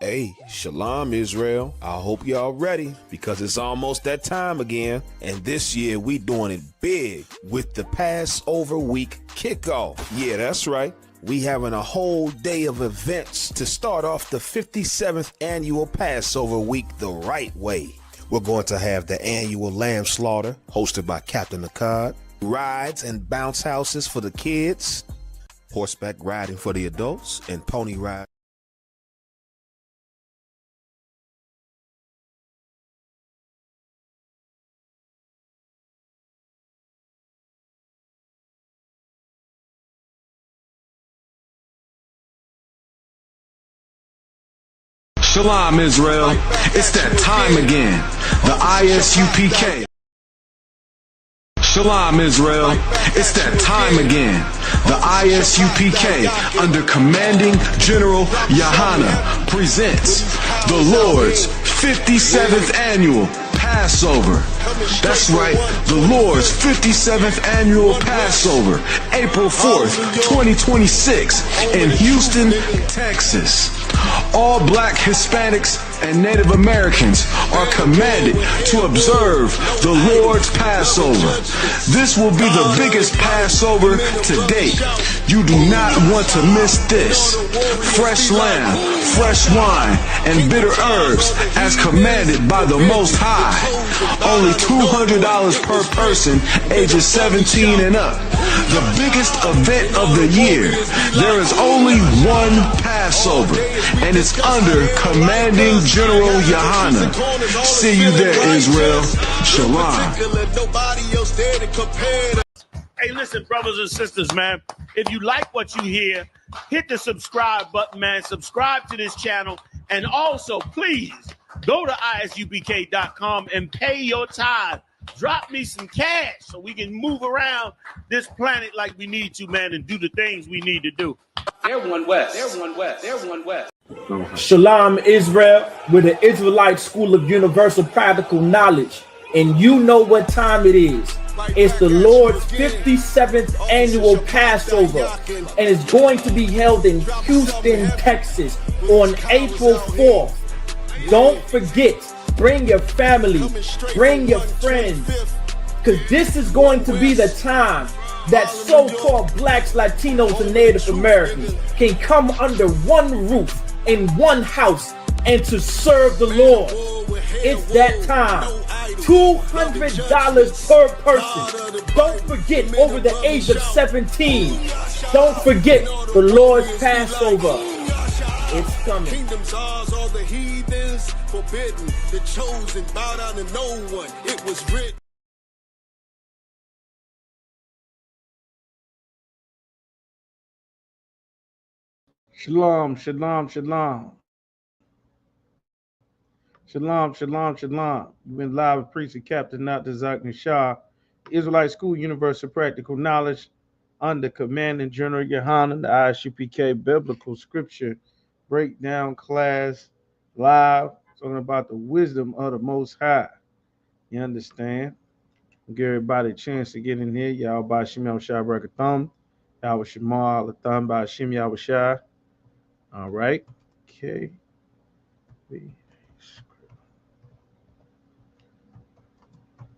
Hey, Shalom Israel. I hope y'all ready because it's almost that time again. And this year we doing it big with the Passover week kickoff. Yeah, that's right. We having a whole day of events to start off the 57th annual Passover week the right way. We're going to have the annual lamb slaughter hosted by Captain Akkad, rides and bounce houses for the kids, horseback riding for the adults, and pony ride. Shalom, Israel. It's that time again. The Isupk. Shalom, Israel. It's that time again. The Isupk, under commanding General Yohana, presents the Lord's 57th annual Passover. That's right, the Lord's 57th annual Passover, April 4th, 2026, in Houston, Texas. All black Hispanics and Native Americans are commanded to observe the Lord's Passover. This will be the biggest Passover to date. You do not want to miss this. Fresh lamb, fresh wine, and bitter herbs as commanded by the Most High. Only $200 per person, ages 17 and up. The biggest event of the year. There is only one Passover, and it's under commanding General Yohana. See you there, Israel. Shalom. Hey, listen, brothers and sisters, man. If you like what you hear, hit the subscribe button, man. Subscribe to this channel. And also, please, go to isupk.com and pay your tithe. Drop me some cash so we can move around this planet like we need to, man, and do the things we need to do. They're one West. They're one West. They're one West. Shalom, Israel, with the Israelite School of Universal Practical Knowledge. And you know what time it is. It's the Lord's 57th annual Passover. And it's going to be held in Houston, Texas on April 4th. Don't forget, bring your family, bring your friends, because this is going to be the time that so-called blacks, Latinos, and Native Americans can come under one roof in one house and to serve the Lord. It's that time. $200 per person. Don't forget, over the age of 17. Don't forget the Lord's Passover. It's coming. Kingdoms ours, all the heathens forbidden, the chosen bow down to no one. It was written. Shalom, shalom, shalom. Shalom, shalom, shalom. You've been live with Priest and Captain Isupk Shah, Israelite School Universal Practical Knowledge, under commanding General Yohana, the Isupk Biblical Scripture Breakdown class, live, talking about the wisdom of the Most High. You understand? Give everybody a chance to get in here. Y'all by Shem Yahushua Barakatham. Y'all Shema Alatham by Shem Yahushua. All right. Okay.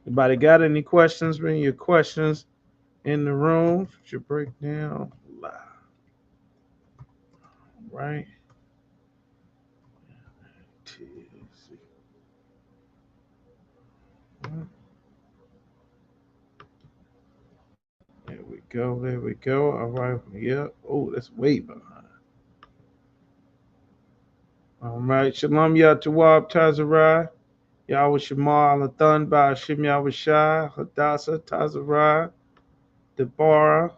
Anybody got any questions? Bring your questions in the room. Your breakdown live. All right. There we go. There we go. All right. Yeah. Oh, that's way behind. All right. Shalom Yatawab Tazarai. Yahweh Shema Alathon by Hashem Yahushai. Hadassah Tazarai. Deborah.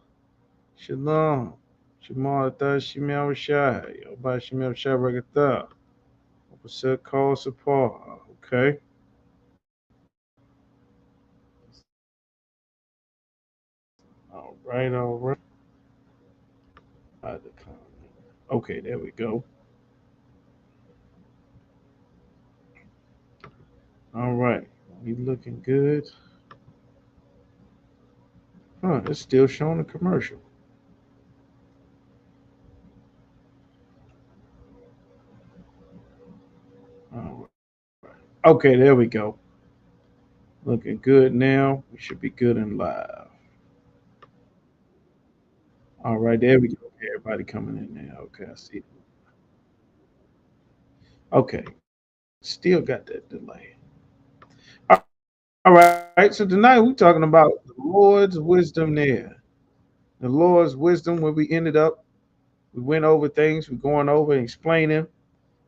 Shalom. Shema Alathon Hashem Yahushai. Yahweh Hashem Yahushai Regatha. What's up? Call support. Okay. All right. All right. Okay, there we go. All right, we looking good. Huh, it's still showing a commercial. Okay, there we go. Looking good now. We should be good and live. All right, there we go. Okay, everybody coming in now. Okay, I see. Okay, still got that delay. All right, so tonight we're talking about the Lord's wisdom there. The Lord's wisdom, where we ended up, we went over things, we're going over and explaining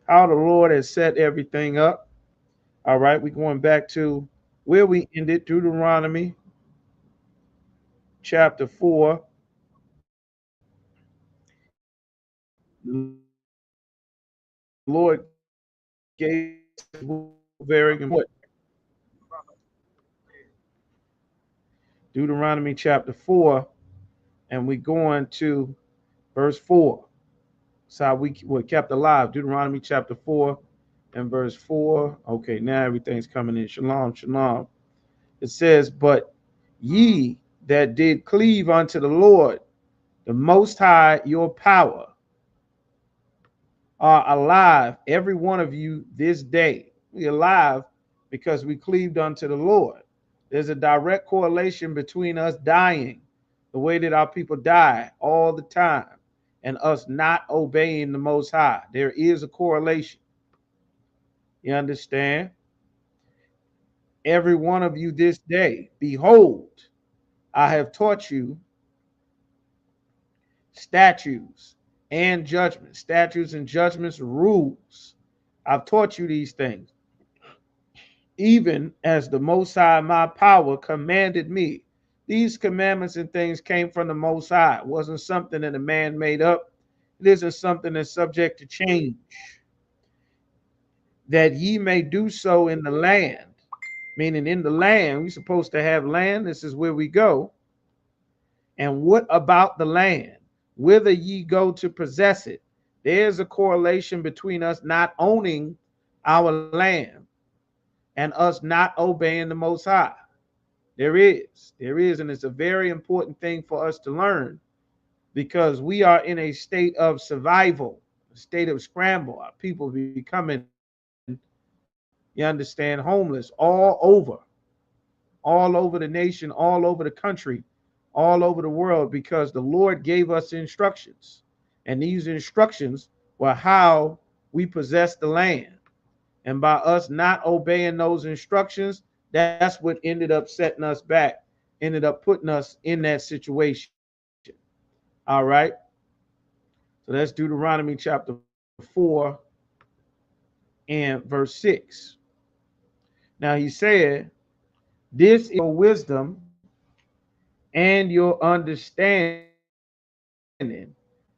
how the Lord has set everything up. All right, we're going back to where we ended, Deuteronomy chapter 4. The Lord gave very important. Deuteronomy chapter 4, and we're going to verse 4. That's how we were kept alive. Deuteronomy chapter 4 and verse 4. Okay, now everything's coming in. Shalom, shalom. It says, but ye that did cleave unto the Lord, the Most High, your power, are alive, every one of you this day. We alive because we cleaved unto the Lord. There's a direct correlation between us dying, the way that our people die all the time, and us not obeying the Most High. There is a correlation. You understand? Every one of you this day, behold, I have taught you statutes and judgments, statutes and judgments, rules. I've taught you these things, even as the Most High, my power, commanded me. These commandments and things came from the Most High. It wasn't something that a man made up. It isn't something that's subject to change. That ye may do so in the land, meaning in the land, we're supposed to have land. This is where we go. And what about the land? Whither ye go to possess it? There's a correlation between us not owning our land and us not obeying the Most High. There is, and it's a very important thing for us to learn, because we are in a state of survival, a state of scramble. Our people becoming, you understand, homeless all over the nation, all over the country, all over the world, because the Lord gave us instructions. And these instructions were how we possess the land. And by us not obeying those instructions, that's what ended up setting us back, ended up putting us in that situation. All right. So that's Deuteronomy chapter 4 and verse 6. Now he said, this is your wisdom and your understanding,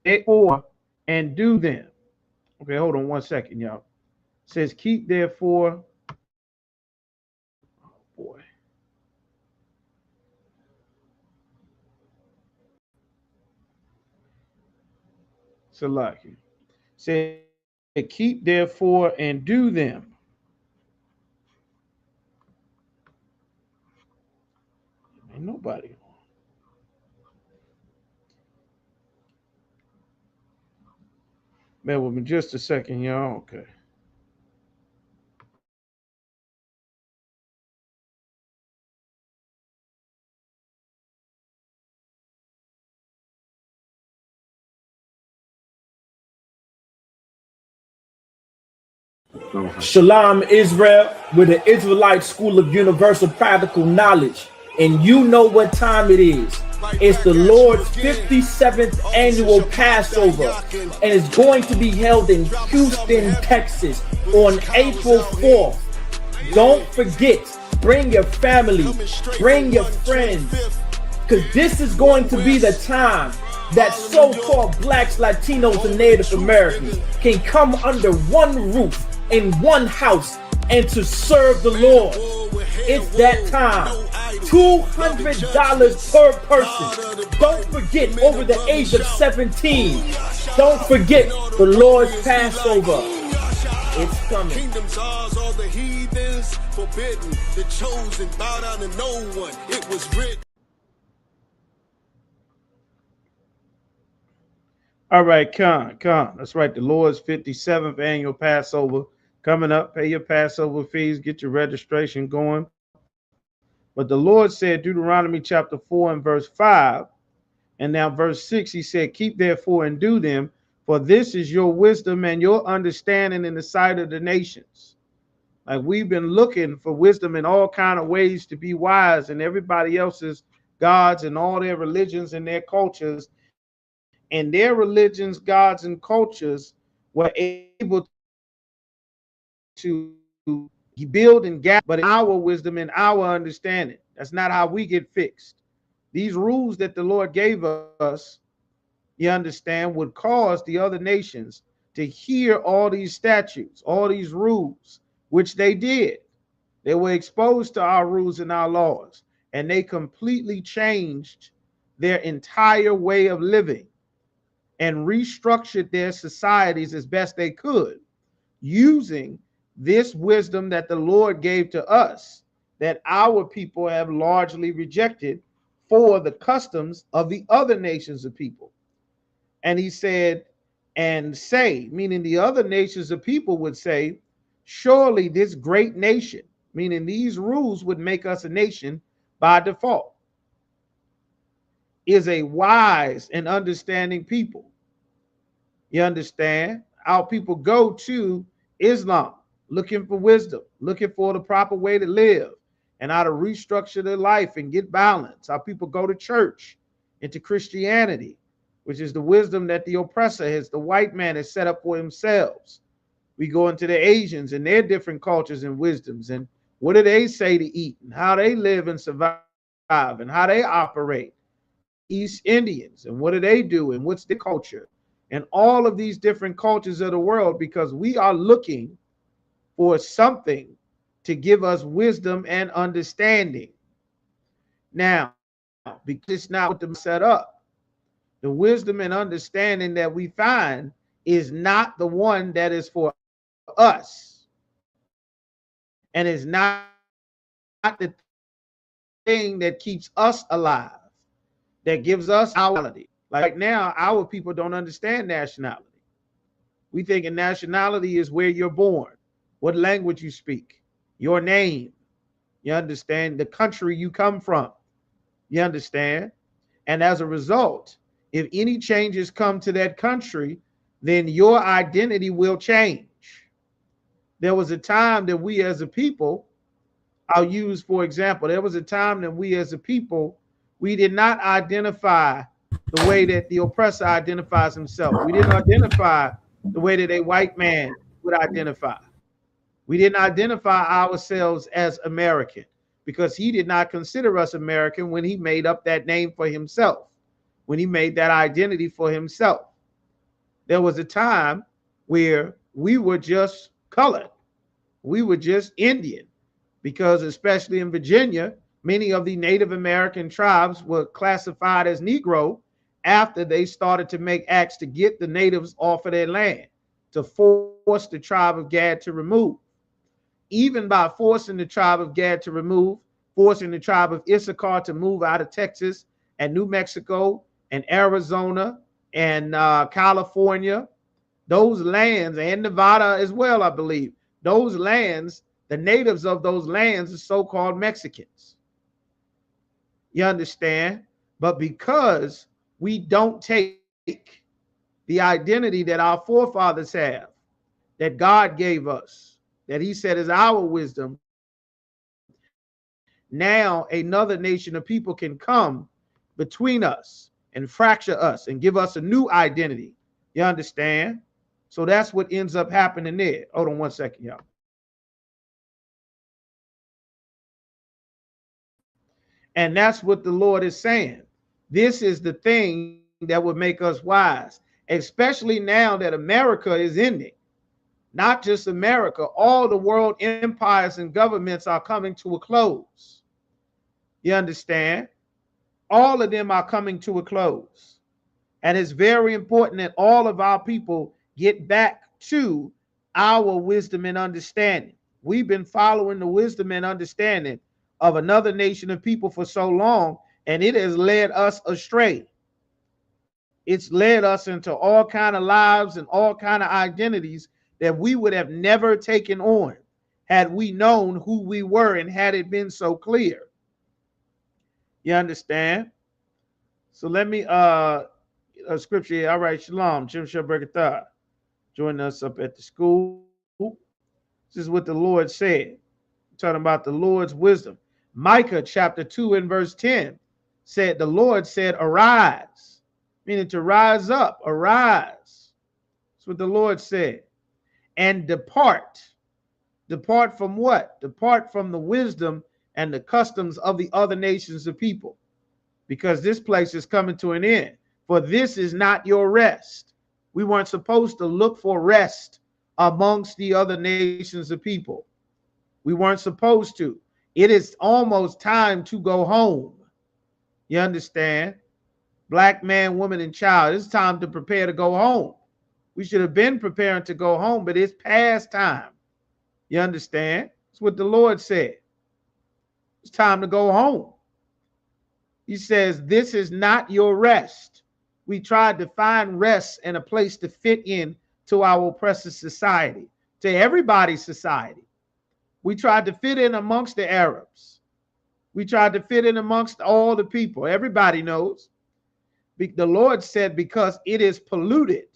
therefore, and do them. Okay, hold on one second, y'all. It says, keep therefore, oh boy. Salaki. Said, keep therefore and do them. Ain't nobody. Bear with me just a second, y'all. Okay. Shalom Israel, with the Israelite School of Universal Practical Knowledge, and you know what time it is. It's the Lord's 57th annual Passover, and it's going to be held in Houston, Texas on April 4th. Don't forget, bring your family, bring your friends, because this is going to be the time that so-called blacks, Latinos, and Native Americans can come under one roof in one house and to serve the Lord. It's that time. $200 per person. Don't forget, over the age of 17. Don't forget the Lord's Passover. It's coming. Kingdom's ours, all the heathens forbidden. The chosen bow down to no one. It was written. All right, Khan. That's right. The Lord's 57th annual Passover coming up. Pay your Passover fees, get your registration going. But the Lord said, Deuteronomy chapter 4 and verse 5, and now verse 6, he said, keep therefore and do them, for this is your wisdom and your understanding in the sight of the nations. Like, we've been looking for wisdom in all kind of ways to be wise, and everybody else's gods and all their religions and their cultures, and their religions, gods, and cultures were able to build and gather, but our wisdom and our understanding. That's not how we get fixed. These rules that the Lord gave us, you understand, would cause the other nations to hear all these statutes, all these rules, which they did. They were exposed to our rules and our laws, and they completely changed their entire way of living and restructured their societies as best they could, using this wisdom that the Lord gave to us, that our people have largely rejected, for the customs of the other nations of people. And he said, and say, meaning the other nations of people would say, surely this great nation, meaning these rules would make us a nation by default, is a wise and understanding people. You understand? Our people go to Islam looking for wisdom, looking for the proper way to live and how to restructure their life and get balance. Our people go to church, into Christianity, which is the wisdom that the oppressor has, the white man has set up for themselves. We go into the Asians and their different cultures and wisdoms, and what do they say to eat and how they live and survive and how they operate. East Indians, and what do they do and what's their culture, and all of these different cultures of the world, because we are looking for something to give us wisdom and understanding. Now, because it's not what them set up, the wisdom and understanding that we find is not the one that is for us, and is not the thing that keeps us alive, that gives us our reality. Like right now, our people don't understand nationality. We think nationality is where you're born, what language you speak, your name. You understand? The country you come from. You understand? And as a result, if any changes come to that country, then your identity will change. There was a time that we as a people, I'll use, for example, there was a time that we as a people, we did not identify the way that the oppressor identifies himself. We didn't identify the way that a white man would identify. We didn't identify ourselves as American because he did not consider us American when he made up that name for himself, when he made that identity for himself. There was a time where we were just colored. We were just Indian, because especially in Virginia, many of the Native American tribes were classified as Negro after they started to make acts to get the natives off of their land, to force the tribe of Gad to remove. Even by forcing the tribe of Gad to remove, forcing the tribe of Isupk to move out of Texas and New Mexico and Arizona and California, those lands, and Nevada as well, I believe, those lands, the natives of those lands are so-called Mexicans. You understand? But because we don't take the identity that our forefathers have, that God gave us, that he said is our wisdom, now another nation of people can come between us and fracture us and give us a new identity. You understand? So that's what ends up happening there. Hold on one second, y'all. And that's what the Lord is saying. This is the thing that would make us wise, especially now that America is ending. Not just America, all the world empires and governments are coming to a close. You understand? All of them are coming to a close. And it's very important that all of our people get back to our wisdom and understanding. We've been following the wisdom and understanding of another nation of people for so long, and it has led us astray. It's led us into all kind of lives and all kind of identities that we would have never taken on had we known who we were and had it been so clear. You understand? So let me a scripture here. All right, shalom. Jim Shabrakatah. Join us up at the school. This is what the Lord said. I'm talking about the Lord's wisdom. Micah chapter 2 and verse 10 said, the Lord said, arise, meaning to rise up, arise. That's what the Lord said. And depart. Depart from what? Depart from the wisdom and the customs of the other nations of people, because this place is coming to an end. For this is not your rest. We weren't supposed to look for rest amongst the other nations of people. We weren't supposed to. It is almost time to go home. You understand? Black man, woman, and child, it's time to prepare to go home. We should have been preparing to go home, but it's past time. You understand? That's what the Lord said. It's time to go home. He says, this is not your rest. We tried to find rest and a place to fit in to our oppressive society, to everybody's society. We tried to fit in amongst the Arabs. We tried to fit in amongst all the people. Everybody knows. The Lord said, because it is polluted,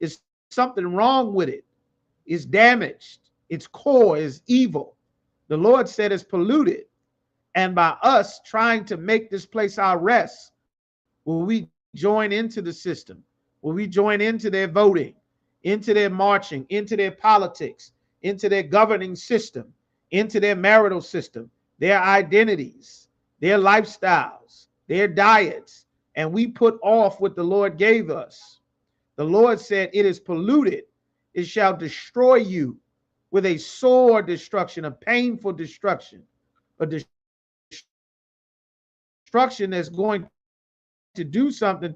it's something wrong with it. It's damaged. Its core is evil. The Lord said it's polluted. And by us trying to make this place our rest, will we join into the system? Will we join into their voting, into their marching, into their politics, into their governing system, into their marital system, their identities, their lifestyles, their diets, and we put off what the Lord gave us? The Lord said, it is polluted. It shall destroy you with a sore destruction, a painful destruction, a destruction that's going to do something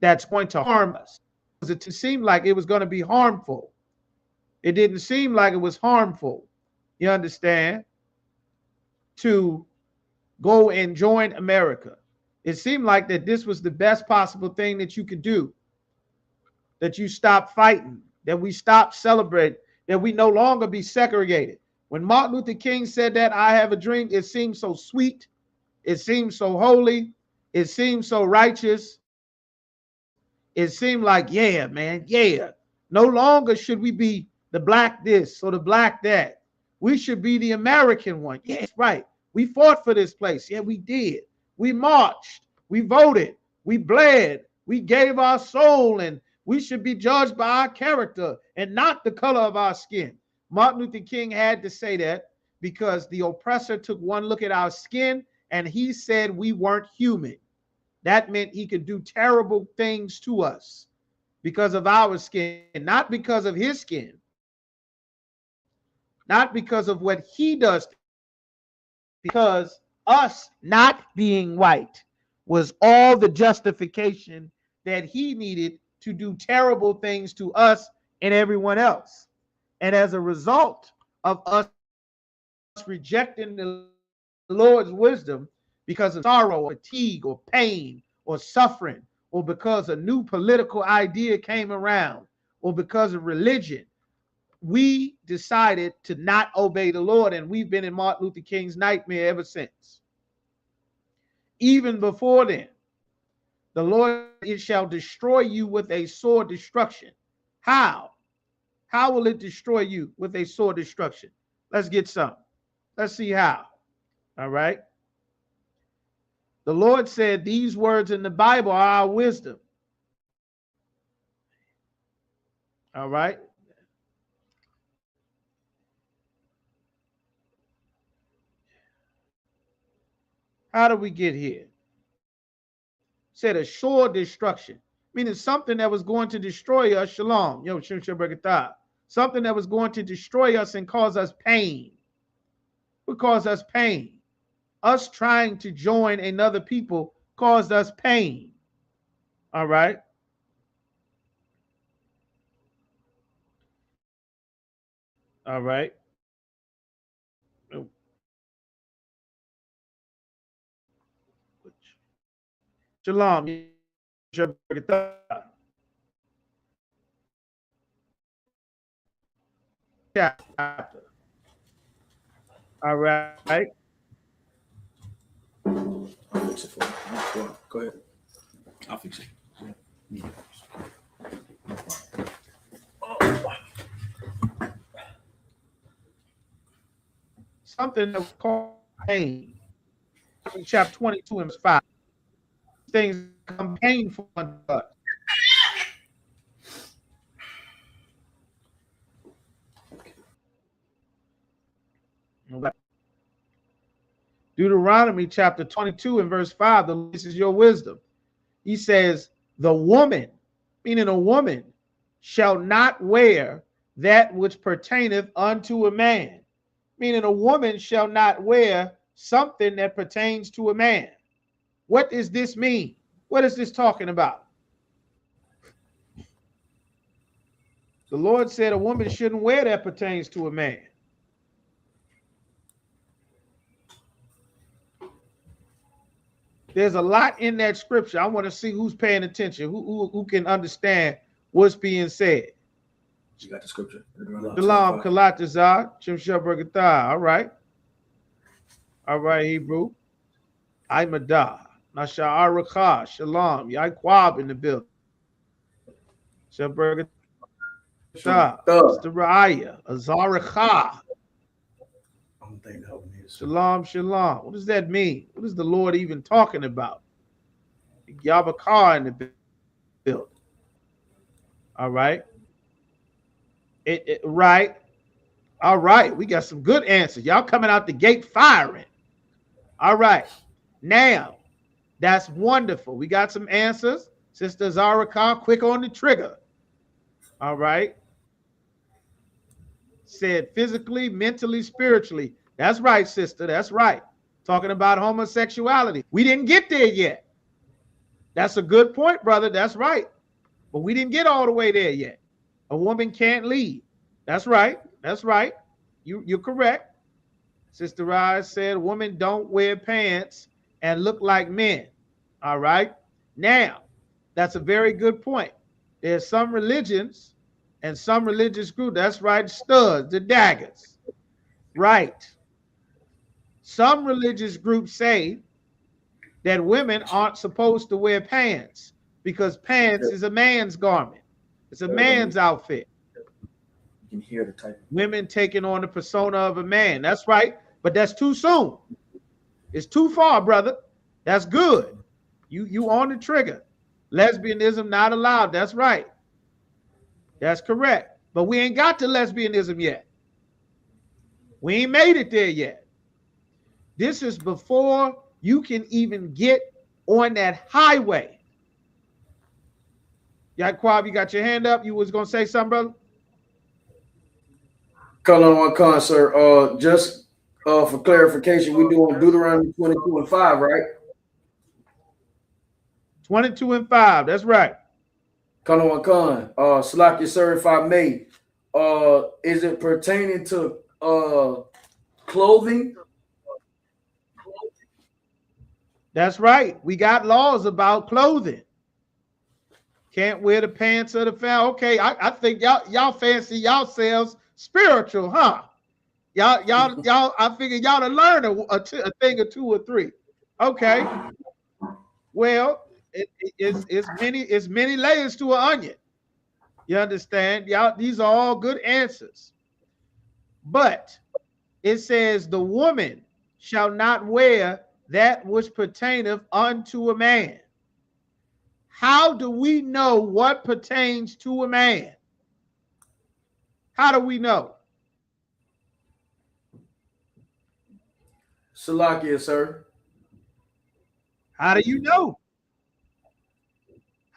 that's going to harm us. It seemed like it was going to be harmful. It didn't seem like it was harmful, you understand, to go and join America. It seemed like that this was the best possible thing that you could do, that you stop fighting, that we stop celebrating, that we no longer be segregated. When Martin Luther King said that, I have a dream, it seemed so sweet. It seemed so holy. It seemed so righteous. It seemed like, yeah, man, yeah. No longer should we be the black this or the black that. We should be the American one. Yeah, right. We fought for this place. Yeah, we did. We marched. We voted. We bled. We gave our soul, and we should be judged by our character and not the color of our skin. Martin Luther King had to say that because the oppressor took one look at our skin and he said we weren't human. That meant he could do terrible things to us because of our skin, not because of his skin, not because of what he does, because us not being white was all the justification that he needed to do terrible things to us and everyone else. And as a result of us rejecting the Lord's wisdom because of sorrow or fatigue or pain or suffering, or because a new political idea came around, or because of religion, we decided to not obey the Lord, and we've been in Martin Luther King's nightmare ever since. Even before then, the Lord, it shall destroy you with a sore destruction. How? How will it destroy you with a sore destruction? Let's get some. Let's see how. All right. The Lord said these words in the Bible are our wisdom. All right. How do we get here? Said a sure destruction, meaning something that was going to destroy us. Shalom. Yo, something that was going to destroy us and cause us pain. Would cause us pain. Us trying to join another people caused us pain. All right. All right. Shalom. chapter. All right. I'll fix it for you. Go ahead. I'll fix it. Yeah. Something that was called pain. Chapter 22 and 5. Things become painful unto us. Deuteronomy chapter 22 and verse 5, this is your wisdom. He says, the woman, meaning a woman, shall not wear that which pertaineth unto a man. Meaning a woman shall not wear something that pertains to a man. What does this mean? What is this talking about? The Lord said a woman shouldn't wear that pertains to a man. There's a lot in that scripture. I want to see who's paying attention, who can understand what's being said. You got the scripture. Shalom, Kalatazar, Chimshah Bergatha. All right. All right, Hebrew. Imadah. Nasha'arakah. Shalom. Yaquab in the building. Shabbergatha. Mr. Raya. Azarachah. Shalom, shalom. What does that mean? What is the Lord even talking about? Yabakar in the building. All right. Right. All right. We got some good answers. Y'all coming out the gate firing. All right. Now, that's wonderful. We got some answers. Sister Zarakar, quick on the trigger. All right. Said physically, mentally, spiritually. That's right, sister. That's right. Talking about homosexuality. We didn't get there yet. That's a good point, brother. That's right. But we didn't get all the way there yet. A woman can't lead. That's right. That's right. You're correct. Sister Rise said women don't wear pants and look like men. All right. Now, that's a very good point. There's some religions and some religious groups. That's right. Studs, the daggers. Right. Some religious groups say that women aren't supposed to wear pants because pants is a man's garment. It's a man's outfit. You can hear the type. Women taking on the persona of a man. That's right. But that's too soon. It's too far, brother. That's good. You on the trigger. Lesbianism not allowed. That's right. That's correct. But we ain't got to lesbianism yet. We ain't made it there yet. This is before you can even get on that highway. Yaquab, you got your hand up. You was going to say something, brother? Color on con, sir. Just for clarification, we're doing Deuteronomy 22 and 5, right? 22 and 5. That's right. Color on con. Slack, sir, if I may. Is it pertaining to clothing? That's right. We got laws about clothing. Can't wear the pants of the family. Okay, I think y'all fancy yourselves spiritual, huh? Y'all. I figured y'all to learn a thing or two or three. Okay. Well, it's many layers to an onion. You understand? Y'all, these are all good answers. But it says the woman shall not wear that which pertaineth unto a man. How do we know what pertains to a man? How do we know? Salakia, sir. How do you know?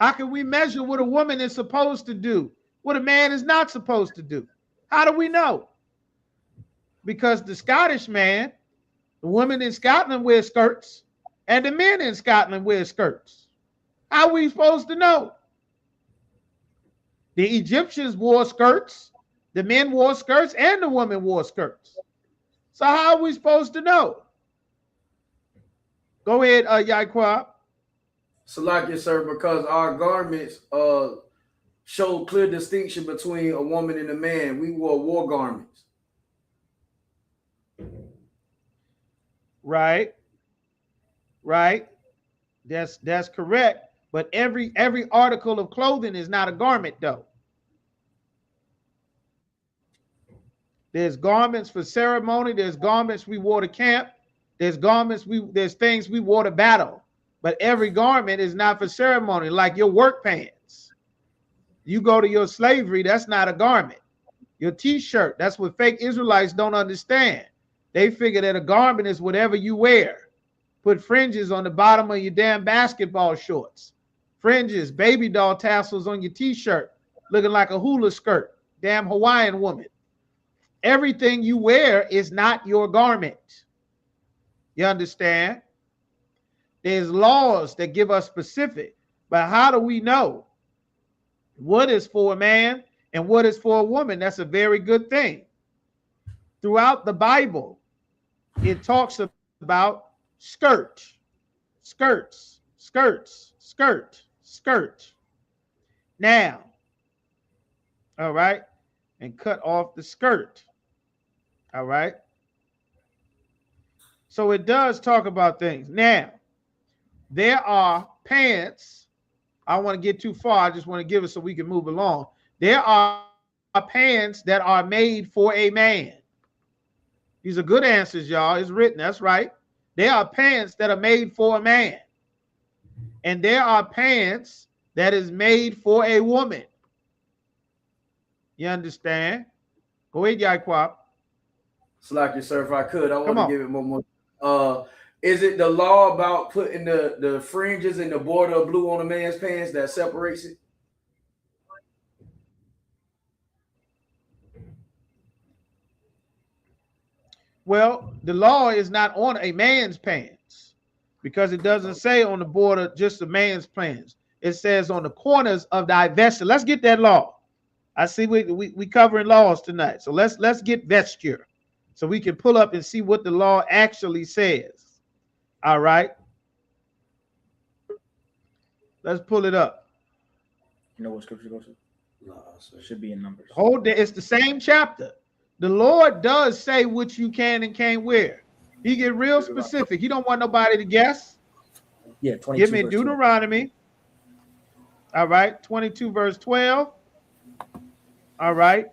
How can we measure what a woman is supposed to do, what a man is not supposed to do? How do we know? Because the Scottish man, the women in Scotland wear skirts, and the men in Scotland wear skirts. How are we supposed to know? The Egyptians wore skirts, the men wore skirts, and the women wore skirts. So how are we supposed to know? Go ahead, Yaquab. Salakia, sir, because our garments showed clear distinction between a woman and a man. We wore war garments. Right. That's correct. But every article of clothing is not a garment, though. There's garments for ceremony. There's garments we wore to camp. There's things we wore to battle. But every garment is not for ceremony, like your work pants. You go to your slavery, that's not a garment. Your t-shirt, that's what fake Israelites don't understand. They figure that a garment is whatever you wear. Put fringes on the bottom of your damn basketball shorts. Fringes, baby doll tassels on your t-shirt, looking like a hula skirt. Damn Hawaiian woman. Everything you wear is not your garment. You understand? There's laws that give us specific, but how do we know what is for a man and what is for a woman? That's a very good thing. Throughout the Bible, it talks about skirts. Now, all right, and cut off the skirt. All right. So it does talk about things. Now, there are pants. I don't want to get too far. I just want to give it so we can move along. There are pants that are made for a man. These are good answers, y'all. It's written. That's right. There are pants that are made for a man. And there are pants that is made for a woman. You understand? Go ahead, Yaquab. Slack it, sir, if I could. I want to give it more. Is it the law about putting the fringes and the border of blue on a man's pants that separates it? Well, the law is not on a man's pants because it doesn't say on the border just a man's pants. It says on the corners of thy vesture. Let's get that law. I see we covering laws tonight. So let's get vesture so we can pull up and see what the law actually says. All right. Let's pull it up. You know what scripture goes to? No, so it should be in Numbers. Hold it. It's the same chapter. The Lord does say what you can and can't wear. He get real specific. He don't want nobody to guess. Yeah, 22. Give me Deuteronomy. All right, 22 verse 12. All right.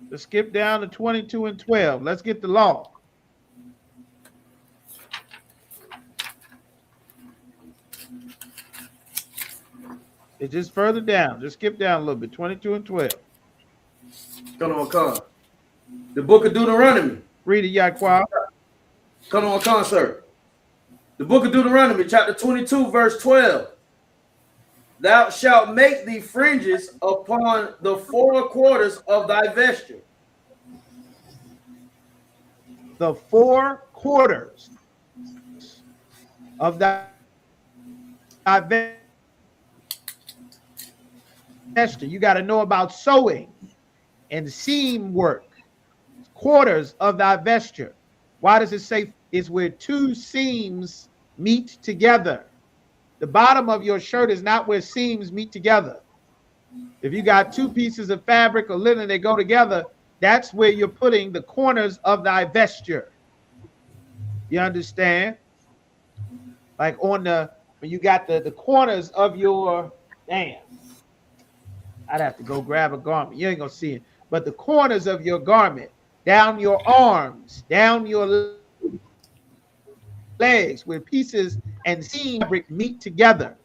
Let's skip down to 22 and 12. Let's get the law. It's just further down. Just skip down a little bit. 22 and 12. Come. The book of Deuteronomy. Read it, Yaquab. Come, sir. The book of Deuteronomy, chapter 22, verse 12. Thou shalt make thee fringes upon the four quarters of thy vesture. The four quarters of thy vesture. You got to know about sewing and seam work. Quarters of thy vesture. Why does it say it's where two seams meet together? The bottom of your shirt is not where seams meet together. If you got two pieces of fabric or linen that go together, that's where you're putting the corners of thy vesture. You understand? Like on when you got the corners of your, damn. I'd have to go grab a garment. You ain't gonna see it. But the corners of your garment, down your arms, down your legs, where pieces and seam fabric meet together.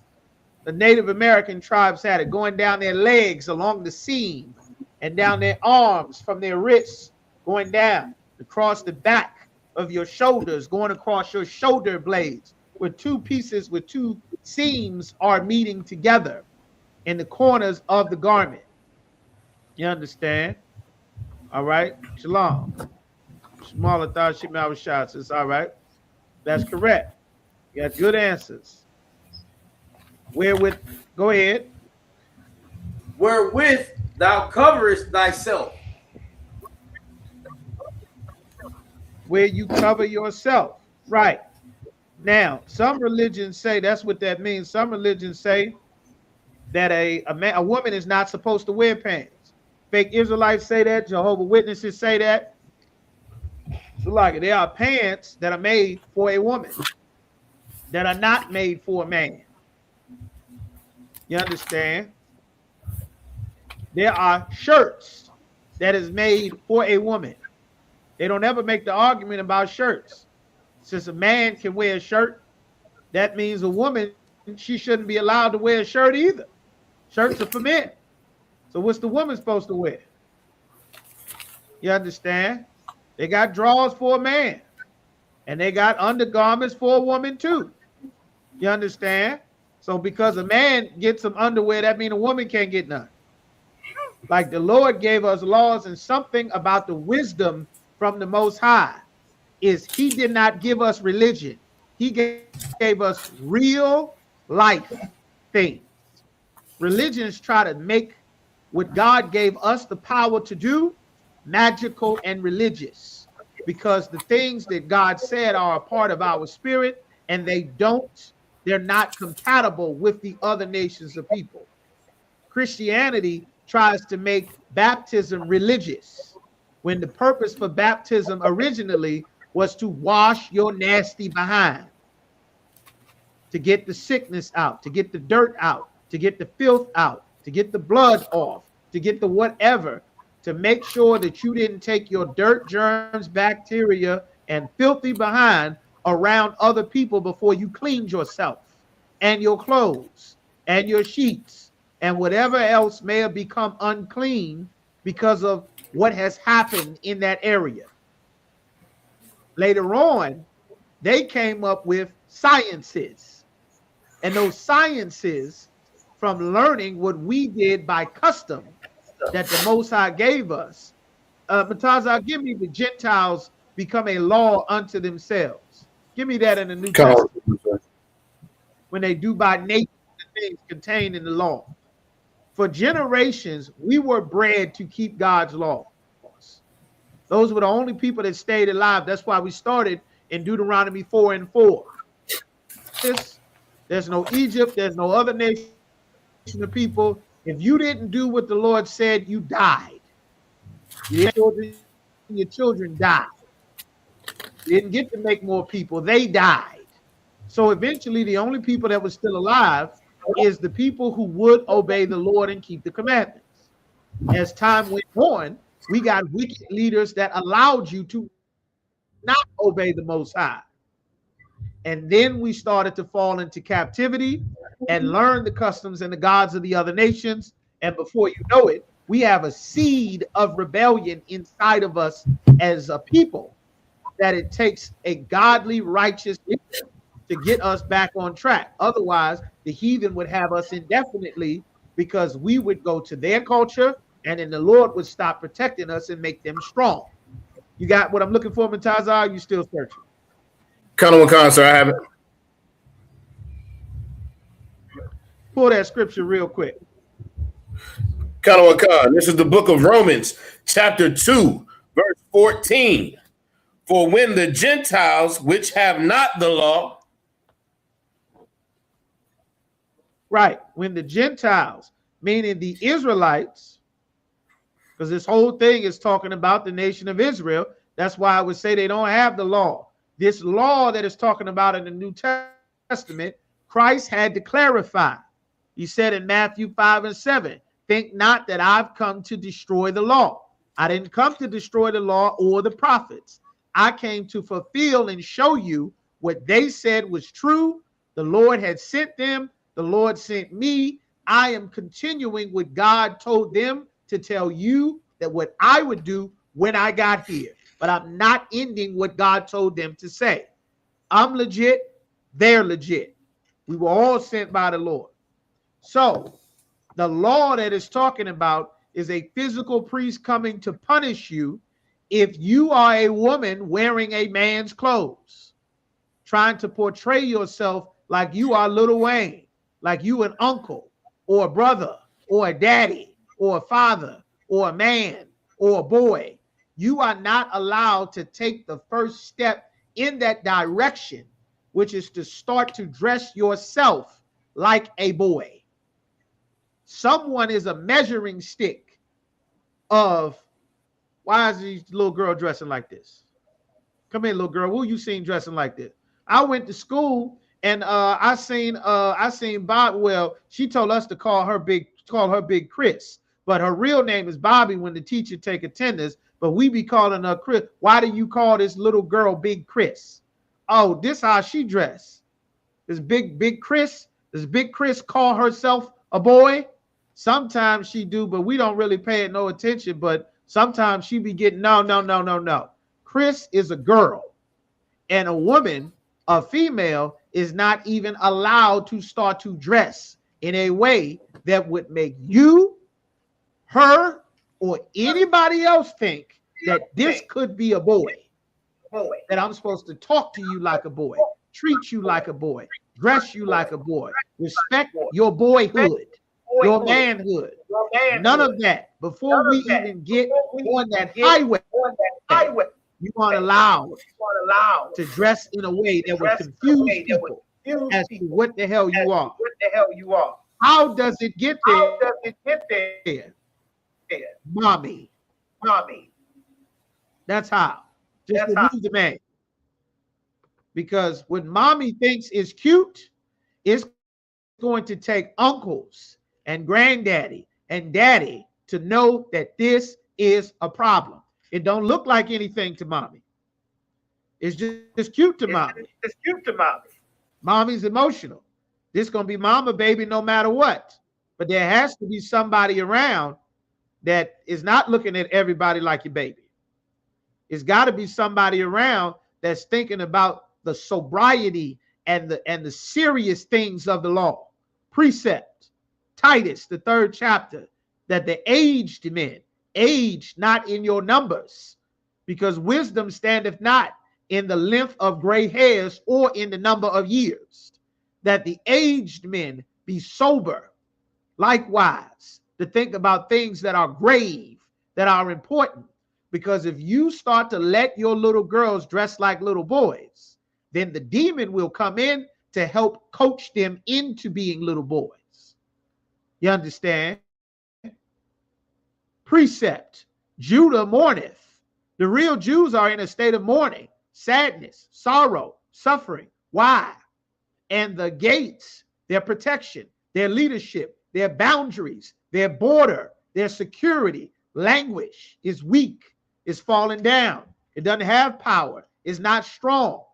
The Native American tribes had it going down their legs along the seam and down their arms from their wrists, going down across the back of your shoulders, going across your shoulder blades, where two pieces with two seams are meeting together in the corners of the garment. You understand? All right. Shalom. Smaller thought Shemal shots. It's all right. That's correct. You got good answers. Wherewith, go ahead. Wherewith thou coverest thyself. Where you cover yourself. Right. Now, some religions say that's what that means. Some religions say that a woman is not supposed to wear pants. Fake Israelites say that. Jehovah's Witnesses say that. So like there are pants that are made for a woman that are not made for a man. You understand? There are shirts that is made for a woman. They don't ever make the argument about shirts. Since a man can wear a shirt, that means a woman, she shouldn't be allowed to wear a shirt either. Shirts are for men. So what's the woman supposed to wear? You understand? They got drawers for a man. And they got undergarments for a woman too. You understand? So because a man gets some underwear, that means a woman can't get none. Like the Lord gave us laws, and something about the wisdom from the Most High is he did not give us religion. He gave us real life things. Religions try to make what God gave us the power to do magical and religious, because the things that God said are a part of our spirit, and they're not compatible with the other nations of people. Christianity tries to make baptism religious, when the purpose for baptism originally was to wash your nasty behind, to get the sickness out, to get the dirt out, to get the filth out, to get the blood off, to get the whatever, to make sure that you didn't take your dirt, germs, bacteria, and filthy behind around other people before you cleaned yourself and your clothes and your sheets and whatever else may have become unclean because of what has happened in that area. Later on, they came up with sciences. And those sciences, from learning what we did by custom that the Most High gave us, Matazah, give me the Gentiles become a law unto themselves. Give me that in the New Testament. When they do by nature the things contained in the law. For generations, we were bred to keep God's laws. Those were the only people that stayed alive. That's why we started in Deuteronomy 4:4. There's no Egypt. There's no other nation of people. If you didn't do what the Lord said, you died. Your children died. You didn't get to make more people. They died. So eventually, the only people that were still alive is the people who would obey the Lord and keep the commandments. As time went on, we got wicked leaders that allowed you to not obey the Most High. And then we started to fall into captivity and learn the customs and the gods of the other nations. And before you know it, we have a seed of rebellion inside of us as a people, that it takes a godly, righteous leader to get us back on track. Otherwise, the heathen would have us indefinitely, because we would go to their culture, and then the Lord would stop protecting us and make them strong. You got what I'm looking for, Matazah? You still searching? Khan, sir, I have it. Pull that scripture real quick. Khan, this is the book of Romans, chapter 2, verse 14. For when the Gentiles, which have not the law. Right. When the Gentiles, meaning the Israelites, because this whole thing is talking about the nation of Israel. That's why I would say they don't have the law. This law that is talking about in the New Testament, Christ had to clarify. He said in Matthew 5:7, think not that I've come to destroy the law. I didn't come to destroy the law or the prophets. I came to fulfill and show you what they said was true. The Lord had sent them. The Lord sent me. I am continuing what God told them to tell you, that what I would do when I got here. But I'm not ending what God told them to say. I'm legit. They're legit. We were all sent by the Lord. So the law that is talking about is a physical priest coming to punish you if you are a woman wearing a man's clothes, trying to portray yourself like you are Lil Wayne, like you an uncle or a brother or a daddy or a father or a man or a boy. You are not allowed to take the first step in that direction which is to start to dress yourself like a boy. Someone is a measuring stick of, why is this little girl dressing like this? Come here, little girl. Who you seen dressing like this? I went to school and I seen Bob. Well, she told us to call her Big Chris, but her real name is Bobby when the teacher take attendance. But we be calling her Chris. Why do you call this little girl Big Chris? Oh, this how she dress. This big Chris. Does Big Chris call herself a boy? Sometimes she do, but we don't really pay it no attention. But sometimes she be getting no. Chris is a girl, and a woman, a female, is not even allowed to start to dress in a way that would make you, her, or anybody else think that this could be a boy. That I'm supposed to talk to you like a boy, treat you like a boy, dress you like a boy, respect your boyhood, your manhood. None of that. Before we even get on that highway, you aren't allowed to dress in a way that would confuse people as to what the hell you are. How does it get there? Mommy. That's how. Just remove the man. Because what mommy thinks is cute, it's going to take uncles and granddaddy and daddy to know that this is a problem. It don't look like anything to mommy. It's just cute to mommy. It's cute to mommy. Mommy's emotional. This gonna be mama baby no matter what. But there has to be somebody around that is not looking at everybody like your baby. It's got to be somebody around that's thinking about the sobriety and the serious things of the law. Precept, Titus, the 3rd chapter, that the aged men age not in your numbers, because wisdom standeth not in the length of gray hairs or in the number of years. That the aged men be sober, likewise, to think about things that are grave, that are important. Because if you start to let your little girls dress like little boys, then the demon will come in to help coach them into being little boys. You understand? Precept, Judah mourneth. The real Jews are in a state of mourning, sadness, sorrow, suffering. Why? And the gates, their protection, their leadership, their boundaries, their border, their security, language is weak, is falling down. It doesn't have power. It's not strong.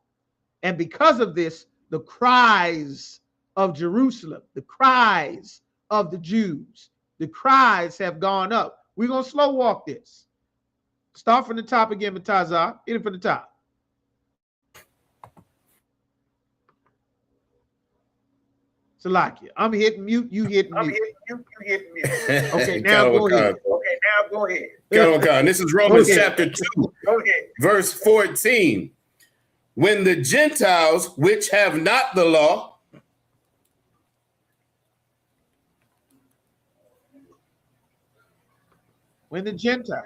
And because of this, the cries of Jerusalem, the cries of the Jews, the cries have gone up. We're going to slow walk this. Start from the top again, Matazah. Hit it from the top. Salakia. I'm hitting mute. You hitting mute. Okay, now go ahead. This is Romans chapter 2, verse 14. When the Gentiles, which have not the law, When the Gentile.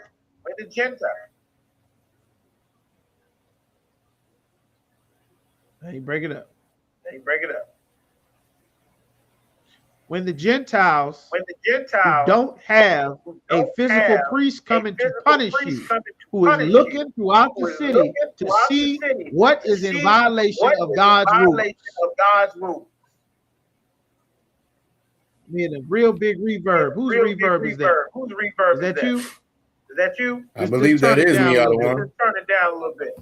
Hey, break it up. When the Gentiles who don't have a physical priest coming to punish you, who is looking throughout the city to see what is in violation of God's rules. Man, a real big reverb. Whose reverb is that? Is that you? I believe that is me, Just Adawan. turn it down a little bit.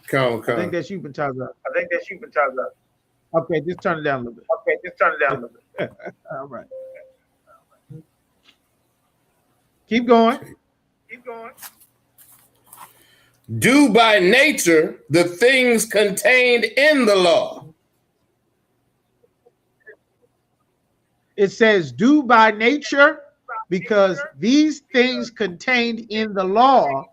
Come. I think that's you, Matazah. Okay, just turn it down a little bit. All right. Keep going. Do by nature the things contained in the law. It says do by nature, because these things contained in the law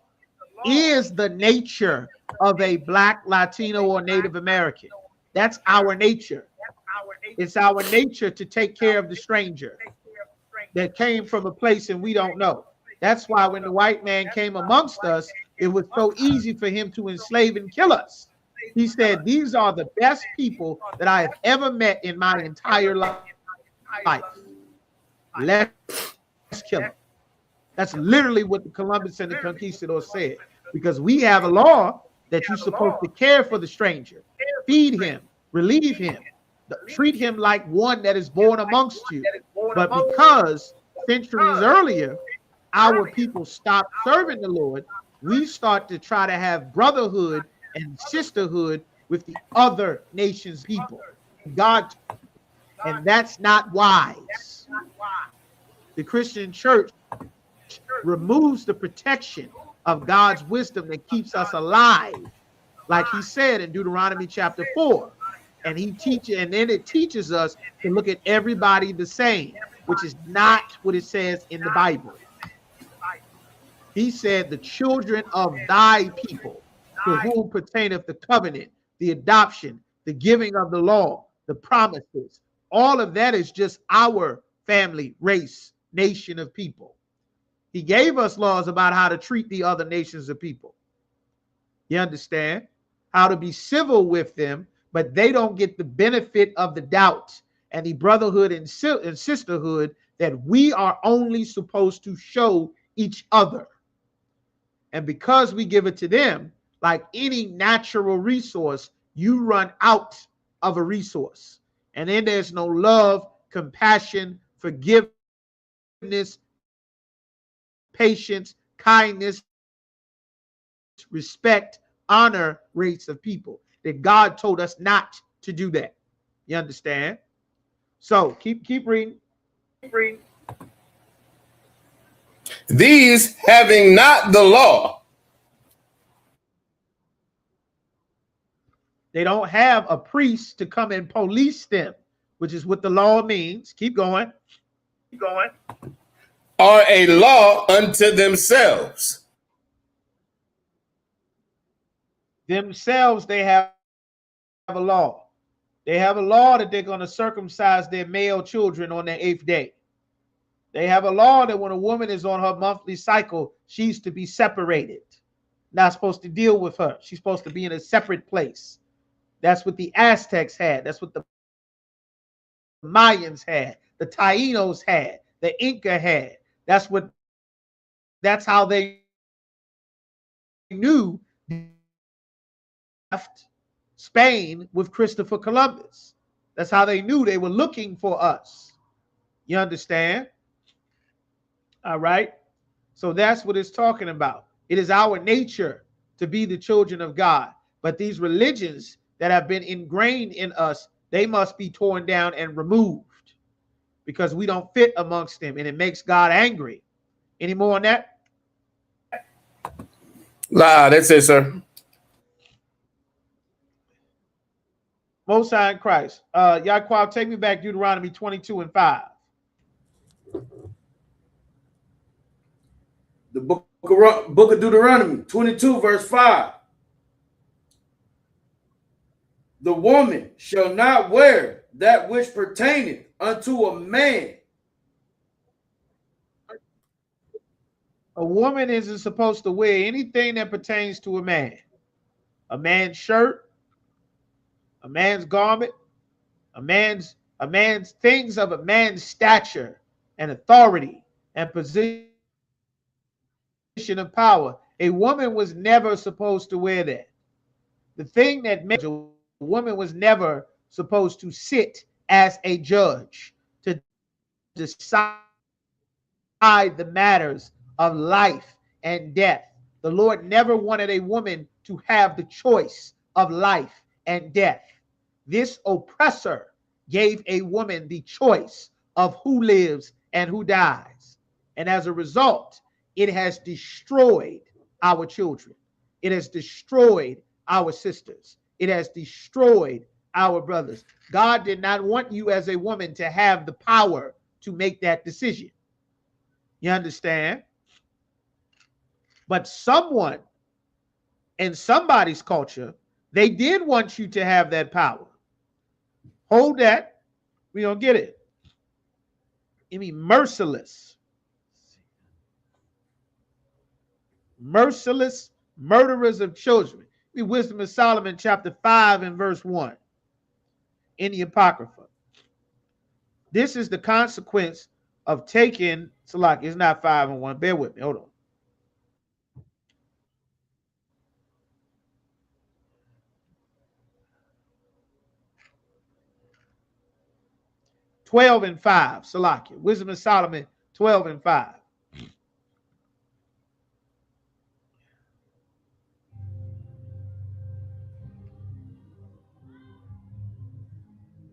is the nature of a Black, Latino, or Native American. That's our nature. It's our nature to take care of the stranger that came from a place and we don't know. That's why when the white man came amongst us, it was so easy for him to enslave and kill us, He said, these are the best people that I have ever met in my entire life. Let's kill them. That's literally what the Columbus and the conquistadors said. Because we have a law that you're supposed to care for the stranger, feed him, relieve him, treat him like one that is born amongst you. But because centuries earlier, our people stopped serving the Lord, we start to try to have brotherhood and sisterhood with the other nations' people. God, and that's not wise. The Christian church removes the protection of God's wisdom that keeps us alive, like he said in Deuteronomy chapter 4. And then it teaches us to look at everybody the same, which is not what it says in the Bible. He said, the children of thy people, to whom pertaineth the covenant, the adoption, the giving of the law, the promises. All of that is just our family, race, nation of people. He gave us laws about how to treat the other nations of people. You understand? How to be civil with them, but they don't get the benefit of the doubt and the brotherhood and sisterhood that we are only supposed to show each other. And because we give it to them, like any natural resource, you run out of a resource. And then there's no love, compassion, forgiveness, patience, kindness, respect, honor rates of people. That God told us not to do that. You understand? So keep reading. Keep reading. These having not the law. They don't have a priest to come and police them, which is what the law means. Keep going. Keep going. Are a law unto themselves. Themselves, they have a law. They have a law that they're going to circumcise their male children on their 8th day. They have a law that when a woman is on her monthly cycle, she's to be separated. Not supposed to deal with her. She's supposed to be in a separate place. That's what the Aztecs had. That's what the Mayans had. The Taínos had. The Inca had. That's how they knew left Spain with Christopher Columbus. That's how they knew they were looking for us. You understand? All right. So that's what it's talking about. It is our nature to be the children of God. But these religions that have been ingrained in us, they must be torn down and removed because we don't fit amongst them, and it makes God angry. Any more on that? Nah, that's it, sir. Most High in Christ. Yaquab, take me back Deuteronomy 22:5. The book of Deuteronomy 22, verse 5. The woman shall not wear that which pertaineth unto a man. A woman isn't supposed to wear anything that pertains to a man. A man's shirt, a man's garment, a man's things of a man's stature and authority and position of power. A woman was never supposed to wear that. The thing that made a woman was never supposed to sit as a judge to decide the matters of life and death. The Lord never wanted a woman to have the choice of life and death. This oppressor gave a woman the choice of who lives and who dies. And as a result, it has destroyed our children. It has destroyed our sisters. It has destroyed our brothers. God did not want you as a woman to have the power to make that decision. You understand? But someone in somebody's culture, they did want you to have that power. Hold that. We don't get it. I mean, merciless. Merciless murderers of children. The Wisdom of Solomon, chapter 5 and verse 1 in the Apocrypha. This is the consequence of taking, Salak, it's not 5 and 1. Bear with me. Hold on. "12 and 5, Salakia. Wisdom of Solomon, 12 and 5.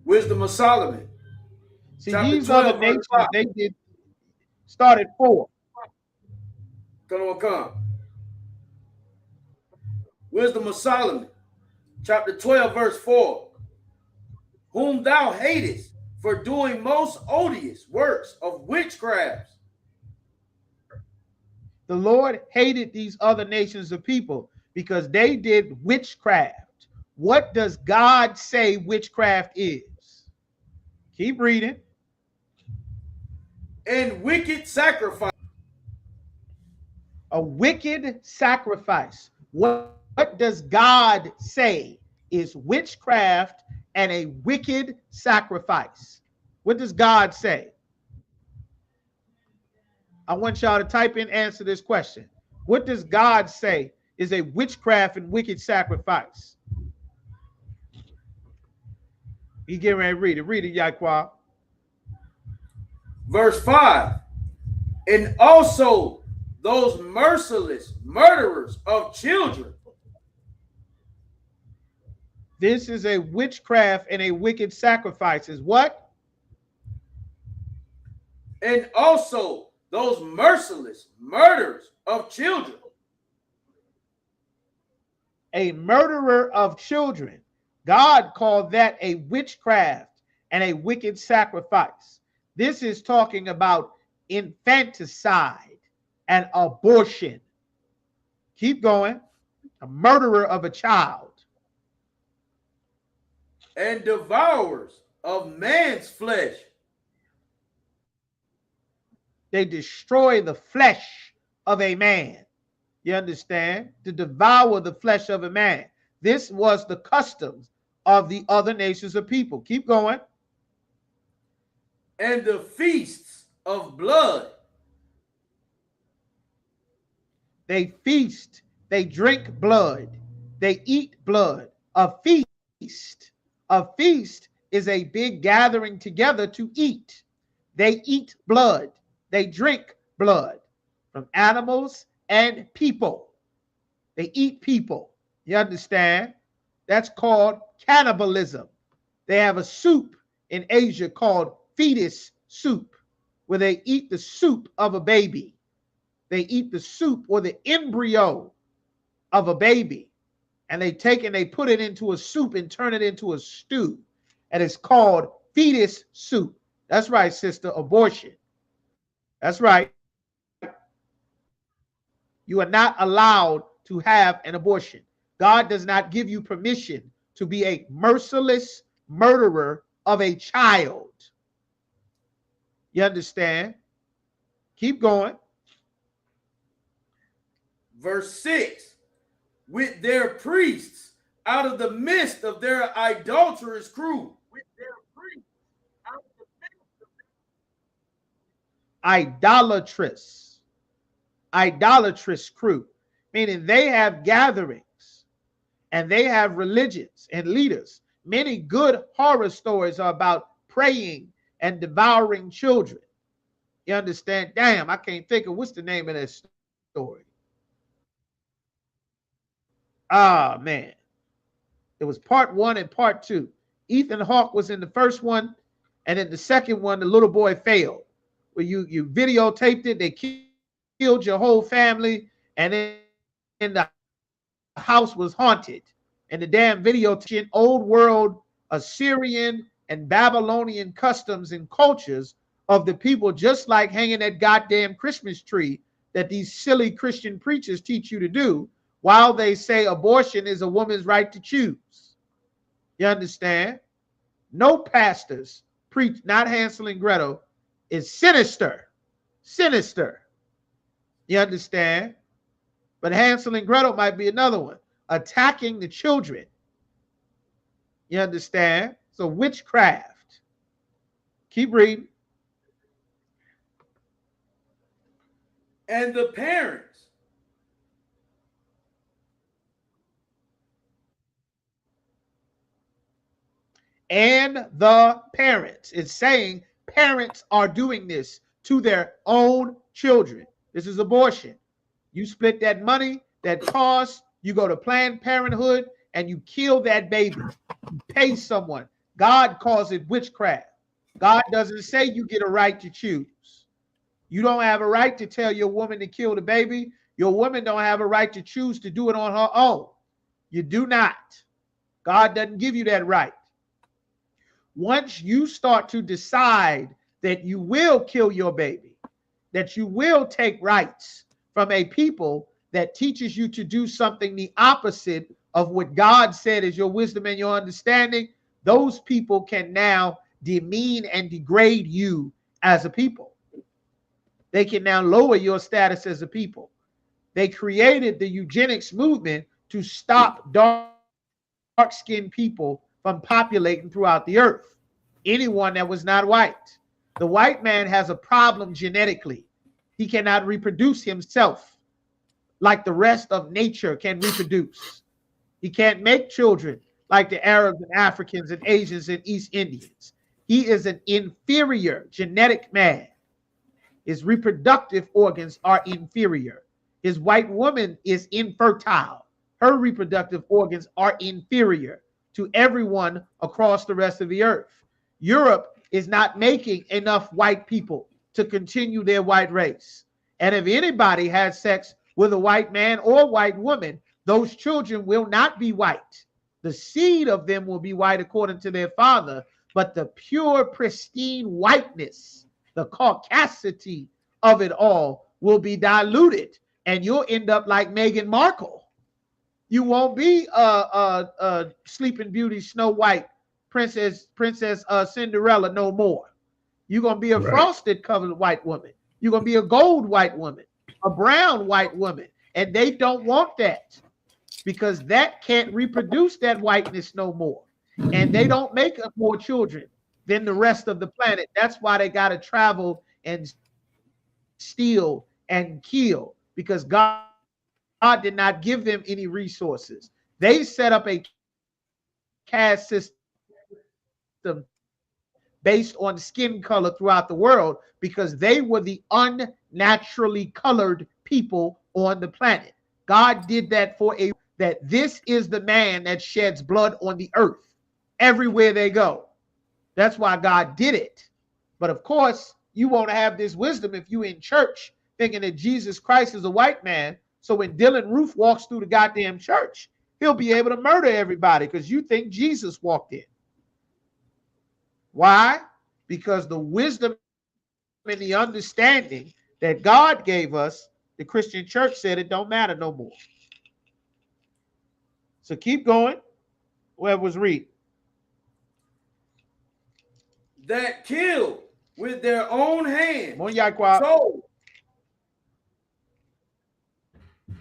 Wisdom of Solomon. See, Chapter these 12, other verse nations, 5. they did start at 4. Come. Wisdom of Solomon. Chapter 12, verse 4. Whom thou hatest for doing most odious works of witchcraft. The Lord hated these other nations of people because they did witchcraft. What does God say witchcraft is? Keep reading. And wicked sacrifice. A wicked sacrifice. What does God say is witchcraft and a wicked sacrifice? What does God say? I want y'all to type in, answer this question. What does God say is a witchcraft and wicked sacrifice? You get ready to read it. Read it, Yaquab. Verse 5. And also those merciless murderers of children. This is a witchcraft and a wicked sacrifice. Is what? And also those merciless murderers of children. A murderer of children. God called that a witchcraft and a wicked sacrifice. This is talking about infanticide and abortion. Keep going. A murderer of a child. And devourers of man's flesh. They destroy the flesh of a man. You understand? To devour the flesh of a man. This was the customs of the other nations of people. Keep going. And the feasts of blood. They feast. They drink blood. They eat blood. A feast. A feast is a big gathering together to eat. They eat blood. They drink blood from animals and people. They eat people. You understand? That's called cannibalism. They have a soup in Asia called fetus soup, where they eat the soup of a baby. They eat the soup or the embryo of a baby. And they take and they put it into a soup and turn it into a stew. And it's called fetus soup. That's right, sister, abortion. That's right. You are not allowed to have an abortion. God does not give you permission to be a merciless murderer of a child. You understand? Keep going. Verse 6. With their priests out of the midst of their idolatrous crew. With their priests out of the midst of idolatrous crew, meaning they have gatherings and they have religions and leaders. Many good horror stories are about praying and devouring children. You understand? Damn, I can't think of what's the name of that story. Ah, man. It was part 1 and part 2. Ethan Hawke was in the first one, and in the second one, the little boy failed. Where you videotaped it, they killed your whole family, and then the house was haunted. And the damn video, old world Assyrian and Babylonian customs and cultures of the people, just like hanging that goddamn Christmas tree that these silly Christian preachers teach you to do, while they say abortion is a woman's right to choose. You understand? No pastors preach, not Hansel and Gretel, is sinister. Sinister. You understand? But Hansel and Gretel might be another one. attacking the children. You understand? So witchcraft. Keep reading. And the parents It's saying parents are doing this to their own children. This is abortion. You split that money, that cost, you go to Planned Parenthood and you kill that baby. You pay someone. God calls it witchcraft. God doesn't say you get a right to choose. You don't have a right to tell your woman to kill the baby. Your woman don't have a right to choose to do it on her own. You do not. God doesn't give you that right. Once you start to decide that you will kill your baby, that you will take rights from a people that teaches you to do something the opposite of what God said is your wisdom and your understanding, those people can now demean and degrade you as a people. They can now lower your status as a people. They created the eugenics movement to stop dark-skinned people from populating throughout the earth. Anyone that was not white. The white man has a problem genetically. He cannot reproduce himself like the rest of nature can reproduce. He can't make children like the Arabs and Africans and Asians and East Indians. He is an inferior genetic man. His reproductive organs are inferior. His white woman is infertile. Her reproductive organs are inferior to everyone across the rest of the earth. Europe is not making enough white people to continue their white race. And if anybody has sex with a white man or white woman, those children will not be white. The seed of them will be white according to their father, but the pure, pristine whiteness, the caucasity of it all will be diluted, and you'll end up like Meghan Markle. You won't be Sleeping Beauty, Snow White, Princess Cinderella no more. You're going to be a frosted covered white woman. You're going to be a gold white woman, a brown white woman, and they don't want that because that can't reproduce that whiteness no more. And they don't make more children than the rest of the planet. That's why they got to travel and steal and kill, because God did not give them any resources. They set up a caste system based on skin color throughout the world because they were the unnaturally colored people on the planet. God did that that this is the man that sheds blood on the earth everywhere they go. That's why God did it. But of course, you won't have this wisdom if you in church thinking that Jesus Christ is a white man. So when Dylan Roof walks through the goddamn church, he'll be able to murder everybody because you think Jesus walked in. Why? Because the wisdom and the understanding that God gave us, the Christian church said it don't matter no more. So keep going. Whoever was reading. That killed with their own hands. So,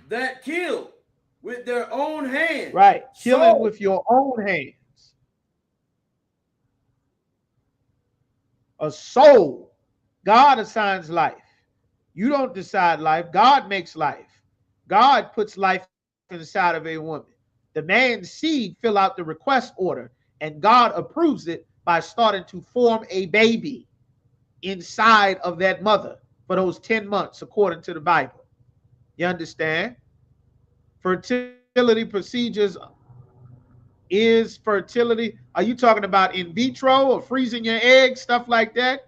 that killed with their own hands. Right. Killing with your own hands. A soul. God assigns life. You don't decide life. God makes life. God puts life inside of a woman. The man's seed fill out the request order, and God approves it by starting to form a baby inside of that mother for those 10 months, according to the Bible. You understand? Fertility procedures is fertility. Are you talking about in vitro or freezing your eggs, stuff like that?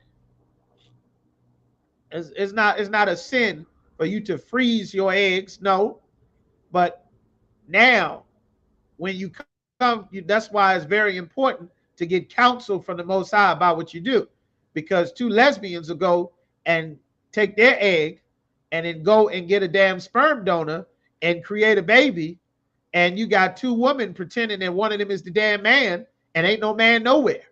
It's not a sin for you to freeze your eggs, no. But now, when you come, that's why it's very important to get counsel from the Most High about what you do, because two lesbians will go and take their egg and then go and get a damn sperm donor and create a baby, and you got two women pretending that one of them is the damn man, and ain't no man nowhere.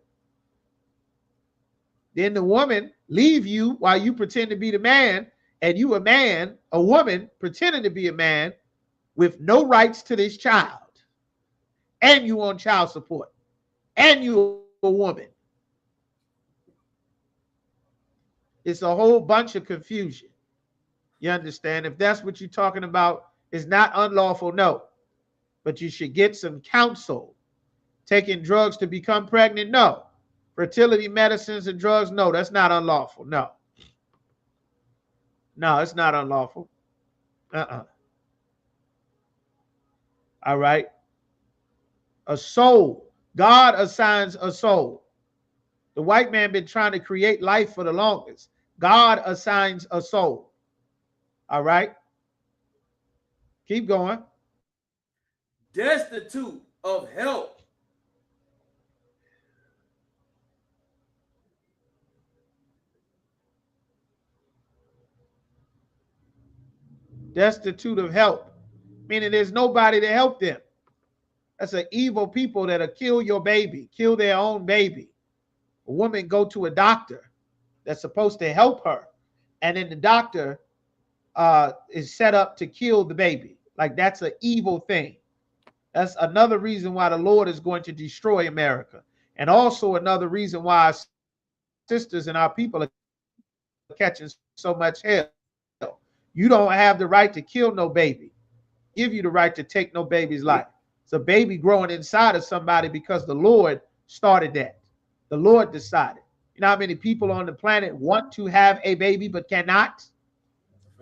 Then the woman leave you while you pretend to be the man, and you a man, a woman pretending to be a man with no rights to this child. and you on child support, and you a woman. It's a whole bunch of confusion. You understand? If that's what you're talking about, it's not unlawful, no. But you should get some counsel. Taking drugs to become pregnant, no. Fertility medicines and drugs, no, that's not unlawful, no. No, it's not unlawful. All right. A soul. God assigns a soul. The white man been trying to create life for the longest. God assigns a soul. All right. Keep going. Destitute of help. Destitute of help, meaning there's nobody to help them. That's an evil people that'll kill your baby, kill their own baby. A woman go to a doctor that's supposed to help her, and then the doctor is set up to kill the baby. Like, that's an evil thing. That's another reason why the Lord is going to destroy America, and also another reason why our sisters and our people are catching so much hell. You don't have the right to kill no baby. Give you the right to take no baby's life. It's a baby growing inside of somebody because the Lord started that. The Lord decided. You know how many people on the planet want to have a baby but cannot?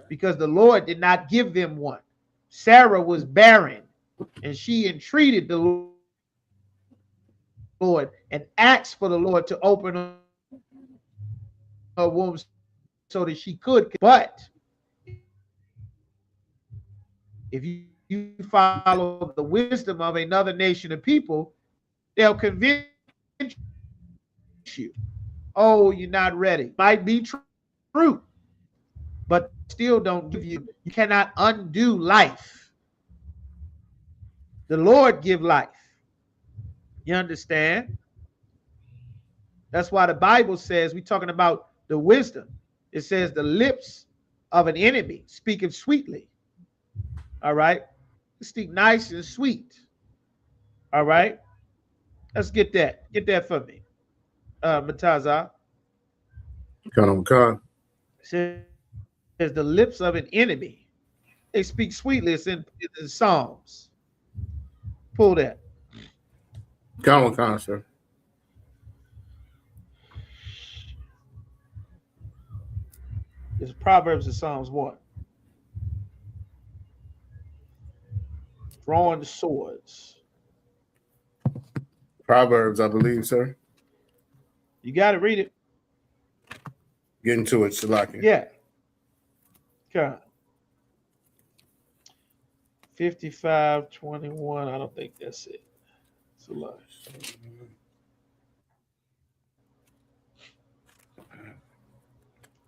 Because the Lord did not give them one. Sarah was barren, and she entreated the Lord and asked for the Lord to open her womb so that she could. But if you follow the wisdom of another nation of people, they'll convince you, oh, you're not ready. Might be true, but still don't give you. You cannot undo life. The Lord give life. You understand? That's why the Bible says, we're talking about the wisdom. It says the lips of an enemy speaketh sweetly. All right. Speak nice and sweet. All right. Let's get that. Get that for me. Mataza. Con. Says the lips of an enemy. They speak sweetly. It's in the Psalms. Pull that. Con, sir. It's Proverbs and Psalms 1. Drawing the swords. Proverbs, I believe, sir. You got to read it. Get into it, Salaki. Yeah. Okay. 55:21. I don't think that's it. It's a lie.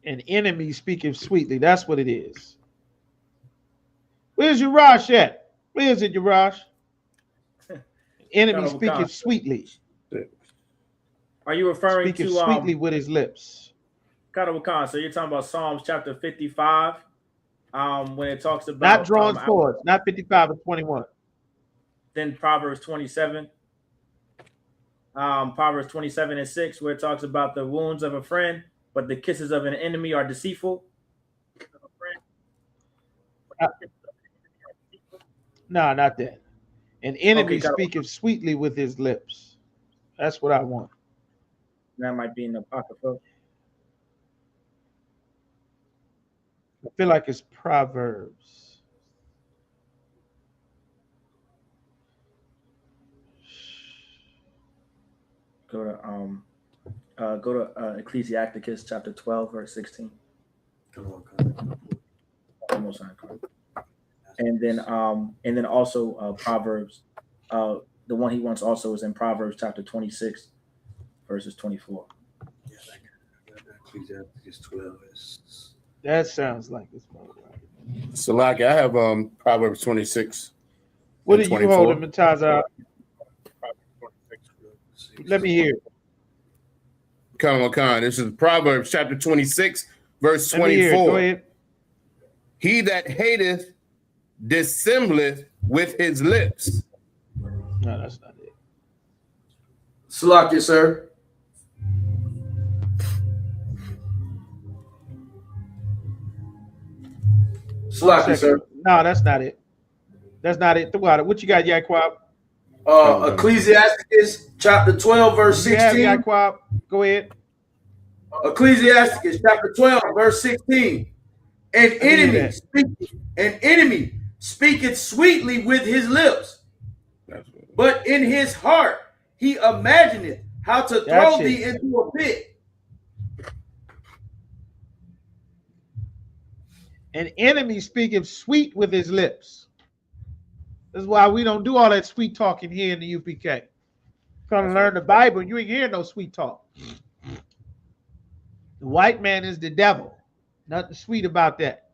An enemy speaking sweetly. That's what it is. Where's Urash at? Where is it, Urash? Enemy speaking sweetly. Are you referring speaking to sweetly with his lips? Khan, so you're talking about Psalms chapter 55, when it talks about not drawing swords, not 55 and 21. Then Proverbs 27. Proverbs 27 and 6, where it talks about the wounds of a friend, but the kisses of an enemy are deceitful. No, not that. An enemy speaketh sweetly with his lips. That's what I want. That might be in the Apocrypha. I feel like it's Proverbs. Go to Ecclesiasticus chapter 12, verse 16. And then also Proverbs. The one he wants also is in Proverbs chapter 26, verses 24. Yeah, Ecclesiasticus 12 is. That sounds like it's about right. Salaki, I have Proverbs 26. What are you holding, Mataza? Let me hear it. Khan. This is Proverbs chapter 26, verse 24. Go ahead. He that hateth dissembleth with his lips, No, that's not it. Salakia, sir. Salakia, sir. No, that's not it. That's not it. Throughout it. What you got, Yaquab? Ecclesiasticus chapter 12, verse 16. Yeah, Yaquab. Go ahead. Ecclesiasticus chapter 12, verse 16. An enemy speaketh sweetly with his lips, but in his heart he imagineth how to throw thee into a pit. An enemy speaketh sweet with his lips. That's why we don't do all that sweet talking here in the UPK. Trying to learn the Bible, you ain't hearing no sweet talk. The white man is the devil. Nothing sweet about that.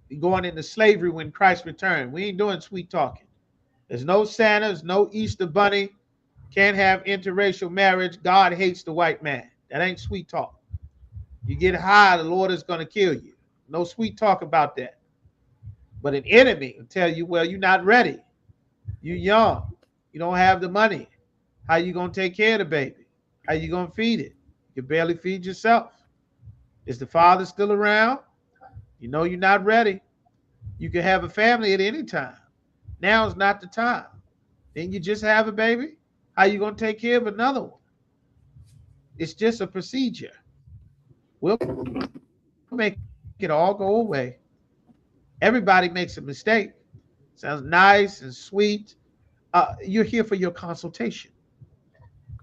We going into slavery when Christ returned. We ain't doing sweet talking. There's no Santa, there's no Easter bunny. Can't have interracial marriage. God hates the white man. That ain't sweet talk. You get high, the Lord is going to kill you. No sweet talk about that. But an enemy will tell you, well, you're not ready. You're young. You don't have the money. How you going to take care of the baby? How you going to feed it? You can barely feed yourself. Is the father still around? You know you're not ready. You can have a family at any time. Now is not the time. Then you just have a baby. How you going to take care of another one? It's just a procedure. We'll make it all go away. Everybody makes a mistake. Sounds nice and sweet. You're here for your consultation.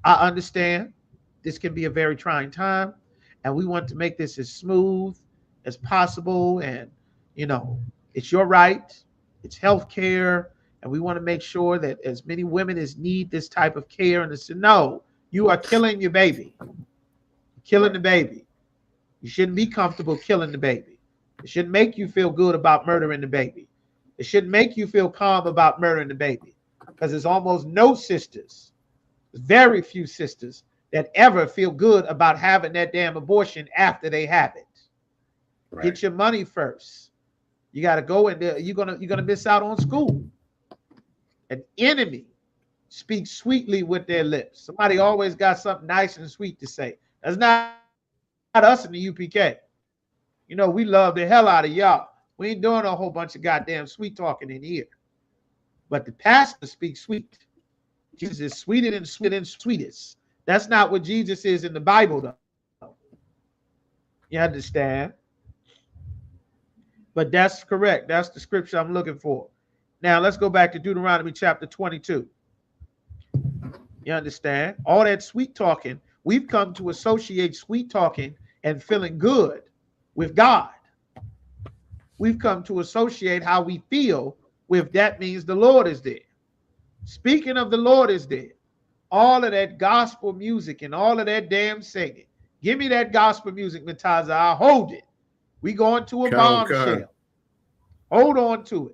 I understand this can be a very trying time, and we want to make this as smooth as possible. And, you know, it's your right. It's health care. And we want to make sure that as many women as need this type of care, and to no, you are killing your baby. Killing the baby. You shouldn't be comfortable killing the baby. It shouldn't make you feel good about murdering the baby. It shouldn't make you feel calm about murdering the baby, because there's almost no sisters, very few sisters that ever feel good about having that damn abortion after they have it. Right. Get your money first. You got to go in there. You're gonna miss out on school. An enemy speaks sweetly with their lips. Somebody always got something nice and sweet to say. That's not us in the UPK. You know, we love the hell out of y'all. We ain't doing a whole bunch of goddamn sweet talking in here. But the pastor speaks sweet. Jesus is sweeter than sweet and sweetest. That's not what Jesus is in the Bible, though. You understand? But that's correct. That's the scripture I'm looking for. Now, let's go back to Deuteronomy chapter 22. You understand? All that sweet talking, we've come to associate sweet talking and feeling good with God. We've come to associate how we feel with that means the Lord is there. Speaking of the Lord is there, all of that gospel music and all of that damn singing. Give me that gospel music, Mataza. I'll hold it. We going to a bombshell. Hold on to it.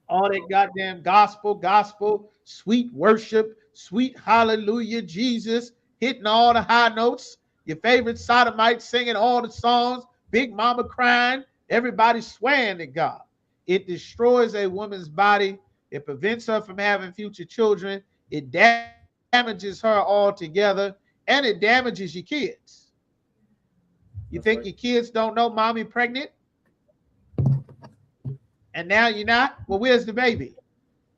All that goddamn gospel, sweet worship, sweet hallelujah, Jesus, hitting all the high notes. Your favorite sodomite singing all the songs, Big Mama crying, everybody swearing to God. It destroys a woman's body. It prevents her from having future children. It damages her altogether, and it damages your kids. You think your kids don't know mommy pregnant? And now you're not? Well, where's the baby?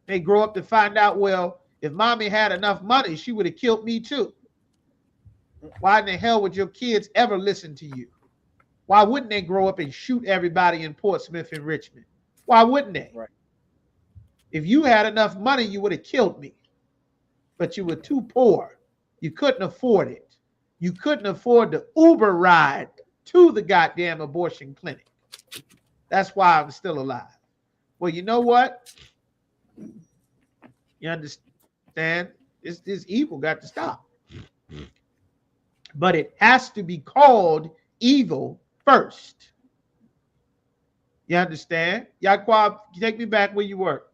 They grow up to find out, well, if mommy had enough money, she would have killed me too. Why in the hell would your kids ever listen to you? Why wouldn't they grow up and shoot everybody in Portsmouth and Richmond? Why wouldn't they? Right. If you had enough money, you would have killed me. But you were too poor. You couldn't afford it. You couldn't afford the Uber ride to the goddamn abortion clinic. That's why I'm still alive. Well, you know what? You understand? This evil got to stop. But it has to be called evil first. You understand? Yaquab, take me back where you were.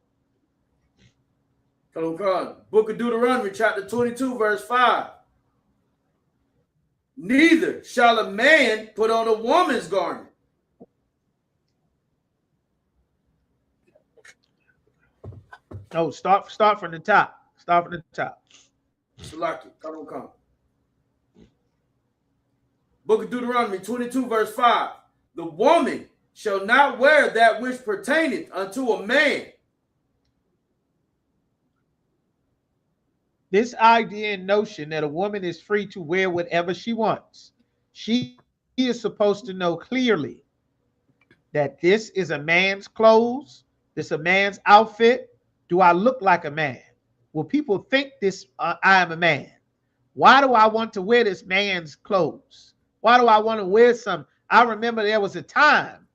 Book of Deuteronomy, chapter 22, verse 5. Neither shall a man put on a woman's garment. No, start from the top. Start from the top. Salaki, come. Book of Deuteronomy 22, verse 5. The woman shall not wear that which pertaineth unto a man. This idea and notion that a woman is free to wear whatever she wants, she is supposed to know clearly that this is a man's clothes, this is a man's outfit. Do I look like a man? Will people think this? I am a man. Why do I want to wear this man's clothes? Why do I want to wear some? I remember there was a time,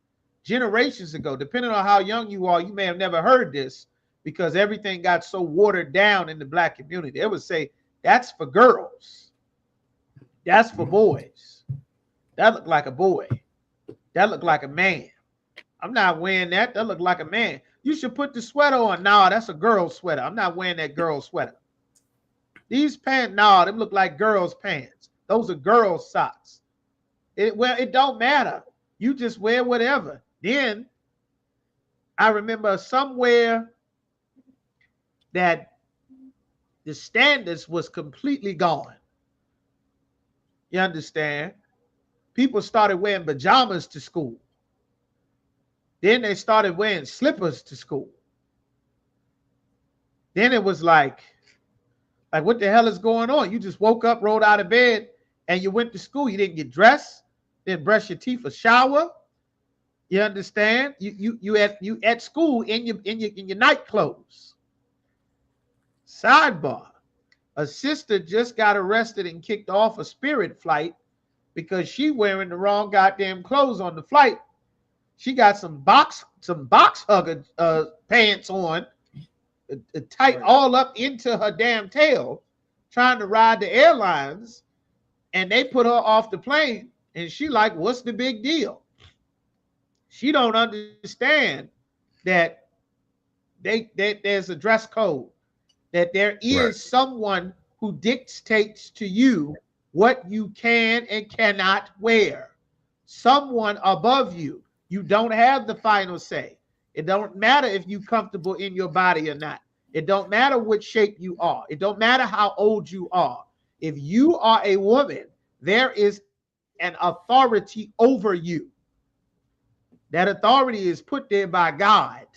generations ago, depending on how young you are, you may have never heard this because everything got so watered down in the black community. They would say, that's for girls. That's for boys. That looked like a boy. That looked like a man. I'm not wearing that. That looked like a man. You should put the sweater on. No, that's a girl's sweater. I'm not wearing that girl's sweater. These pants, no, them look like girls' pants. Those are girls' socks. It don't matter. You just wear whatever. Then I remember somewhere that the standards was completely gone. You understand? People started wearing pajamas to school. Then they started wearing slippers to school. Then it was like what the hell is going on? You just woke up, rolled out of bed, and you went to school. You didn't get dressed, didn't brush your teeth or shower. You understand? You at school in your night clothes. Sidebar: a sister just got arrested and kicked off a Spirit flight because she wearing the wrong goddamn clothes on the flight. She got some box hugger pants on, tight all up into her damn tail, trying to ride the airlines, and they put her off the plane, and she like, what's the big deal? She don't understand that there's a dress code, that there is someone who dictates to you what you can and cannot wear. Someone above you. You don't have the final say. It don't matter if you're comfortable in your body or not. It don't matter what shape you are. It don't matter how old you are. If you are a woman, there is an authority over you. That authority is put there by God.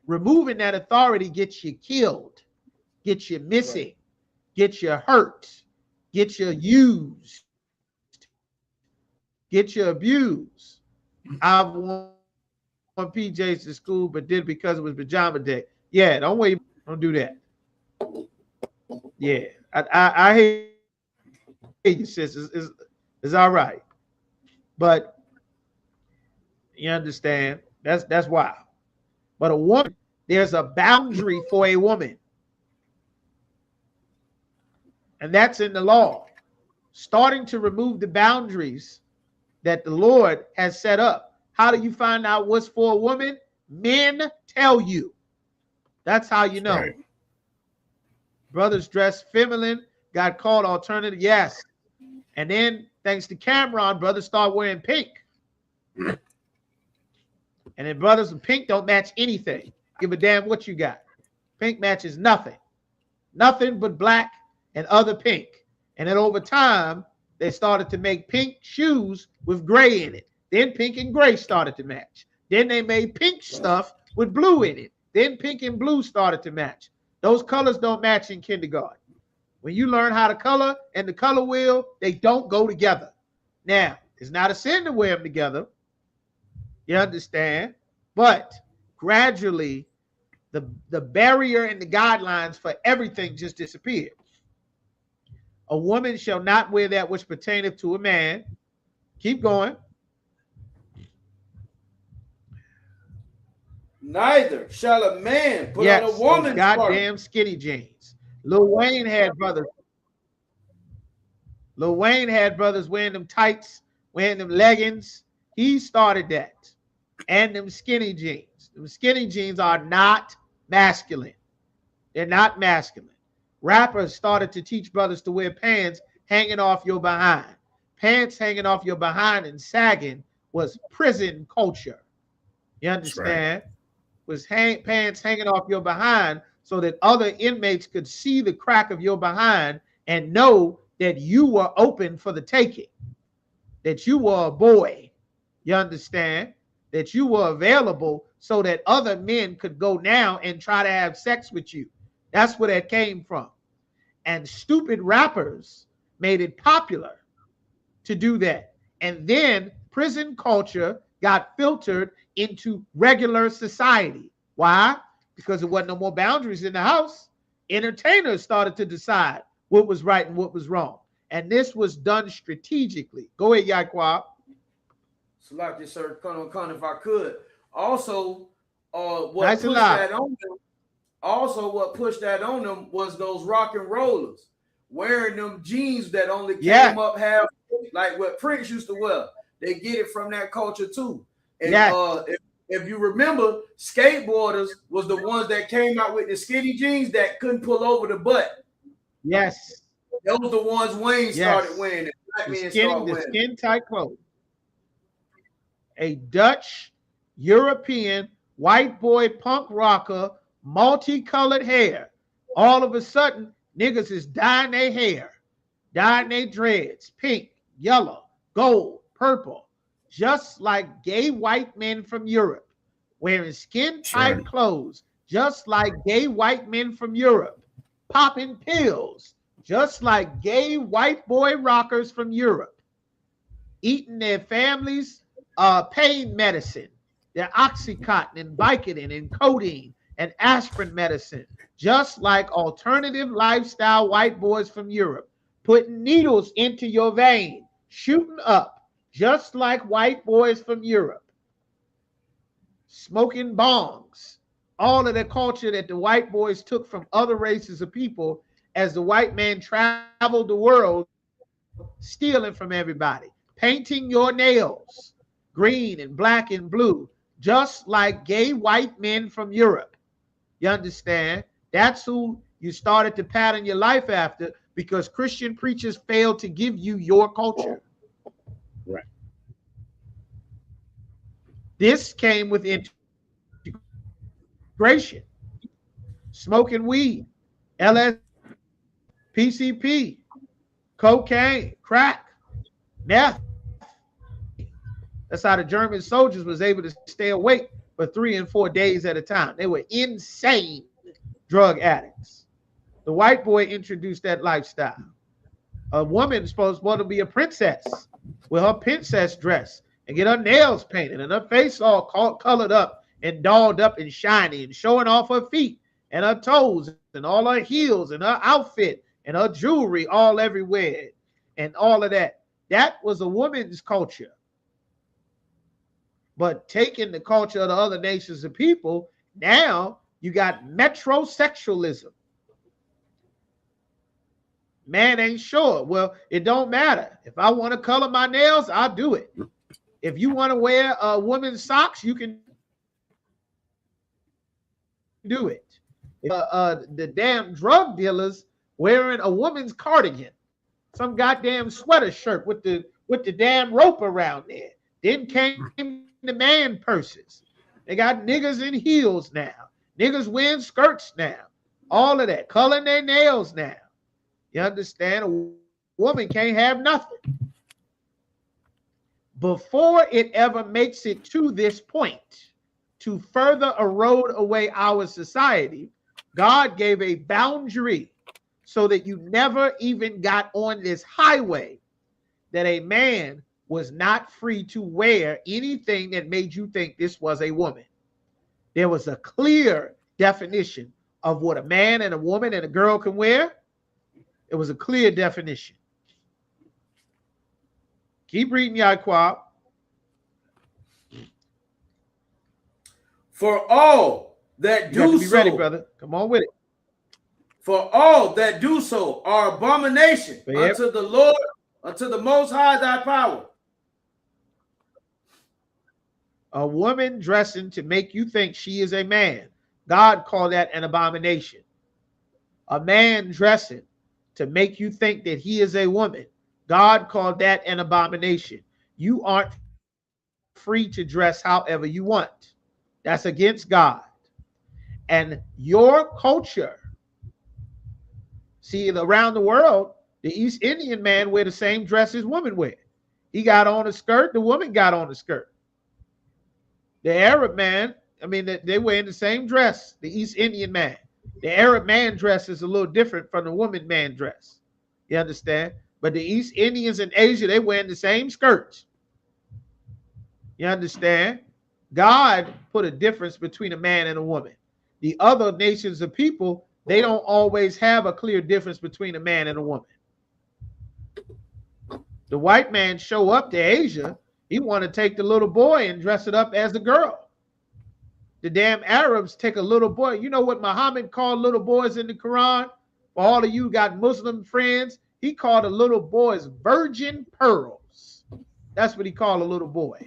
Removing that authority gets you killed, gets you missing, gets you hurt, gets you used, gets you abused. I wore PJs to school, but did because it was pajama day. Yeah, don't do that. Yeah, I hate you, sis. It's all right, but you understand that's why. But a woman, there's a boundary for a woman, and that's in the law. Starting to remove the boundaries that the Lord has set up. How do you find out what's for a woman? Men tell you. That's how you know. Right. Brothers dressed feminine, got called alternative. Yes. And then, thanks to Cameron, brothers start wearing pink. And then brothers with pink don't match anything. Give a damn what you got. Pink matches nothing. Nothing but black and other pink. And then over time, they started to make pink shoes with gray in it. Then pink and gray started to match. Then they made pink stuff with blue in it. Then pink and blue started to match. Those colors don't match in kindergarten. When you learn how to color and the color wheel, they don't go together. Now, it's not a sin to wear them together. You understand? But gradually, the barrier and the guidelines for everything just disappeared. A woman shall not wear that which pertaineth to a man. Keep going. Neither shall a man put on a woman's goddamn skinny jeans. Lil Wayne had brothers. Lil Wayne had brothers wearing them tights, wearing them leggings. He started that. And them skinny jeans. Them skinny jeans are not masculine. They're not masculine. Rappers started to teach brothers to wear pants hanging off your behind. Pants hanging off your behind and sagging was prison culture. You understand? Right. was pants hanging off your behind so that other inmates could see the crack of your behind and know that you were open for the taking, that you were a boy. You understand? That you were available so that other men could go now and try to have sex with you. That's where that came from. And stupid rappers made it popular to do that. And then prison culture got filtered into regular society. Why? Because there wasn't no more boundaries in the house. Entertainers started to decide what was right and what was wrong. And this was done strategically. Go ahead, Yaquab. Select this, sir. Con, if I could. Also, what nice pushed that on them? Also, what pushed that on them was those rock and rollers wearing them jeans that only came up half, like what Prince used to wear. They get it from that culture too. And if you remember, skateboarders was the ones that came out with the skinny jeans that couldn't pull over the butt. Yes. Those the ones Wayne started wearing. The skin tight clothes. A Dutch, European, white boy punk rocker, multicolored hair. All of a sudden, niggas is dyeing their hair, dyeing their dreads, pink, yellow, gold, purple, just like gay white men from Europe, wearing skin-tight clothes, just like gay white men from Europe, popping pills, just like gay white boy rockers from Europe, eating their families' pain medicine, their Oxycontin and Vicodin and codeine and aspirin medicine, just like alternative lifestyle white boys from Europe, putting needles into your vein, shooting up, just like white boys from Europe, smoking bongs, all of the culture that the white boys took from other races of people as the white man traveled the world, stealing from everybody, painting your nails green and black and blue, just like gay white men from Europe. You understand? That's who you started to pattern your life after, because Christian preachers failed to give you your culture. Right. This came with integration. Smoking weed, LSD, PCP, cocaine, crack, meth. That's how the German soldiers was able to stay awake for 3 and 4 days at a time. They were insane drug addicts. The white boy introduced that lifestyle. A woman is supposed to be a princess with her princess dress and get her nails painted and her face all colored up and dolled up and shiny and showing off her feet and her toes and all her heels and her outfit and her jewelry all everywhere and all of that. That was a woman's culture. But taking the culture of the other nations of people, now you got metrosexualism. Man ain't sure. Well, it don't matter. If I want to color my nails, I'll do it. If you want to wear women's socks, you can do it. The damn drug dealers wearing a woman's cardigan, some goddamn sweater shirt with the damn rope around there. Then came the man purses. They got niggas in heels now. Niggas wearing skirts now. All of that. Coloring their nails now. You understand? A woman can't have nothing. Before it ever makes it to this point, to further erode away our society, God gave a boundary so that you never even got on this highway that a man was not free to wear anything that made you think this was a woman. There was a clear definition of what a man and a woman and a girl can wear. It was a clear definition. Keep reading, Yaquab. For all that You got do to be so, ready, brother. Come on with it. For all that do so are abomination unto the Lord, unto the Most High thy power. A woman dressing to make you think she is a man, God called that an abomination. A man dressing to make you think that he is a woman, God called that an abomination. You aren't free to dress however you want. That's against God. And your culture, see, around the world, the East Indian man wear the same dress as women wear. He got on a skirt, the woman got on a skirt. The Arab man, I mean, they wear the same dress, the East Indian man. The Arab man dress is a little different from the woman man dress. You understand? But the East Indians in Asia, they wearing the same skirts. You understand? God put a difference between a man and a woman. The other nations of people, they don't always have a clear difference between a man and a woman. The white man show up to Asia, he want to take the little boy and dress it up as a girl. The damn Arabs take a little boy. You know what Muhammad called little boys in the Quran? For all of you got Muslim friends, he called the little boys virgin pearls. That's what he called a little boy.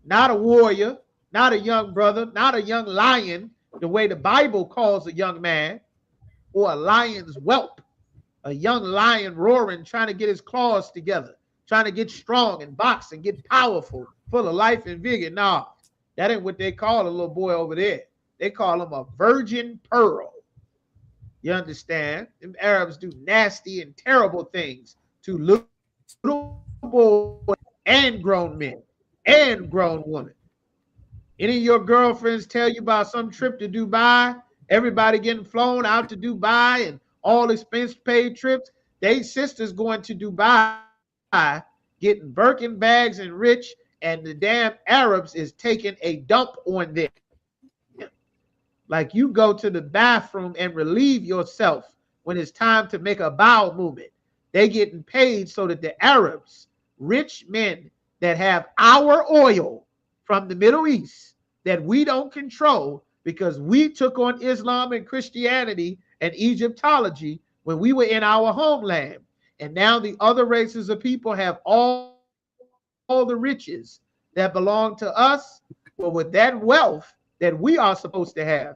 Not a warrior, not a young brother, not a young lion, the way the Bible calls a young man, or a lion's whelp, a young lion roaring, trying to get his claws together, trying to get strong and box and get powerful, full of life and vigor. Nah, that ain't what they call a little boy over there. They call him a virgin pearl. You understand? Them Arabs do nasty and terrible things to little boys and grown men and grown women. Any of your girlfriends tell you about some trip to Dubai, everybody getting flown out to Dubai and all expense paid trips? They sisters going to Dubai, getting Birkin bags and rich, and the damn Arabs is taking a dump on them. Like you go to the bathroom and relieve yourself when it's time to make a bowel movement. They getting paid so that the Arabs, rich men that have our oil from the Middle East that we don't control because we took on Islam and Christianity and Egyptology when we were in our homeland. And now the other races of people have all the riches that belong to us. Well, with that wealth that we are supposed to have,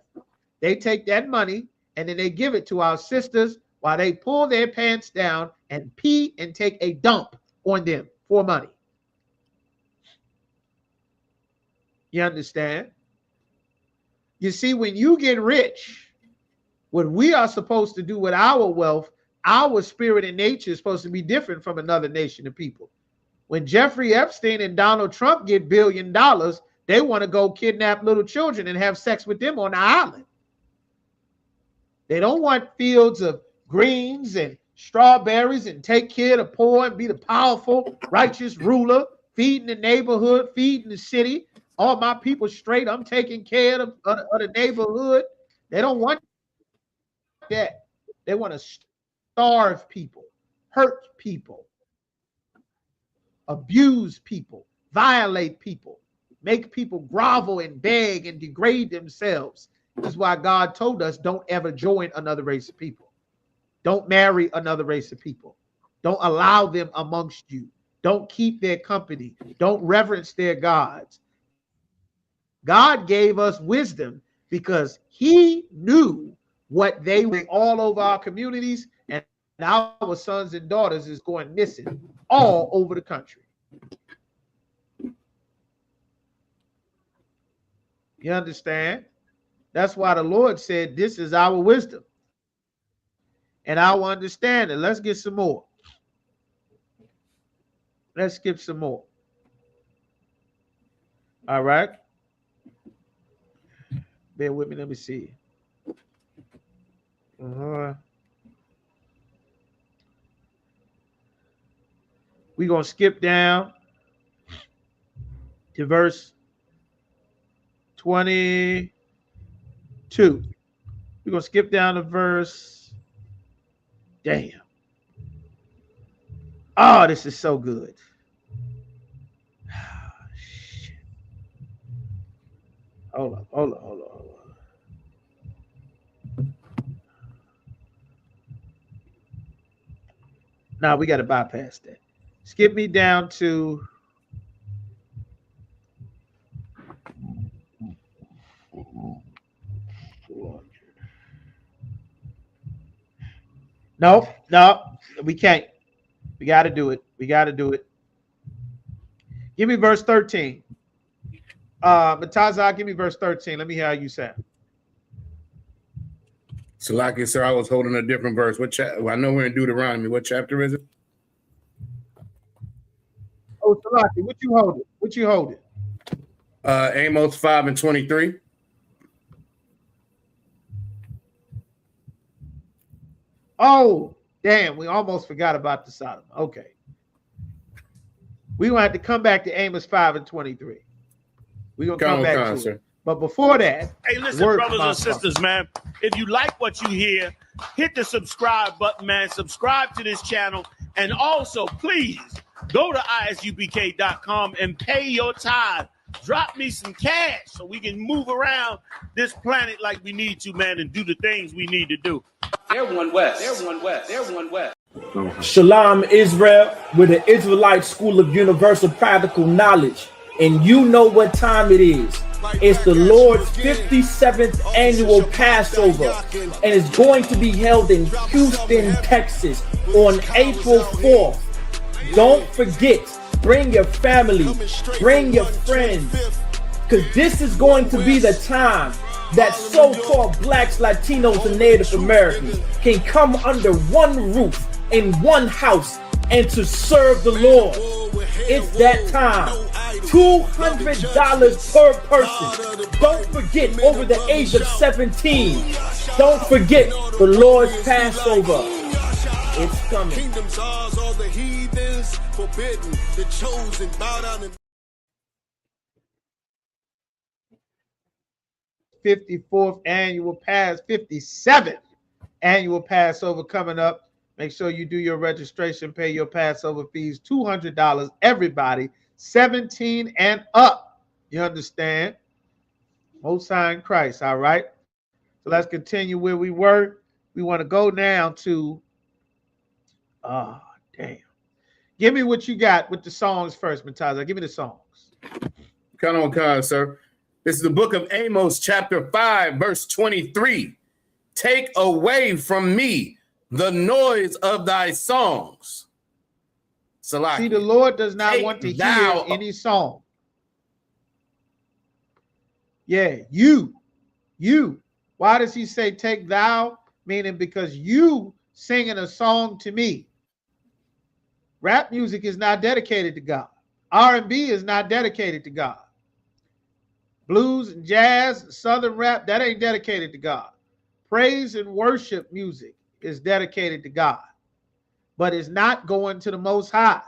they take that money and then they give it to our sisters while they pull their pants down and pee and take a dump on them for money. You understand? You see, when you get rich, what we are supposed to do with our wealth, our spirit and nature is supposed to be different from another nation of people. When Jeffrey Epstein and Donald Trump get $1 billion, they want to go kidnap little children and have sex with them on the island. They don't want fields of greens and strawberries and take care of the poor and be the powerful, righteous ruler, feeding the neighborhood, feeding the city. All my people straight, I'm taking care of the neighborhood. They don't want that. They want to starve people, hurt people, abuse people, violate people, make people grovel and beg and degrade themselves. This is why God told us don't ever join another race of people. Don't marry another race of people. Don't allow them amongst you. Don't keep their company. Don't reverence their gods. God gave us wisdom because he knew what they were all over our communities, and our sons and daughters is going missing all over the country. You understand? That's why the Lord said, this is our wisdom and our understanding. Let's get some more. Let's skip some more. All right. Bear with me. Let me see. We're going to skip down to verse 22. We're going to skip down to verse. Damn. Oh, this is so good. Oh, shit. Hold on. Now we got to bypass that. Skip me down to No, we can't. We got to do it. Give me verse 13. Matazah, give me verse 13. Let me hear how you sound. Salaki, sir, I was holding a different verse. What chapter? I know we're in Deuteronomy. What chapter is it? Oh, Salaki, what you holding? What you holding? Amos 5:23. Oh, damn, we almost forgot about the Sodom. Okay. We're going to have to come back to Amos 5:23. We're going to come back to it. But before that, hey, listen, brothers and sisters, man, if you like what you hear, hit the subscribe button, man. Subscribe to this channel. And also, please go to isupk.com and pay your tithe. Drop me some cash so we can move around this planet like we need to, man, and do the things we need to do. They're one West. They're one West. They're one West. Shalom, Israel, with the Israelite School of Universal Practical Knowledge. And you know what time it is. It's the Lord's 57th annual Passover. And it's going to be held in Houston, Texas on April 4th. Don't forget, bring your family, bring your friends. Because this is going to be the time that so-called blacks, Latinos, and Native Americans can come under one roof in one house and to serve the Lord. It's that time. $200 per person. Don't forget, over the age of 17. Don't forget the Lord's Passover. It's coming. Kingdoms ours, all the heathens forbidden, the chosen bow down and 54th annual 57th annual Passover coming up. Make sure you do your registration, pay your Passover fees, $200, everybody, 17 and up. You understand? Most High in Christ, all right? So let's continue where we were. We want to go now to, oh, damn. Give me what you got with the songs first, Mataza. Give me the songs. Come on, sir. This is the book of Amos, chapter 5, verse 23. Take away from me the noise of thy songs. Salaki. See, the Lord does not want to hear any song. Yeah, you. Why does he say take thou? Meaning because you singing a song to me. Rap music is not dedicated to God. R&B is not dedicated to God. Blues and jazz, southern rap, that ain't dedicated to God. Praise and worship music is dedicated to God, but it's not going to the Most High.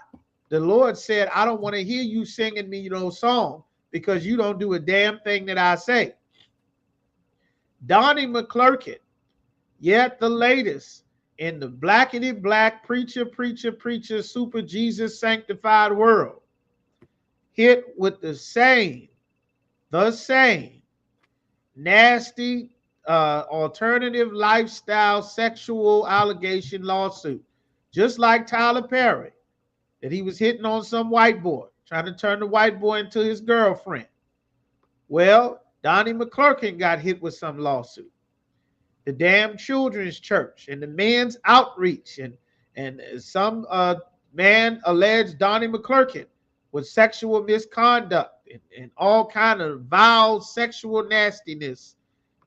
The Lord said, I don't want to hear you singing me no song because you don't do a damn thing that I say. Donnie McClurkin, yet the latest in the blackety black preacher, super Jesus sanctified world, hit with the same nasty alternative lifestyle sexual allegation lawsuit, just like Tyler Perry, that he was hitting on some white boy, trying to turn the white boy into his girlfriend. Well, Donnie McClurkin got hit with some lawsuit. The damn children's church and the men's outreach and some man alleged Donnie McClurkin with sexual misconduct and all kind of vile sexual nastiness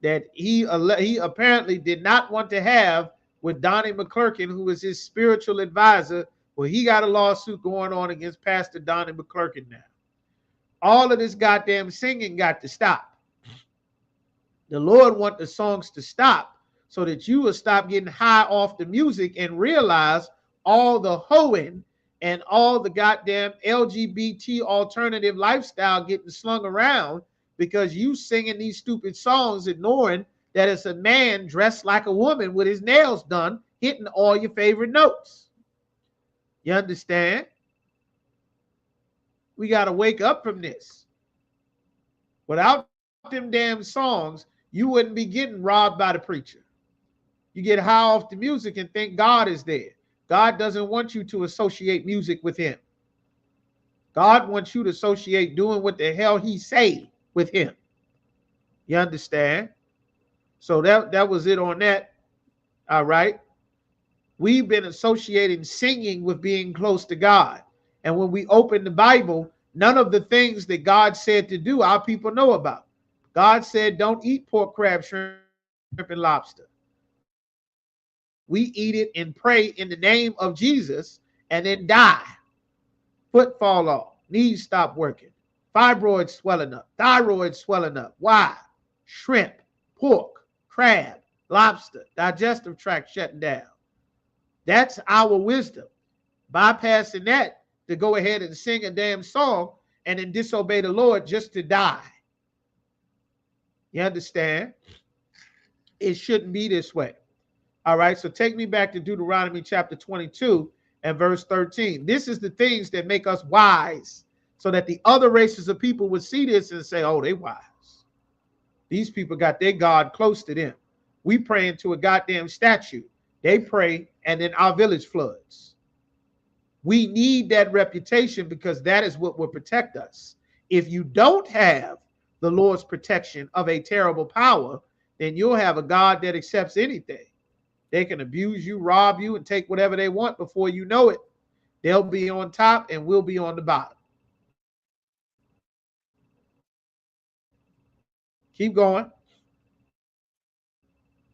that he apparently did not want to have with Donnie McClurkin, who was his spiritual advisor. Well, he got a lawsuit going on against Pastor Donnie McClurkin now. All of this goddamn singing got to stop. The Lord wants the songs to stop so that you will stop getting high off the music and realize all the hoeing and all the goddamn LGBT alternative lifestyle getting slung around because you singing these stupid songs, ignoring that it's a man dressed like a woman with his nails done, hitting all your favorite notes. You understand? We got to wake up from this. Without them damn songs, you wouldn't be getting robbed by the preacher. You get high off the music and think God is there. God doesn't want you to associate music with him. God wants you to associate doing what the hell he say with him. You understand? So that was it on that. All right. We've been associating singing with being close to God. And when we open the Bible, none of the things that God said to do, our people know about. God said, don't eat pork, crab, shrimp, and lobster. we eat it and pray in the name of Jesus and then die. Foot fall off, knees stop working, fibroids swelling up, thyroid swelling up. Why? Shrimp, pork, crab, lobster, digestive tract shutting down. That's our wisdom. Bypassing that to go ahead and sing a damn song and then disobey the Lord just to die. You understand? It shouldn't be this way. All right, so take me back to Deuteronomy chapter 22 and verse 13. This is the things that make us wise, so that the other races of people would see this and say, oh, they wise. These people got their God close to them. We praying to a goddamn statue. They pray, and then our village floods. We need that reputation because that is what will protect us. If you don't have the Lord's protection of a terrible power, then you'll have a God that accepts anything. They can abuse you, rob you, and take whatever they want before you know it. They'll be on top and we'll be on the bottom. Keep going.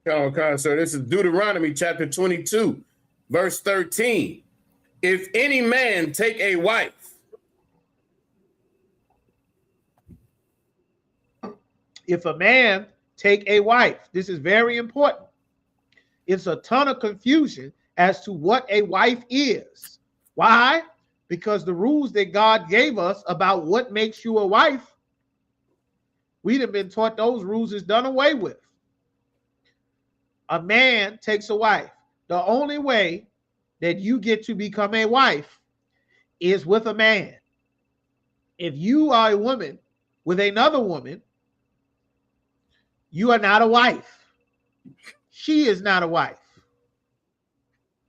Okay, so this is Deuteronomy chapter 22, verse 13. If any man take a wife, if a man take a wife, this is very important. It's a ton of confusion as to what a wife is. Why? Because the rules that God gave us about what makes you a wife, we'd have been taught those rules is done away with. A man takes a wife. The only way that you get to become a wife is with a man. If you are a woman with another woman, you are not a wife. She is not a wife.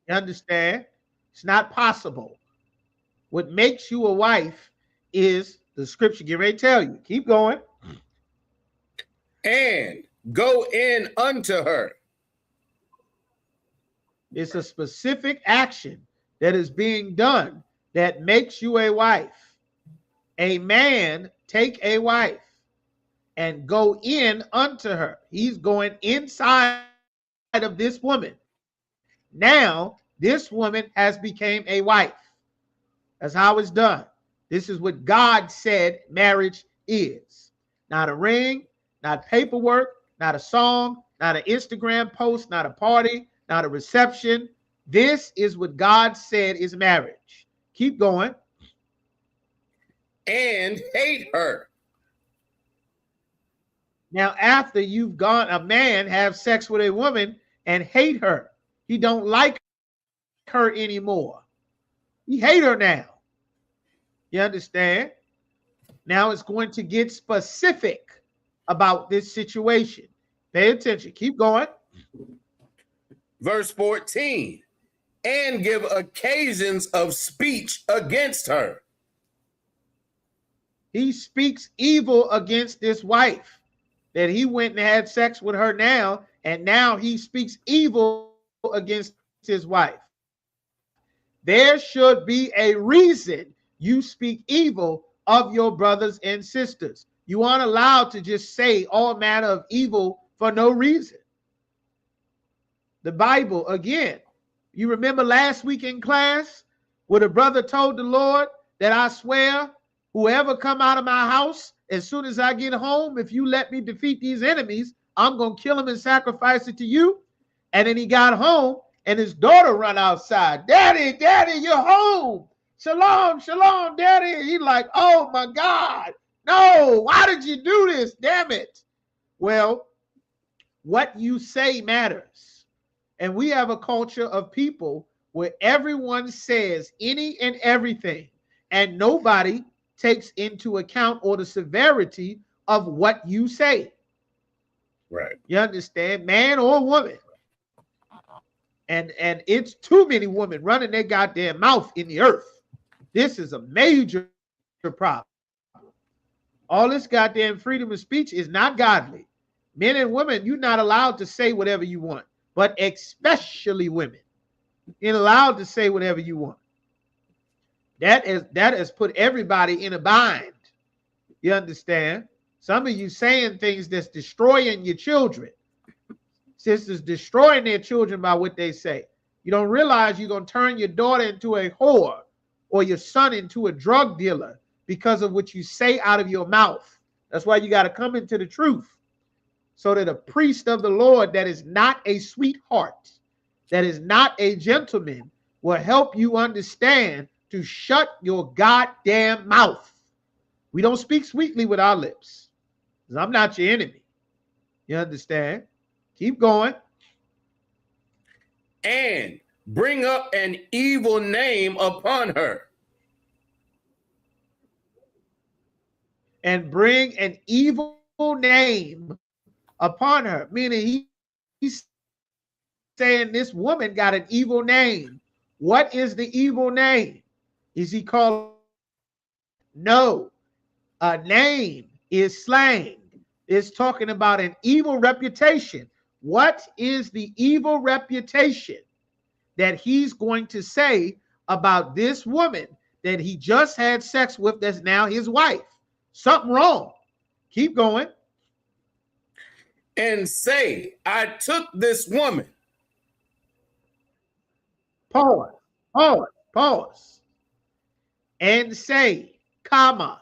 You understand? It's not possible. What makes you a wife is the scripture get ready to tell you. Keep going. And go in unto her. It's a specific action that is being done that makes you a wife. A man take a wife and go in unto her. He's going inside of this woman. Now, this woman has become a wife. That's how it's done. This is what God said marriage is. Not a ring, not paperwork, not a song, not an Instagram post, not a party, not a reception. This is what God said is marriage. Keep going. And hate her. Now, after you've gone, a man have sex with a woman and hate her. He don't like her anymore. He hate her now. You understand? Now it's going to get specific about this situation. Pay attention. Keep going. Verse 14. And give occasions of speech against her. He speaks evil against this wife that he went and had sex with her now, and now he speaks evil against his wife. There should be a reason you speak evil of your brothers and sisters. You aren't allowed to just say all manner of evil for no reason. The Bible, again, you remember last week in class where the brother told the Lord that I swear whoever come out of my house, as soon as I get home, if you let me defeat these enemies, I'm going to kill him and sacrifice it to you. And then he got home and his daughter run outside. Daddy, Daddy, you're home. Shalom, shalom, Daddy. He's like, oh my God. No, why did you do this? Damn it. Well, what you say matters. And we have a culture of people where everyone says any and everything, and nobody takes into account or the severity of what you say. Right. You understand? Man or woman. And it's too many women running their goddamn mouth in the earth. This is a major problem. All this goddamn freedom of speech is not godly. Men and women, you're not allowed to say whatever you want, but especially women. You're allowed to say whatever you want. That has put everybody in a bind. You understand? Some of you saying things that's destroying your children. Sisters destroying their children by what they say. You don't realize you're going to turn your daughter into a whore or your son into a drug dealer because of what you say out of your mouth. That's why you got to come into the truth, so that a priest of the Lord that is not a sweetheart, that is not a gentleman, will help you understand to shut your goddamn mouth. We don't speak sweetly with our lips, because I'm not your enemy. You understand? Keep going. And bring up an evil name upon her. And bring an evil name upon her. Meaning he's saying this woman got an evil name. What is the evil name? Is he called? No. A name is slang. It's talking about an evil reputation. What is the evil reputation that he's going to say about this woman that he just had sex with that's now his wife? Something wrong. Keep going. And say, I took this woman. Pause. And say, comma.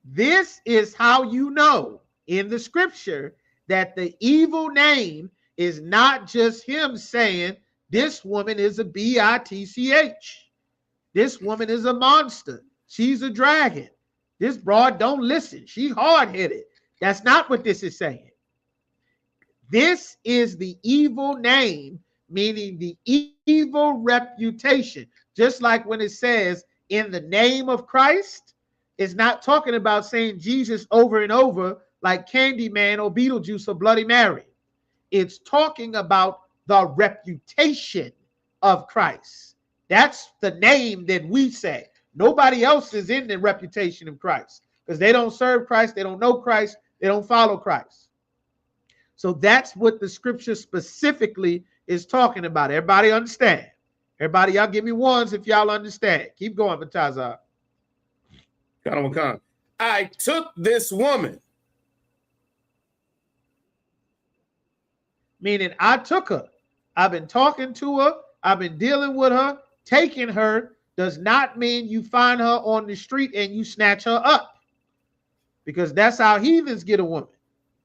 This is how you know in the scripture that the evil name is not just him saying this woman is a bitch. This woman is a monster. She's a dragon. This broad don't listen. She hard-headed. That's not what this is saying. This is the evil name, meaning the evil reputation. Just like when it says in the name of Christ, it's not talking about saying Jesus over and over like Candyman or Beetlejuice or Bloody Mary. It's talking about the reputation of Christ. That's the name that we say. Nobody else is in the reputation of Christ because they don't serve Christ, they don't know Christ, they don't follow Christ. So that's what the scripture specifically is talking about. Everybody understand? Everybody, y'all give me ones if y'all understand. Keep going, Matazar. I took this woman. Meaning I took her. I've been talking to her. I've been dealing with her. Taking her does not mean you find her on the street and you snatch her up. Because that's how heathens get a woman.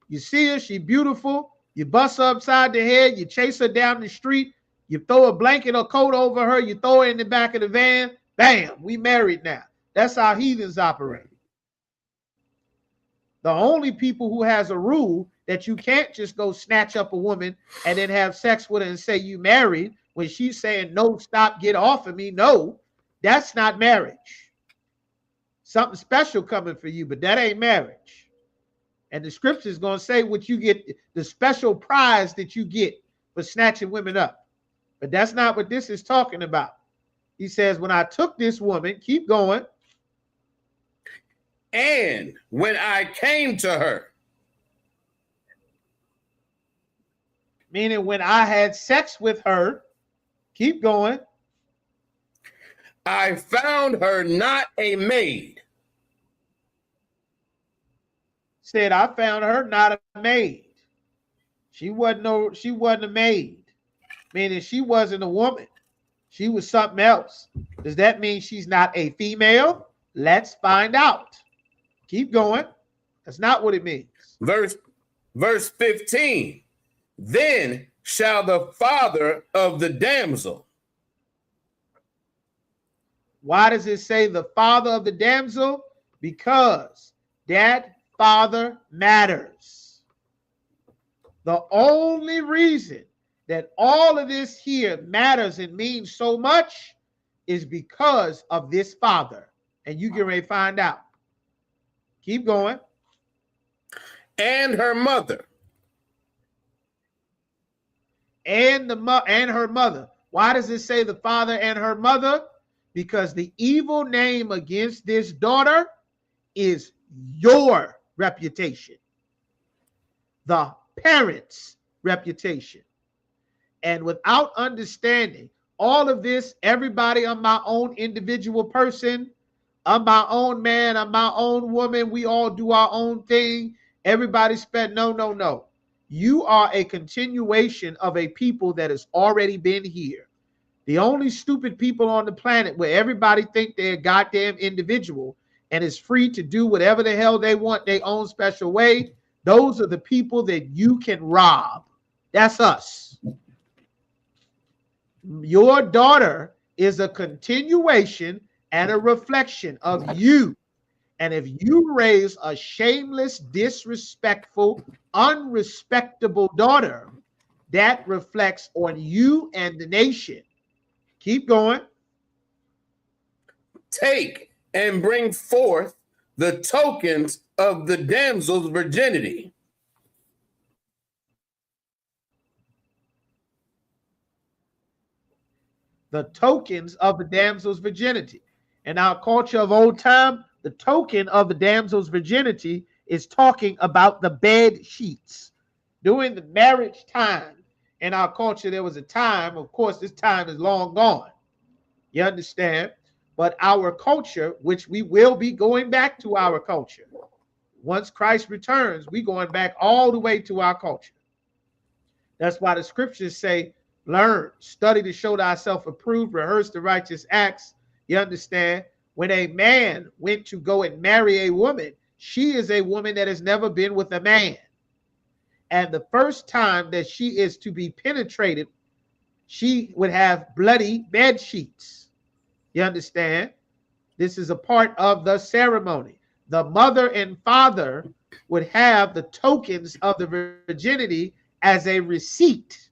You see her, she beautiful. You bust her upside the head. You chase her down the street. You throw a blanket or coat over her. You throw her in the back of the van. Bam, we married now. That's how heathens operate. The only people who has a rule that you can't just go snatch up a woman and then have sex with her and say you married when she's saying, no, stop, get off of me. No, that's not marriage. Something special coming for you, but that ain't marriage. And the scripture is going to say what you get, the special prize that you get for snatching women up. But that's not what this is talking about. He says, when I took this woman, keep going. And when I came to her. Meaning when I had sex with her, keep going. I found her not a maid. Said I found her not a maid. She wasn't a maid. Meaning she wasn't a woman. She was something else. Does that mean she's not a female? Let's find out. Keep going. That's not what it means. Verse 15. Then shall the father of the damsel. Why does it say the father of the damsel? Because that father matters. The only reason that all of this here matters and means so much is because of this father. And you get ready to find out. Keep going. And her mother. And her mother. Why does it say the father and her mother? Because the evil name against this daughter is your reputation. The parents' reputation. And without understanding all of this, everybody, I'm my own individual person. I'm my own man. I'm my own woman. We all do our own thing. Everybody spent no. You are a continuation of a people that has already been here. The only stupid people on the planet where everybody think they're a goddamn individual and is free to do whatever the hell they want their own special way, those are the people that you can rob. That's us. Your daughter is a continuation and a reflection of you. And if you raise a shameless, disrespectful, unrespectable daughter, that reflects on you and the nation. Keep going. Take and bring forth the tokens of the damsel's virginity. The tokens of the damsel's virginity. In our culture of old time, the token of the damsel's virginity is talking about the bed sheets. During the marriage time in our culture, there was a time, of course, this time is long gone. You understand? But our culture, which we will be going back to our culture. Once Christ returns, we're going back all the way to our culture. That's why the scriptures say, learn, study to show thyself approved, rehearse the righteous acts. You understand? When a man went to go and marry a woman, she is a woman that has never been with a man. And the first time that she is to be penetrated, she would have bloody bed sheets. You understand? This is a part of the ceremony. The mother and father would have the tokens of the virginity as a receipt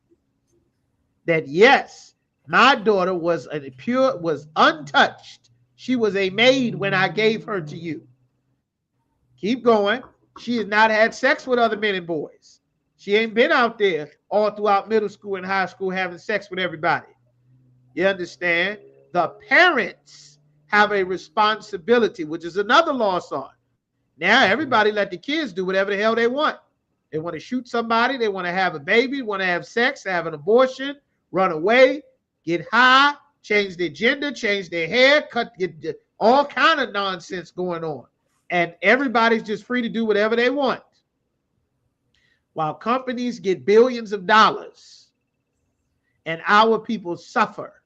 that, yes, my daughter was a pure, was untouched. She was a maid when I gave her to you. Keep going. She has not had sex with other men and boys. She ain't been out there all throughout middle school and high school having sex with everybody. You understand? The parents have a responsibility, which is another lost art. Now everybody let the kids do whatever the hell they want. They want to shoot somebody. They want to have a baby, want to have sex, have an abortion, run away, get high, change their gender, change their hair, get all kind of nonsense going on. And everybody's just free to do whatever they want. While companies get billions of dollars and our people suffer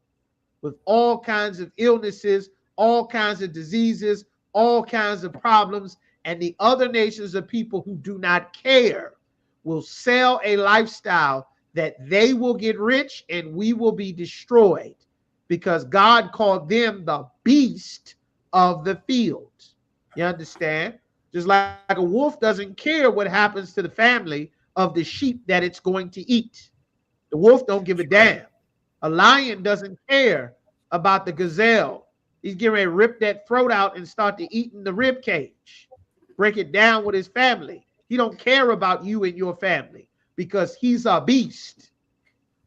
with all kinds of illnesses, all kinds of diseases, all kinds of problems, and the other nations of people who do not care will sell a lifestyle that they will get rich and we will be destroyed because God called them the beast of the field. You understand? Just like a wolf doesn't care what happens to the family of the sheep that it's going to eat. The wolf don't give a damn. A lion doesn't care about the gazelle. He's getting ready to rip that throat out and start to eating the rib cage. Break it down with his family. He don't care about you and your family because he's a beast.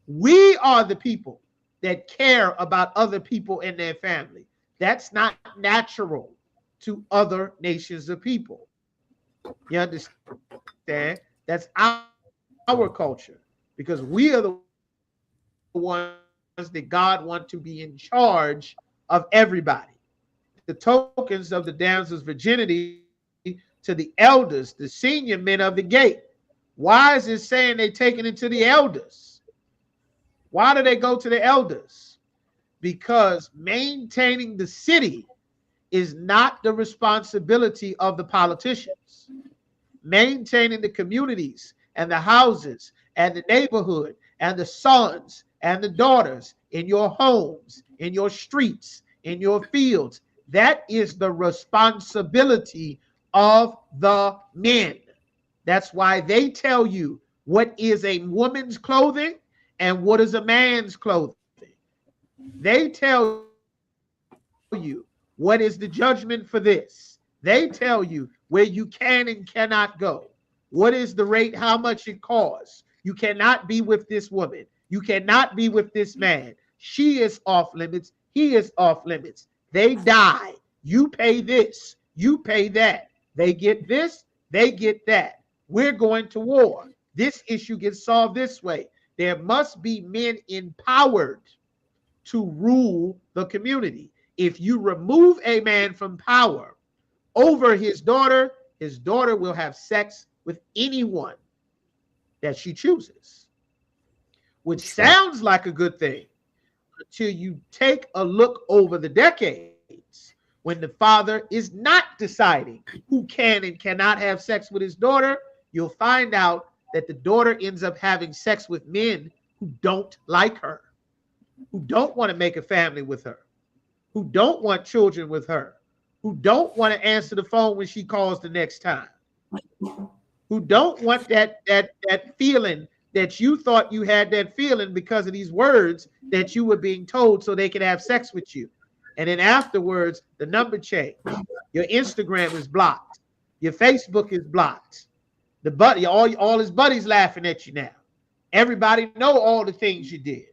We are the people that care about other people and their family. That's not natural to other nations of people. You understand? That's our culture because we are the ones that God wants to be in charge of everybody. The tokens of the damsel's virginity to the elders, the senior men of the gate. Why is it saying they taking it to the elders? Why do they go to the elders? Because maintaining the city is not the responsibility of the politicians. Maintaining the communities and the houses and the neighborhood and the sons and the daughters in your homes, in your streets, in your fields, that is the responsibility of the men. That's why they tell you what is a woman's clothing and what is a man's clothing. They tell you what is the judgment for this. They tell you where you can and cannot go. What is the rate, how much it costs. You cannot be with this woman. You cannot be with this man. She is off limits. He is off limits. They die. You pay this. You pay that. They get this. They get that. We're going to war. This issue gets solved this way. There must be men empowered to rule the community. If you remove a man from power over his daughter will have sex with anyone. that she chooses, which sounds like a good thing until you take a look over the decades when the father is not deciding who can and cannot have sex with his daughter. You'll find out that the daughter ends up having sex with men who don't like her, who don't want to make a family with her, who don't want children with her, who don't want to answer the phone when she calls the next time, who don't want that feeling that you thought you had that feeling because of these words that you were being told so they can have sex with you. And then afterwards, the number changed. Your Instagram is blocked. Your Facebook is blocked. The buddy, all his buddies laughing at you now. Everybody know all the things you did.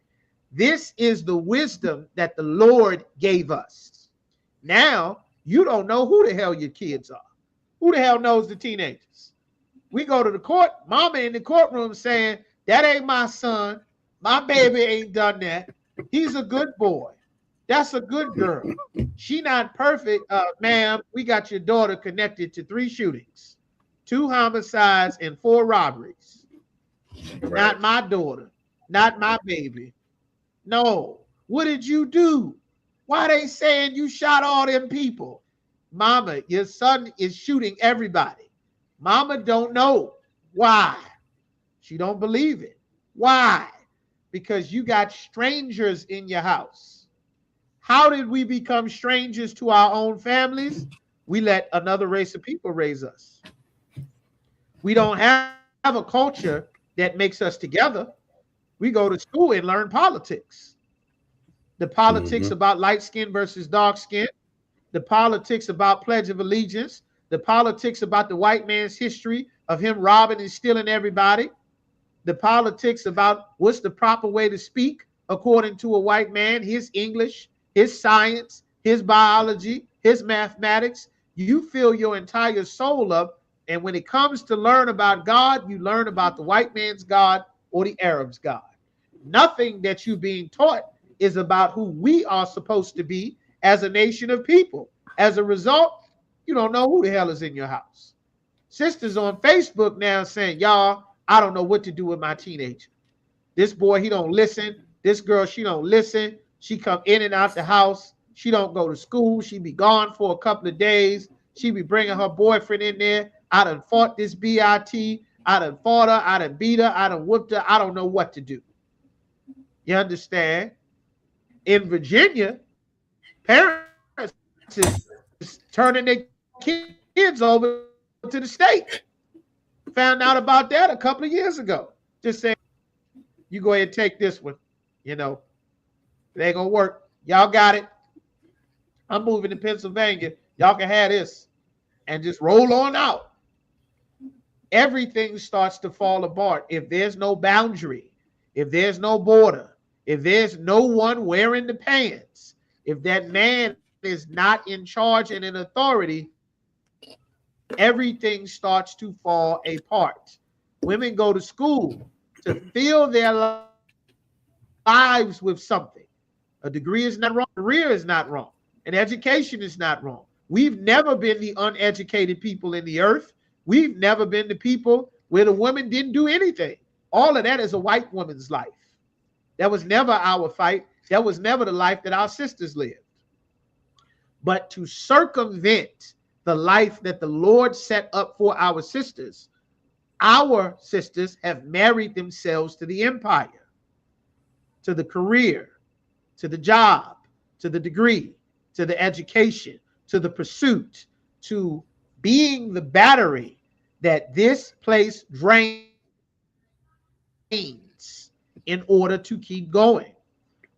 This is the wisdom that the Lord gave us. Now, you don't know who the hell your kids are. Who the hell knows the teenagers? We go to the court, mama in the courtroom saying, that ain't my son. My baby ain't done that. He's a good boy. That's a good girl. She not perfect. Ma'am, we got your daughter connected to 3 shootings, 2 homicides, and 4 robberies. Right. Not my daughter. Not my baby. No. What did you do? Why they saying you shot all them people? Mama, your son is shooting everybody. Mama don't know. Why? She don't believe it. Why? Because you got strangers in your house. How did we become strangers to our own families? We let another race of people raise us. We don't have a culture that makes us together. We go to school and learn politics. The politics about light skin versus dark skin, the politics about Pledge of Allegiance, the politics about the white man's history of him robbing and stealing everybody, the politics about what's the proper way to speak according to a white man, his English, his science, his biology, his mathematics. You fill your entire soul up, and when it comes to learn about God, you learn about the white man's God or the Arab's God. Nothing that you're being taught is about who we are supposed to be as a nation of people. As a result, you don't know who the hell is in your house. Sisters on Facebook now saying, y'all, I don't know what to do with my teenager. This boy, he don't listen. This girl, she don't listen. She come in and out the house. She don't go to school. She be gone for a couple of days. She be bringing her boyfriend in there. I done fought this BIT. I done fought her. I done beat her. I done whooped her. I don't know what to do. You understand? In Virginia, parents is turning their kids over to the state. Found out about that a couple of years ago. Just saying, you go ahead and take this one. You know, it ain't gonna work. Y'all got it. I'm moving to Pennsylvania. Y'all can have this and just roll on out. Everything starts to fall apart if there's no boundary, if there's no border, if there's no one wearing the pants, if that man is not in charge and in authority, everything starts to fall apart. Women go to school to fill their lives with something. A degree is not wrong. A career is not wrong. An education is not wrong. We've never been the uneducated people in the earth. We've never been the people where the woman didn't do anything. All of that is a white woman's life. That was never our fight. That was never the life that our sisters lived. But to circumvent the life that the Lord set up for our sisters have married themselves to the empire, to the career, to the job, to the degree, to the education, to the pursuit, to being the battery that this place drains in order to keep going.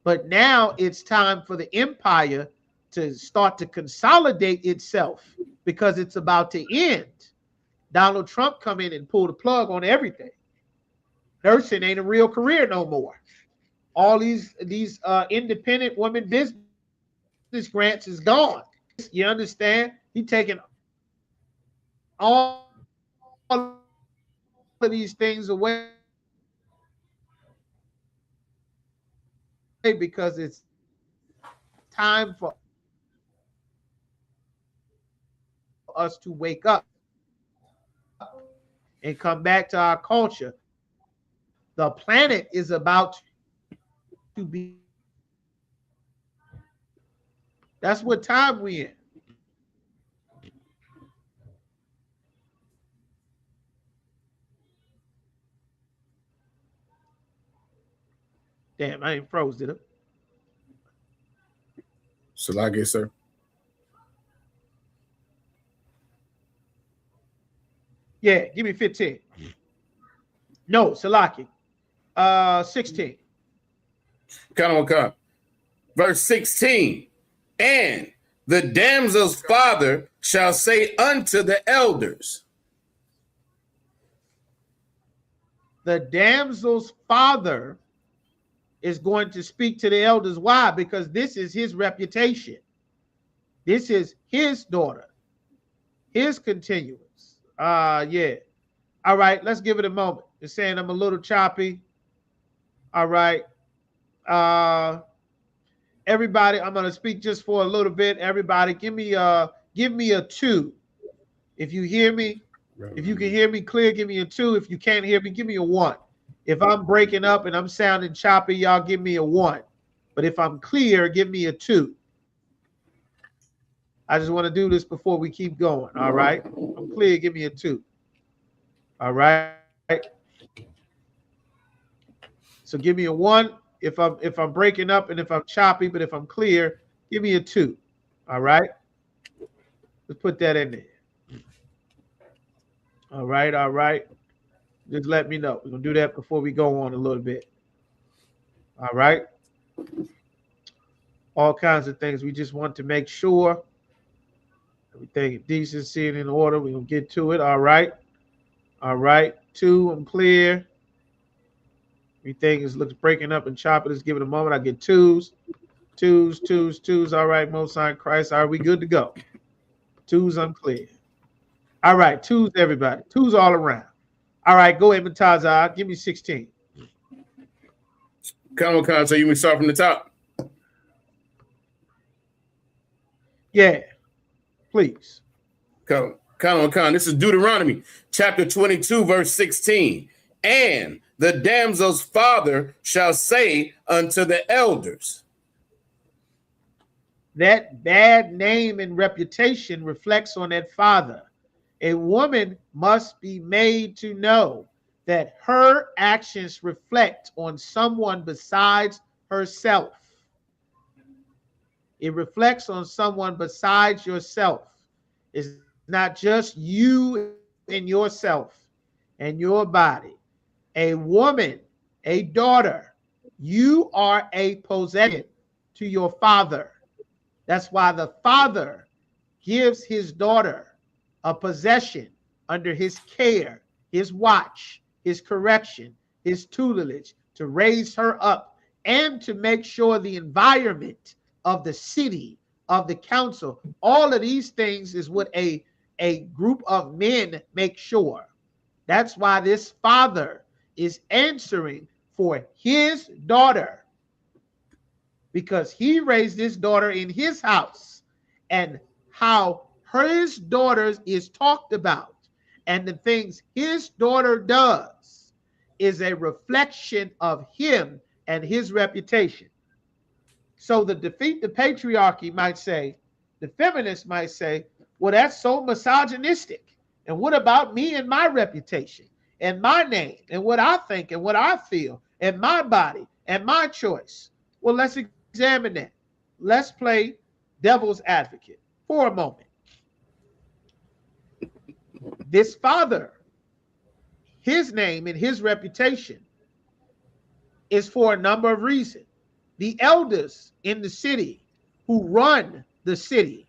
But now it's time for the empire to start to consolidate itself because it's about to end. Donald Trump come in and pull the plug on everything. Nursing ain't a real career no more. All these independent women business grants is gone. You understand? He taking all of these things away because it's time for us to wake up and come back to our culture The planet is about to be. That's what time we in. Damn, I ain't froze, did I? So I guess, sir. Yeah, give me 15. No, Salaki. 16. Come. Verse 16. And the damsel's father shall say unto the elders. The damsel's father is going to speak to the elders. Why? Because this is his reputation. This is his daughter. His continuance. Yeah. All right, let's give it a moment. It's saying I'm a little choppy. All right. Everybody, I'm gonna speak just for a little bit. Everybody, give me a 2. If you hear me, if you can hear me clear, give me a 2. If you can't hear me, give me a 1. If I'm breaking up and I'm sounding choppy, y'all give me a 1. But if I'm clear, give me a 2. I just want to do this before we keep going. All right. I'm clear, give me a 2. All right. So give me a 1 if I'm breaking up and if I'm choppy, but if I'm clear, give me a 2. All right. Let's put that in there. All right. Just let me know. We're gonna do that before we go on a little bit. All right. All kinds of things. We just want to make sure everything decency and in order. We're gonna get to it. All right. 2, I'm clear. Everything looks breaking up and choppy. Let's give it a moment. I get 2s. All right, Most High Christ. Are we good to go? 2s, I'm clear. All right, 2s, everybody. 2s all around. All right, go ahead, Matazah. Give me 16. Come, so you can start from the top. Yeah, please. Come. This is Deuteronomy chapter 22, verse 16. And the damsel's father shall say unto the elders. That bad name and reputation reflects on that father. A woman must be made to know that her actions reflect on someone besides herself. It reflects on someone besides yourself. It's not just you and yourself and your body. A woman, a daughter, you are a possession to your father. That's why the father gives his daughter a possession under his care, his watch, his correction, his tutelage to raise her up and to make sure the environment of the city, of the council, all of these things is what a group of men make sure. That's why this father is answering for his daughter, because he raised this daughter in his house, and how his daughter is talked about and the things his daughter does is a reflection of him and his reputation. So the defeat the patriarchy might say, the feminists might say, well, that's so misogynistic. And what about me and my reputation and my name and what I think and what I feel and my body and my choice? Well, let's examine that. Let's play devil's advocate for a moment. This father, his name and his reputation is for a number of reasons. The elders in the city who run the city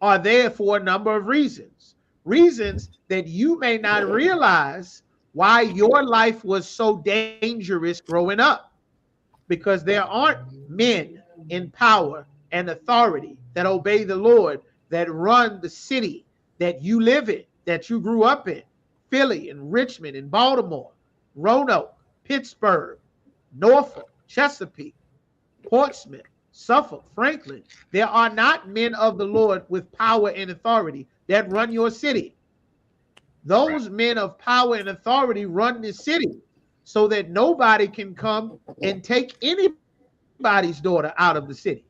are there for a number of reasons. Reasons that you may not realize why your life was so dangerous growing up. Because there aren't men in power and authority that obey the Lord, that run the city that you live in, that you grew up in. Philly and Richmond and Baltimore, Roanoke, Pittsburgh, Norfolk, Chesapeake, Portsmouth, Suffolk, Franklin. There are not men of the Lord with power and authority that run your city. Those men of power and authority run the city so that nobody can come and take anybody's daughter out of the city.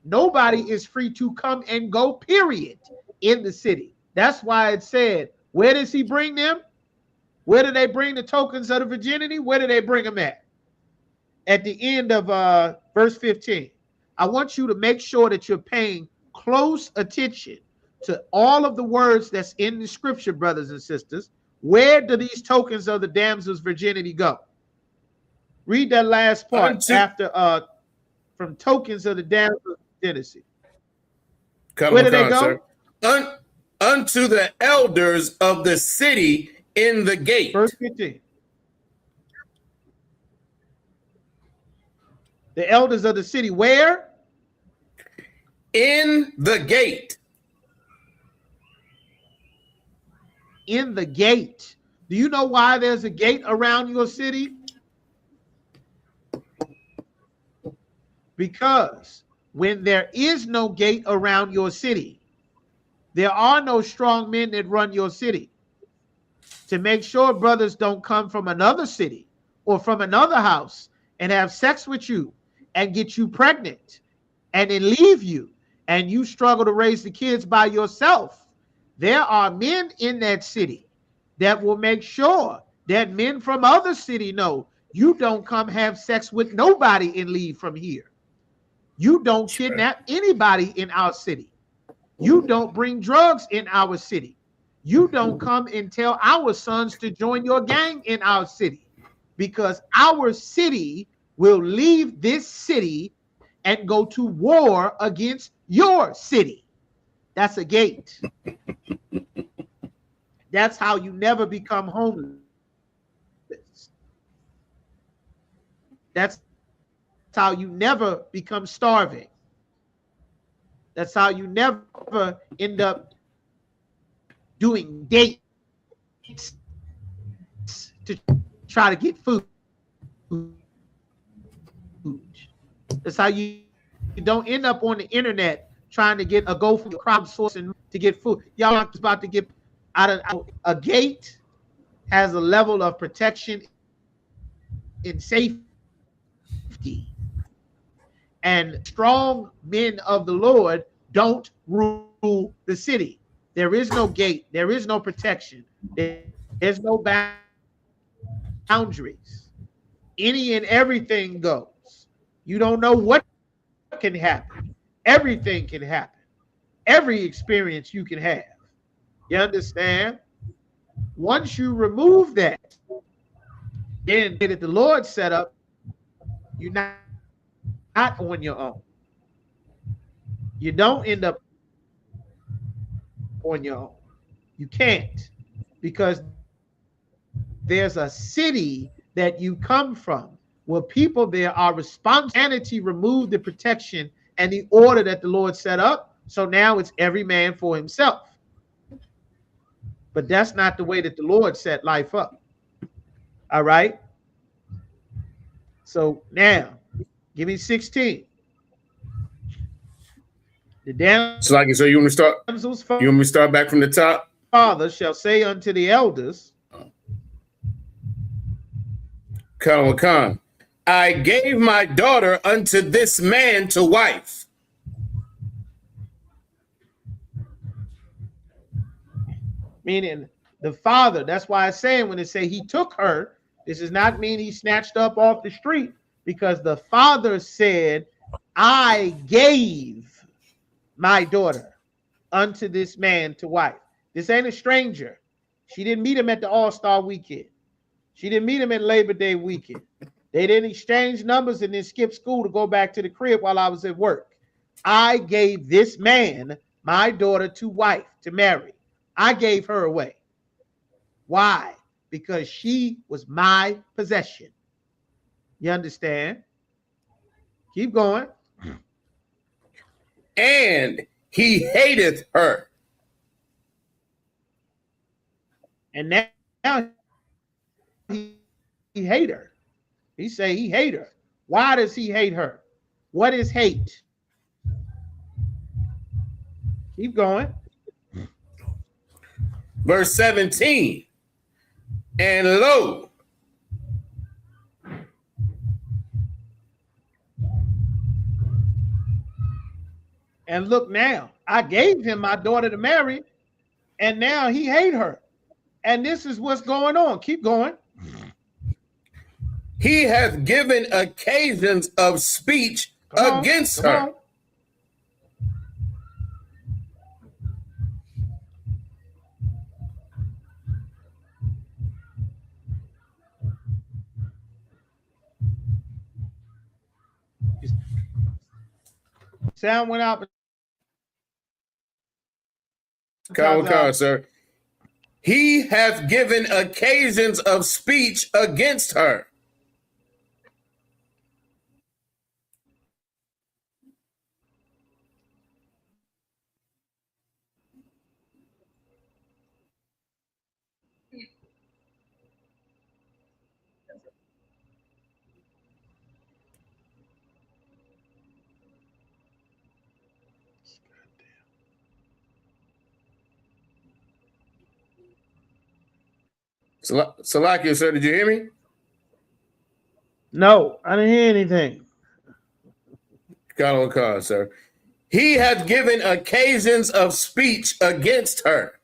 Nobody is free to come and go, period, in the city. That's why it said, where does he bring them? Where do they bring the tokens of the virginity? Where do they bring them at? At the end of verse 15. I want you to make sure that you're paying close attention to all of the words that's in the scripture, brothers and sisters. Where do these tokens of the damsel's virginity go? Read that last part after from tokens of the damsel's virginity. Where do they go? Unto the elders of the city in the gate. Verse 15. The elders of the city, where? In the gate. In the gate. Do you know why there's a gate around your city? Because when there is no gate around your city, there are no strong men that run your city to make sure brothers don't come from another city or from another house and have sex with you and get you pregnant and then leave you and you struggle to raise the kids by yourself. There are men in that city that will make sure that men from other city know you don't come have sex with nobody and leave from here. You don't kidnap anybody in our city. You don't bring drugs in our city. You don't come and tell our sons to join your gang in our city, because our city will leave this city and go to war against your city. That's a gate. That's how you never become homeless. That's how you never become starving. That's how you never end up doing dates to try to get food. That's how you don't end up on the internet trying to get a go from crowdsourcing to get food. Y'all are about to get out of a gate has a level of protection and safety. And strong men of the Lord don't rule the city. There is no gate. There is no protection. There's no boundaries. Any and everything goes. You don't know what can happen. Everything can happen. Every experience you can have. You understand? Once you remove that, then that the Lord set up, you're not on your own. You don't end up on your own. You can't, because there's a city that you come from where people there are responsible to remove the protection and the order that the Lord set up. So now it's every man for himself. But that's not the way that the Lord set life up. All right. So now, give me 16. The damsels. So you want me to start? You want me to start back from the top? Father shall say unto the elders, Khan, I gave my daughter unto this man to wife. Meaning the father. That's why it's saying when it say he took her, this does not mean he snatched up off the street, because the father said, I gave my daughter unto this man to wife. This ain't a stranger. She didn't meet him at the All-Star weekend. She didn't meet him at Labor Day weekend. They didn't exchange numbers and then skip school to go back to the crib while I was at work. I gave this man my daughter to wife, to marry. I gave her away. Why? Because she was my possession. You understand? Keep going. And he hateth her. And now he hate her. He say he hate her. Why does he hate her? What is hate? Keep going. Verse 17. And lo, And look now, I gave him my daughter to marry, and now he hate her. And this is what's going on. Keep going. He hath given occasions of speech against her. Sound went out. Sir. He hath given occasions of speech against her. Salakia, sir, did you hear me? No, I didn't hear anything. Sir. He hath given occasions of speech against her.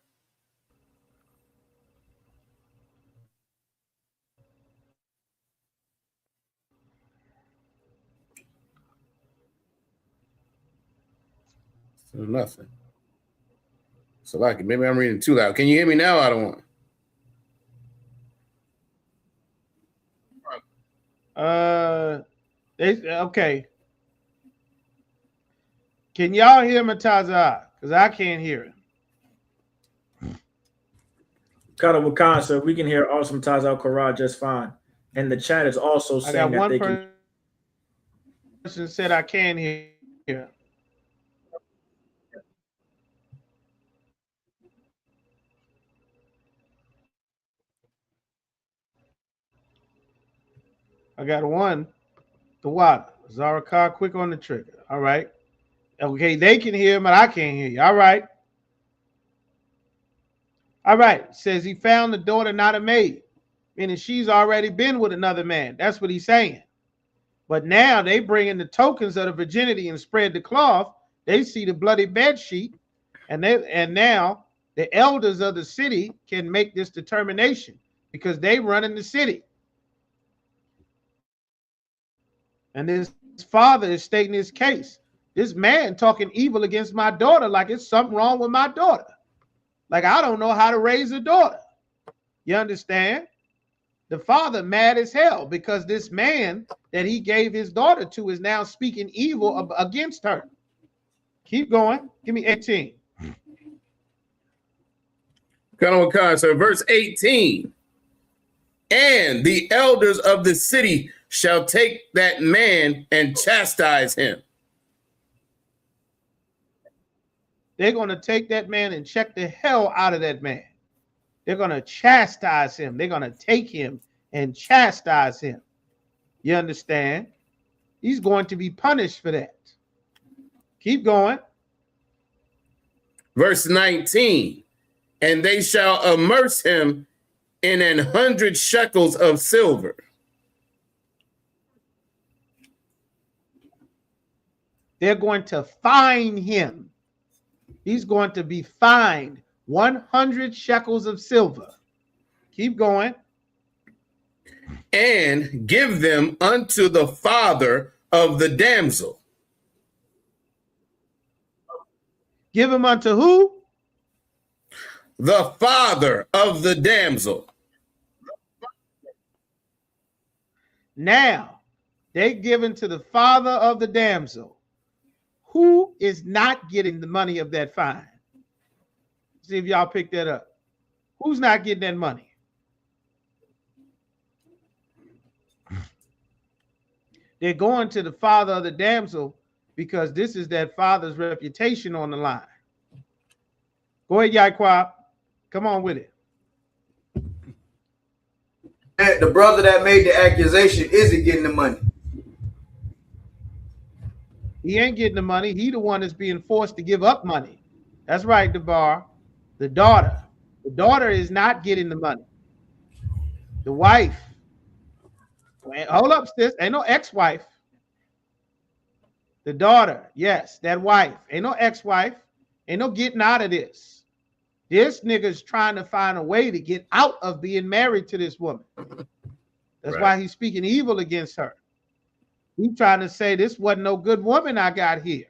So nothing. Salakia, maybe I'm reading too loud. Can you hear me now? I don't want. Okay. Can y'all hear Mataza? Because I can't hear it. Wakan, sir, we can hear Awesome Tazal Korah just fine. And the chat is also saying that they can. Person said I can't hear. I got one. The what? Zarakar, quick on the trigger. All right. Okay, they can hear, but I can't hear you. All right. All right. Says he found the daughter not a maid, meaning she's already been with another man. That's what he's saying. But now they bring in the tokens of the virginity and spread the cloth. They see the bloody bed sheet, and now the elders of the city can make this determination because they run in the city. And his father is stating his case. This man talking evil against my daughter like it's something wrong with my daughter. Like I don't know how to raise a daughter. You understand? The father mad as hell because this man that he gave his daughter to is now speaking evil against her. Keep going. Give me 18. So verse 18. And the elders of the city shall take that man and chastise him. They're going to take that man and check the hell out of that man. They're going to chastise him. They're going to take him and chastise him. You understand? He's going to be punished for that. Keep going. Verse 19. And they shall immerse him in 100 shekels of silver. They're going to fine him. He's going to be fined 100 shekels of silver. Keep going. And give them unto the father of the damsel. Give him unto who? The father of the damsel. Now, they given to the father of the damsel. Who is not getting the money of that fine? See if y'all pick that up. Who's not getting that money? They're going to the father of the damsel because this is that father's reputation on the line. Go ahead, Yaquab. Come on with it. The brother that made the accusation isn't getting the money. He ain't getting the money. He the one that's being forced to give up money. That's right, DeBar. The daughter. The daughter is not getting the money. The wife. Hold up, sis. Ain't no ex-wife. The daughter, yes, that wife. Ain't no ex-wife. Ain't no getting out of this. This nigga's trying to find a way to get out of being married to this woman. That's why he's speaking evil against her. He's trying to say this wasn't no good woman I got here.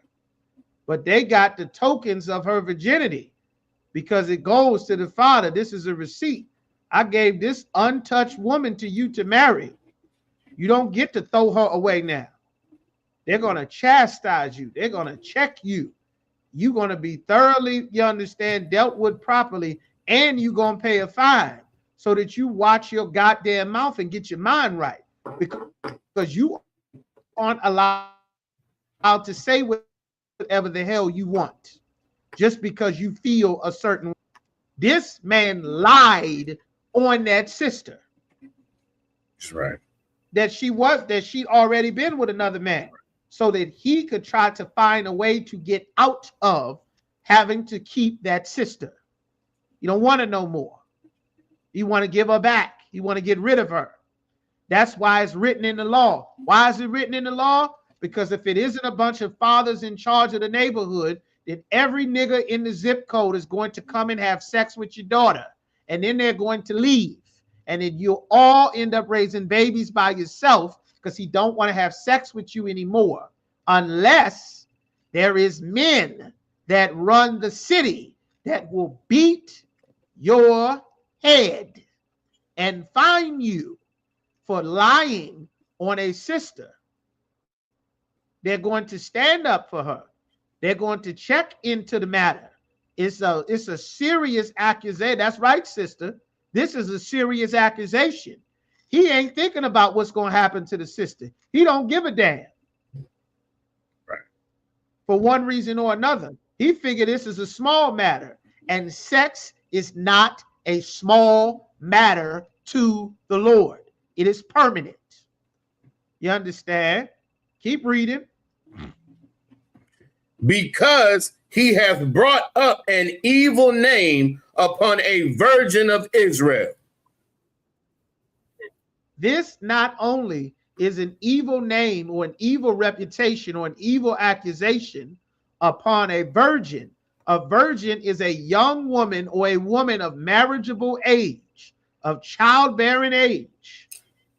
But they got the tokens of her virginity because it goes to the father. This is a receipt. I gave this untouched woman to you to marry. You don't get to throw her away now. They're going to chastise you. They're going to check you. You're going to be thoroughly, you understand, dealt with properly, and you're going to pay a fine so that you watch your goddamn mouth and get your mind right. Because you aren't allowed to say whatever the hell you want just because you feel a certain way. This man lied on that sister. That's right. That she'd already been with another man so that he could try to find a way to get out of having to keep that sister. You don't want to know more. You want to give her back. You want to get rid of her. That's why it's written in the law. Why is it written in the law? Because if it isn't a bunch of fathers in charge of the neighborhood, then every nigga in the zip code is going to come and have sex with your daughter. And then they're going to leave. And then you'll all end up raising babies by yourself because he don't want to have sex with you anymore. Unless there is men that run the city that will beat your head and fine you for lying on a sister. They're going to stand up for her. They're going to check into the matter. It's a serious accusation. That's right, sister. This is a serious accusation. He ain't thinking about what's going to happen to the sister. He don't give a damn. Right. For one reason or another. He figured this is a small matter. And sex is not a small matter to the Lord. It is permanent. You understand? Keep reading. Because he hath brought up an evil name upon a virgin of Israel. This not only is an evil name or an evil reputation or an evil accusation upon a virgin. A virgin is a young woman or a woman of marriageable age, of childbearing age,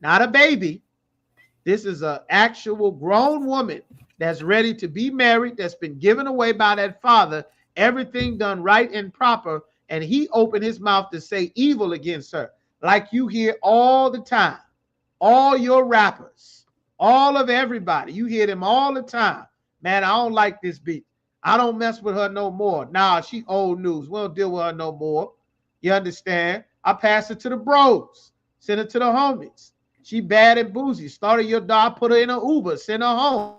not a baby. This is an actual grown woman that's ready to be married, that's been given away by that father, everything done right and proper, and he opened his mouth to say evil against her, like you hear all the time. All your rappers, all of everybody, you hear them all the time. Man, I don't like this beat. I don't mess with her no more. Nah, she old news. We don't deal with her no more. You understand? I pass it to the bros. Send it to the homies. She bad and boozy. Started your dog, put her in an Uber, send her home.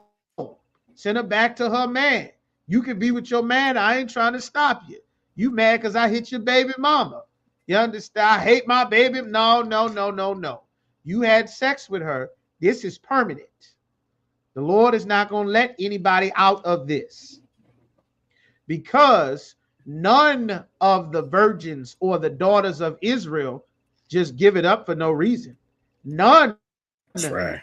Send her back to her man. You can be with your man. I ain't trying to stop you. You mad because I hit your baby mama. You understand? I hate my baby. No. You had sex with her. This is permanent. The Lord is not going to let anybody out of this. Because none of the virgins or the daughters of Israel just give it up for no reason. None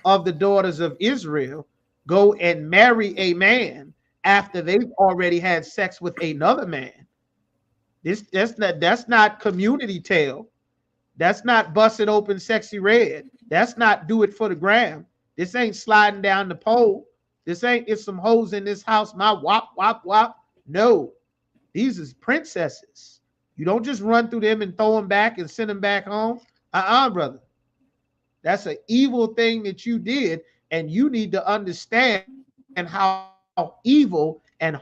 of the daughters of Israel go and marry a man after they've already had sex with another man. That's not community tale. That's not busted open sexy red. That's not do it for the gram. This ain't sliding down the pole. This ain't it's some hoes in this house. My wop, wop, wop. No, these is princesses. You don't just run through them and throw them back and send them back home. Brother. That's an evil thing that you did. And you need to understand how evil and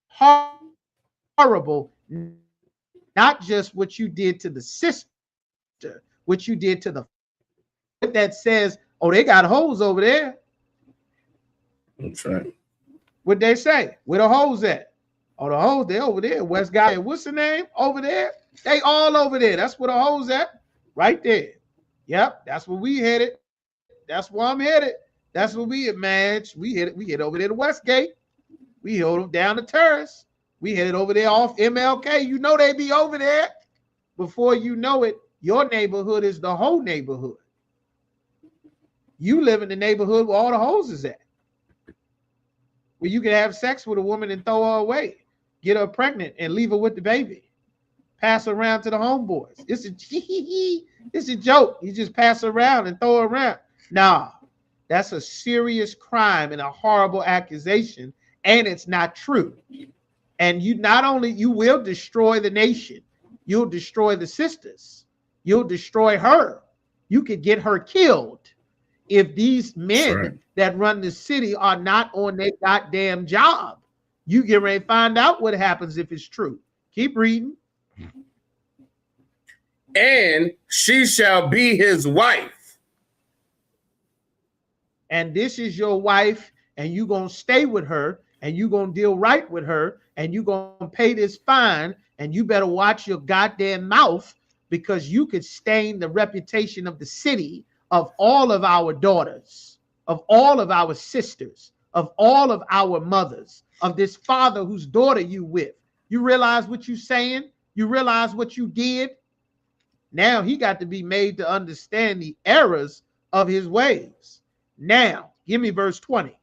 horrible, not just what you did to the sister, what you did to the that says, oh, they got hoes over there. That's right. What they say? Where the hoes at? Oh, the hoes, they over there. West Guy, what's the name? Over there? They all over there. That's where the hoes at. Right there. Yep, that's where we headed. That's where I'm headed. That's where we man. We hit over there to Westgate. We hit them down the terrace. We headed over there off MLK. You know they be over there. Before you know it, your neighborhood is the whole neighborhood. You live in the neighborhood where all the hoes is at. where you can have sex with a woman and throw her away, get her pregnant and leave her with the baby, pass her around to the homeboys. It's a joke. You just pass her around and throw her around. Nah, that's a serious crime and a horrible accusation, and it's not true. And you not only, you will destroy the nation, you'll destroy the sisters, you'll destroy her. You could get her killed if these men that run the city are not on their goddamn job. You get ready to find out what happens if it's true. Keep reading. And she shall be his wife. And this is your wife, and you're going to stay with her, and you're going to deal right with her, and you're going to pay this fine, and you better watch your goddamn mouth, because you could stain the reputation of the city, of all of our daughters, of all of our sisters, of all of our mothers, of this father whose daughter you with. You realize what you're saying? You realize what you did? Now he got to be made to understand the errors of his ways. Now, give me verse 20.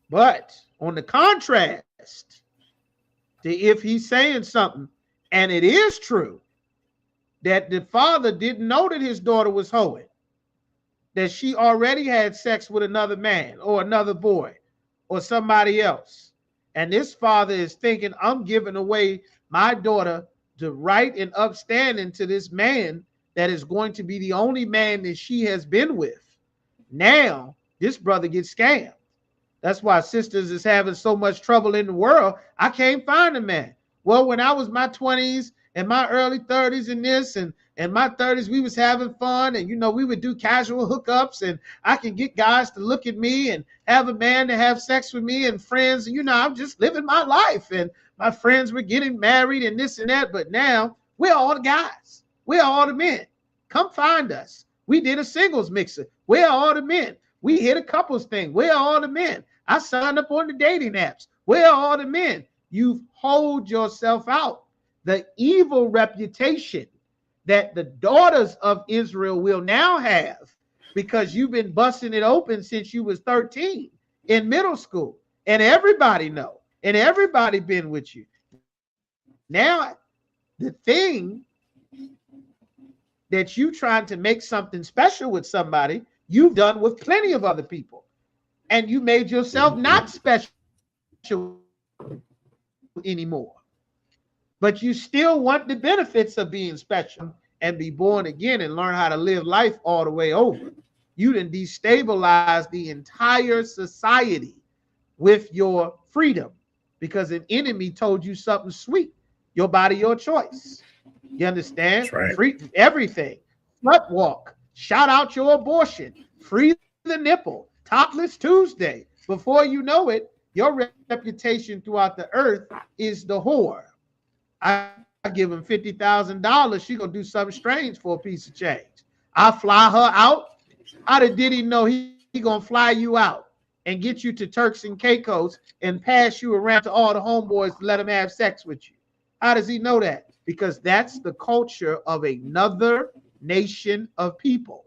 But on the contrast, if he's saying something, and it is true that the father didn't know that his daughter was hoeing, that she already had sex with another man or another boy or somebody else, and this father is thinking, I'm giving away my daughter to right and upstanding to this man that is going to be the only man that she has been with. Now this brother gets scammed. That's why sisters is having so much trouble in the world. I can't find a man. Well, when I was my 20s and my early 30s and this and my 30s, we was having fun, and we would do casual hookups, and I can get guys to look at me and have a man to have sex with me and friends, and I'm just living my life, and my friends were getting married and this and that. But now we're all the guys. We're all the men. Come find us. We did a singles mixer. We're all the men. We hit a couples thing. We're all the men. I signed up on the dating apps. We're all the men. You've hold yourself out. The evil reputation that the daughters of Israel will now have, because you've been busting it open since you was 13 in middle school, and everybody know, and everybody been with you. Now, the thing that you trying to make something special with somebody, you've done with plenty of other people. And you made yourself not special anymore. But you still want the benefits of being special and be born again and learn how to live life all the way over. You done destabilize the entire society with your freedom because an enemy told you something sweet. Your body, your choice. You understand? Free everything. Slut walk. Shout out your abortion. Free the nipple. Topless Tuesday. Before you know it, your reputation throughout the earth is the whore. I give him $50,000. She gonna do something strange for a piece of change. I fly her out. How did he know he gonna fly you out and get you to Turks and Caicos and pass you around to all the homeboys to let them have sex with you? How does he know that? Because that's the culture of another nation of people.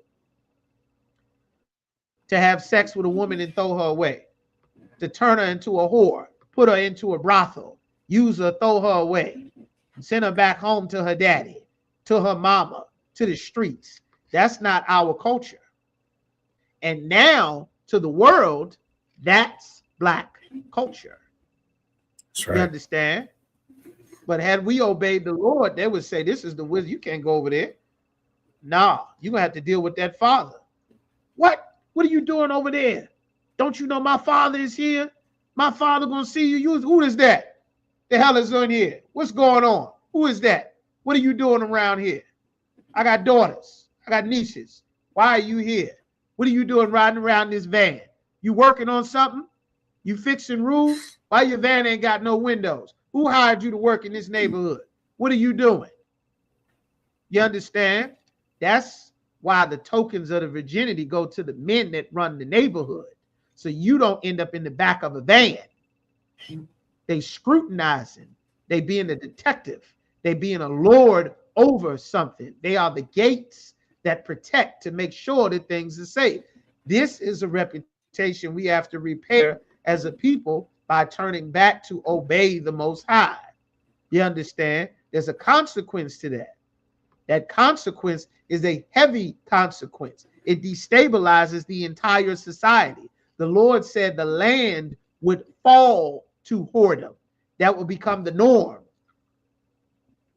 To have sex with a woman and throw her away, to turn her into a whore, put her into a brothel, use her, throw her away, send her back home to her daddy, to her mama, to the streets. That's not our culture. And now to the world, that's black culture. That's right. You understand? But had we obeyed the Lord, they would say, this is the wisdom. You can't go over there. Nah, you're going to have to deal with that father. What? What are you doing over there? Don't you know my father is here? My father gonna see you. Who is that? The hell is on here? What's going on? Who is that? What are you doing around here? I got daughters. I got nieces. Why are you here? What are you doing riding around this van? You working on something? You fixing roofs? Why your van ain't got no windows? Who hired you to work in this neighborhood? What are you doing? You understand? That's why the tokens of the virginity go to the men that run the neighborhood. So you don't end up in the back of a van. They scrutinizing. They being a detective. They being a lord over something. They are the gates that protect to make sure that things are safe. This is a reputation we have to repair as a people by turning back to obey the Most High. You understand? There's a consequence to that. That consequence is a heavy consequence. It destabilizes the entire society. The Lord said the land would fall to whoredom. That would become the norm.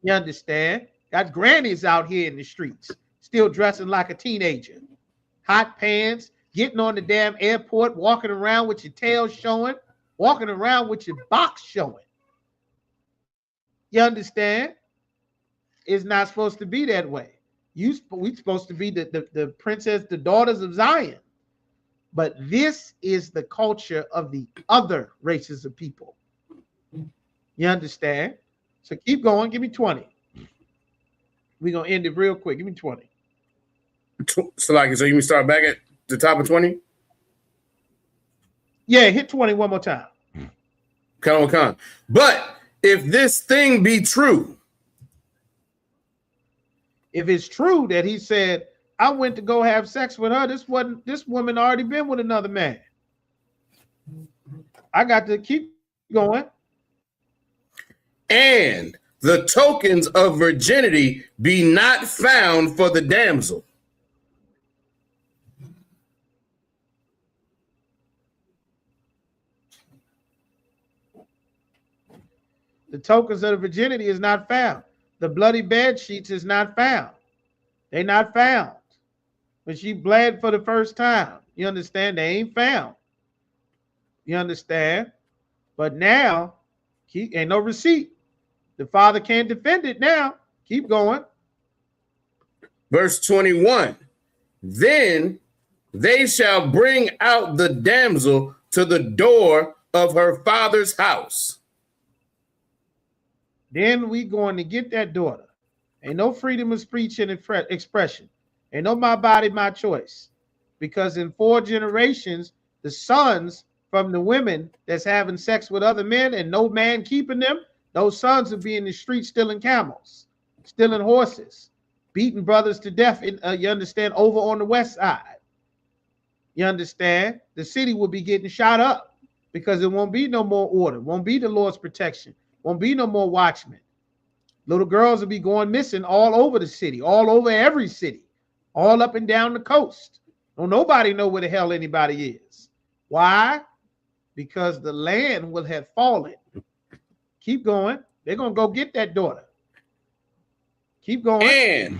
You understand? Got grannies out here in the streets, still dressing like a teenager. Hot pants, getting on the damn airport, walking around with your tail showing, walking around with your box showing. You understand? It's not supposed to be that way. We supposed to be the princess, the daughters of Zion. But this is the culture of the other races of people. You understand? So keep going. Give me 20. We're going to end it real quick. Give me 20. So you can start back at the top of 20? Yeah, hit 20 one more time. Con. But if this thing be true, if it's true that he said, I went to go have sex with her, this woman already been with another man. I got to keep going. And the tokens of virginity be not found for the damsel. The tokens of the virginity is not found. The bloody bed sheets is not found. They not found. When she bled for the first time, you understand? They ain't found. You understand? But now, ain't no receipt. The father can't defend it now. Keep going. Verse 21. Then they shall bring out the damsel to the door of her father's house. Then we going to get that daughter. Ain't no freedom of speech and expression. Ain't no my body, my choice. Because in 4 generations, the sons from the women that's having sex with other men and no man keeping them, those sons will be in the street stealing camels, stealing horses, beating brothers to death, you understand, over on the west side. You understand? The city will be getting shot up because there won't be no more order, won't be the Lord's protection, won't be no more watchmen. Little girls will be going missing all over the city, all over every city, all up and down the coast. Don't nobody know where the hell anybody is. Why? Because the land will have fallen. Keep going. They're going to go get that daughter. Keep going.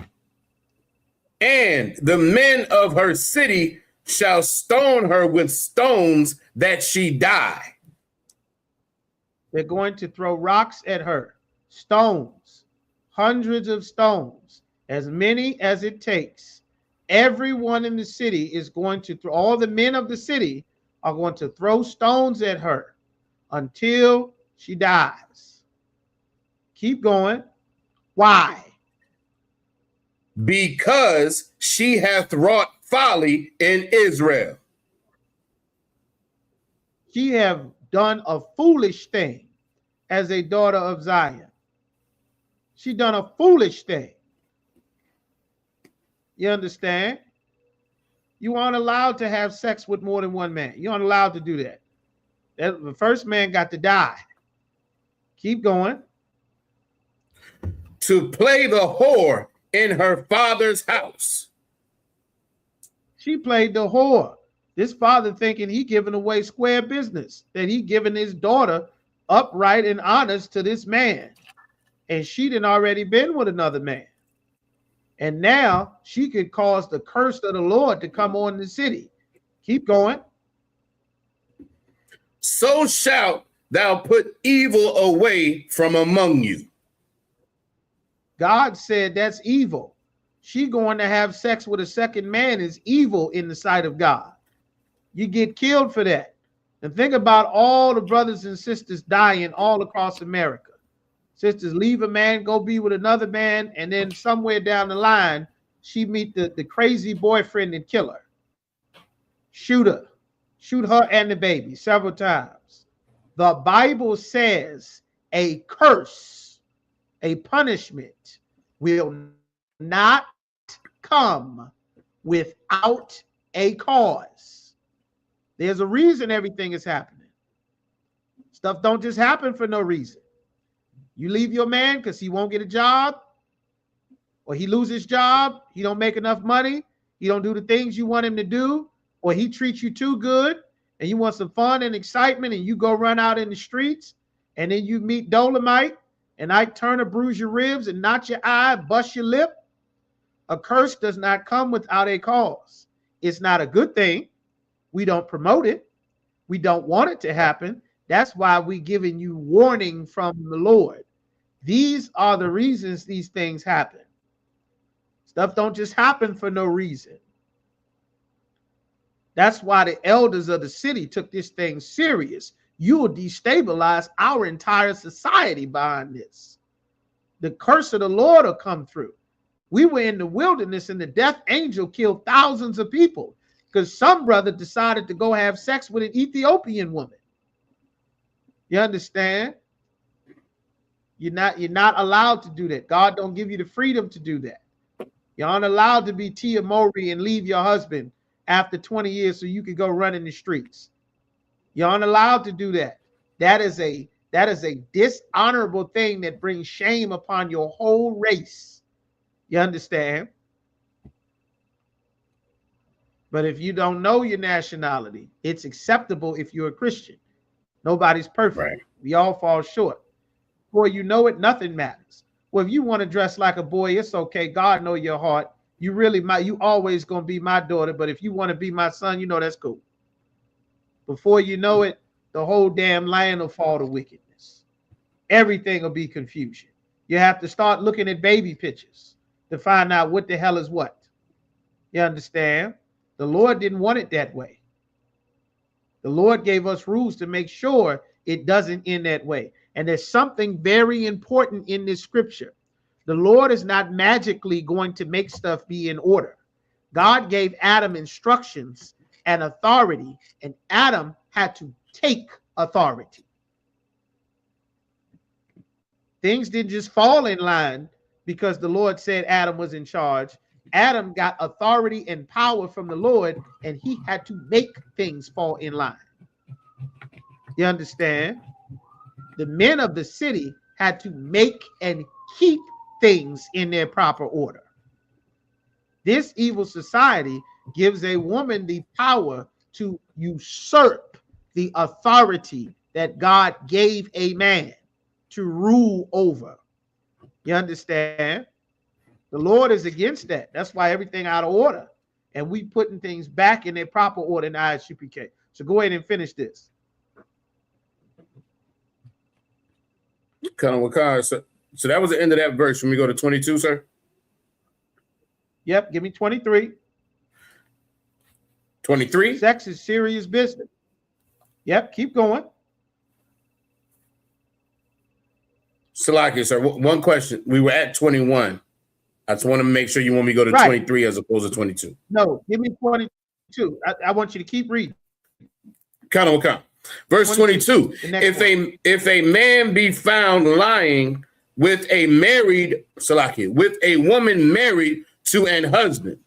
And the men of her city shall stone her with stones that she die. They're going to throw rocks at her. Stones. Hundreds of stones. As many as it takes. Everyone in the city is going to throw, all the men of the city are going to throw stones at her until she dies. Keep going. Why? Because she hath wrought folly in Israel. She have done a foolish thing as a daughter of Zion. She done a foolish thing. You understand? You aren't allowed to have sex with more than one man. You aren't allowed to do that. The first man got to die. Keep going. To play the whore in her father's house. She played the whore. This father thinking he giving away square business, that he giving his daughter upright and honest to this man. And she done already been with another man. And now she could cause the curse of the Lord to come on the city. Keep going. So shalt thou put evil away from among you. God said that's evil. She going to have sex with a second man is evil in the sight of God. You get killed for that. And think about all the brothers and sisters dying all across America. Sisters leave a man, go be with another man, and then somewhere down the line, she meet the crazy boyfriend and kill her. Shoot her and the baby several times. The Bible says a curse, a punishment will not come without a cause. There's a reason everything is happening. Stuff don't just happen for no reason. You leave your man because he won't get a job, or he loses his job, he don't make enough money, he don't do the things you want him to do, or he treats you too good, and you want some fun and excitement, and you go run out in the streets, and then you meet Dolomite, and Ike Turner bruise your ribs and knot your eye, bust your lip. A curse does not come without a cause. It's not a good thing. We don't promote it. We don't want it to happen. That's why we're giving you warning from the Lord. These are the reasons these things happen. Stuff don't just happen for no reason. That's why the elders of the city took this thing serious. You will destabilize our entire society behind this. The curse of the Lord will come through. We were in the wilderness and the death angel killed thousands of people because some brother decided to go have sex with an Ethiopian woman. You understand? You're not allowed to do that. God don't give you the freedom to do that. You aren't allowed to be Tia Mowry and leave your husband after 20 years so you can go run in the streets. You aren't allowed to do that. That is a dishonorable thing that brings shame upon your whole race. You understand? But if you don't know your nationality, it's acceptable if you're a Christian. Nobody's perfect. Right. We all fall short. Before you know it, nothing matters. Well, if you want to dress like a boy, it's okay. God know your heart. You always gonna be my daughter. But if you want to be my son, you know that's cool. Before you know it, the whole damn land will fall to wickedness. Everything will be confusion. You have to start looking at baby pictures to find out what the hell is what. You understand? The Lord didn't want it that way. The Lord gave us rules to make sure it doesn't end that way. And there's something very important in this scripture. The Lord is not magically going to make stuff be in order. God gave Adam instructions and authority, and Adam had to take authority. Things didn't just fall in line because the Lord said Adam was in charge. Adam got authority and power from the Lord, and he had to make things fall in line. You understand? The men of the city had to make and keep things in their proper order. This evil society gives a woman the power to usurp the authority that God gave a man to rule over. You understand? The Lord is against that. That's why everything out of order. And we putting things back in their proper order in the Isupk. So go ahead and finish this. So that was the end of that verse. When we go to 22, sir? Yep, give me 23. 23? Sex is serious business. Yep, keep going. Salaki, sir, one question. We were at 21. I just want to make sure you want me to go to 23 as opposed to 22. No, give me 22. I want you to keep reading. Verse 22. If a man be found lying with a married, Salaki, with a woman married to an husband.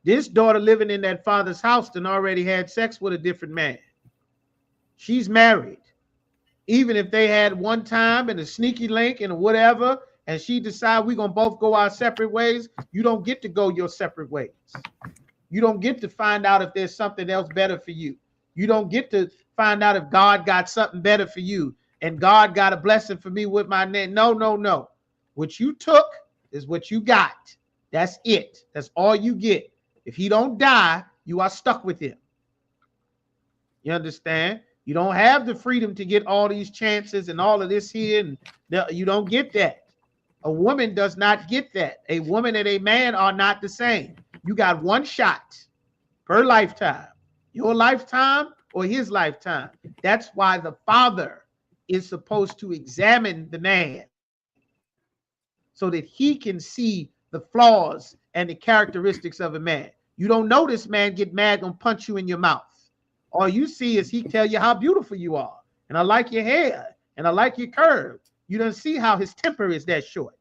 This daughter living in that father's house and already had sex with a different man. She's married. Even if they had one time and a sneaky link and whatever, and she decide we're going to both go our separate ways, you don't get to go your separate ways. You don't get to find out if there's something else better for you. You don't get to find out if God got something better for you and God got a blessing for me with my name. No, no, no. What you took is what you got. That's it. That's all you get. If he don't die, you are stuck with him. You understand? You don't have the freedom to get all these chances and all of this here. And you don't get that. A woman does not get that. A woman and a man are not the same. You got one shot per lifetime. Your lifetime or his lifetime. That's why the father is supposed to examine the man so that he can see the flaws and the characteristics of a man. You don't know this man get mad, gonna punch you in your mouth. All you see is he tell you how beautiful you are. And I like your hair. And I like your curve. You don't see how his temper is that short.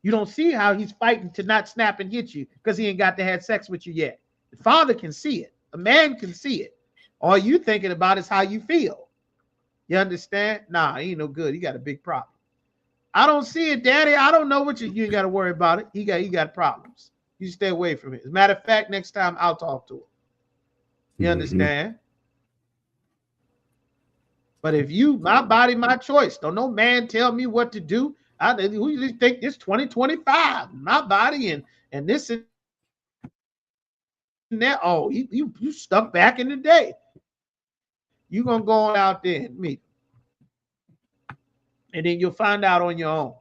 You don't see how he's fighting to not snap and hit you because he ain't got to have sex with you yet. The father can see it. A man can see it. All you thinking about is how you feel. You understand? Nah, he ain't no good. He got a big problem. I don't see it, Daddy. I don't know what you ain't got to worry about it. He got problems. You stay away from it. As a matter of fact, next time I'll talk to him. You understand? But if you, my body, my choice. Don't no man tell me what to do. Who you think it's 2025? My body and this and that. Oh, you stuck back in the day. You're gonna go on out there and meet. And then you'll find out on your own.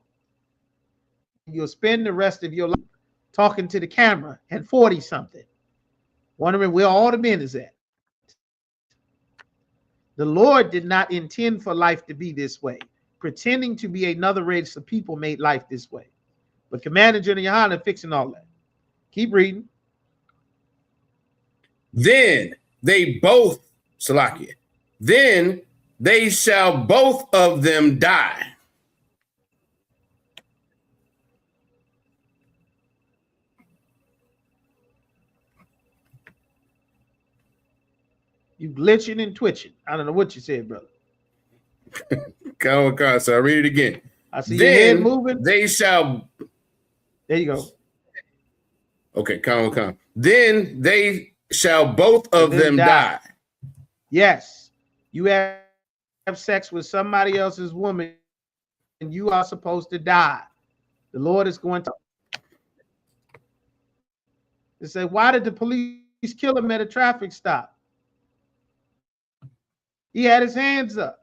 You'll spend the rest of your life talking to the camera at 40-something, wondering where all the men is at. The Lord did not intend for life to be this way. Pretending to be another race of people made life this way. But Commander General Yohanan fixing all that. Keep reading. Then they both, Salakia, then they shall both of them die. You glitching and twitching. I don't know what you said, brother. Come on, so I read it again. I see your head moving. They shall. There you go. Okay, come. Then they shall both of them die. Yes, you have sex with somebody else's woman, and you are supposed to die. The Lord is going to. They say, why did the police kill him at a traffic stop? He had his hands up.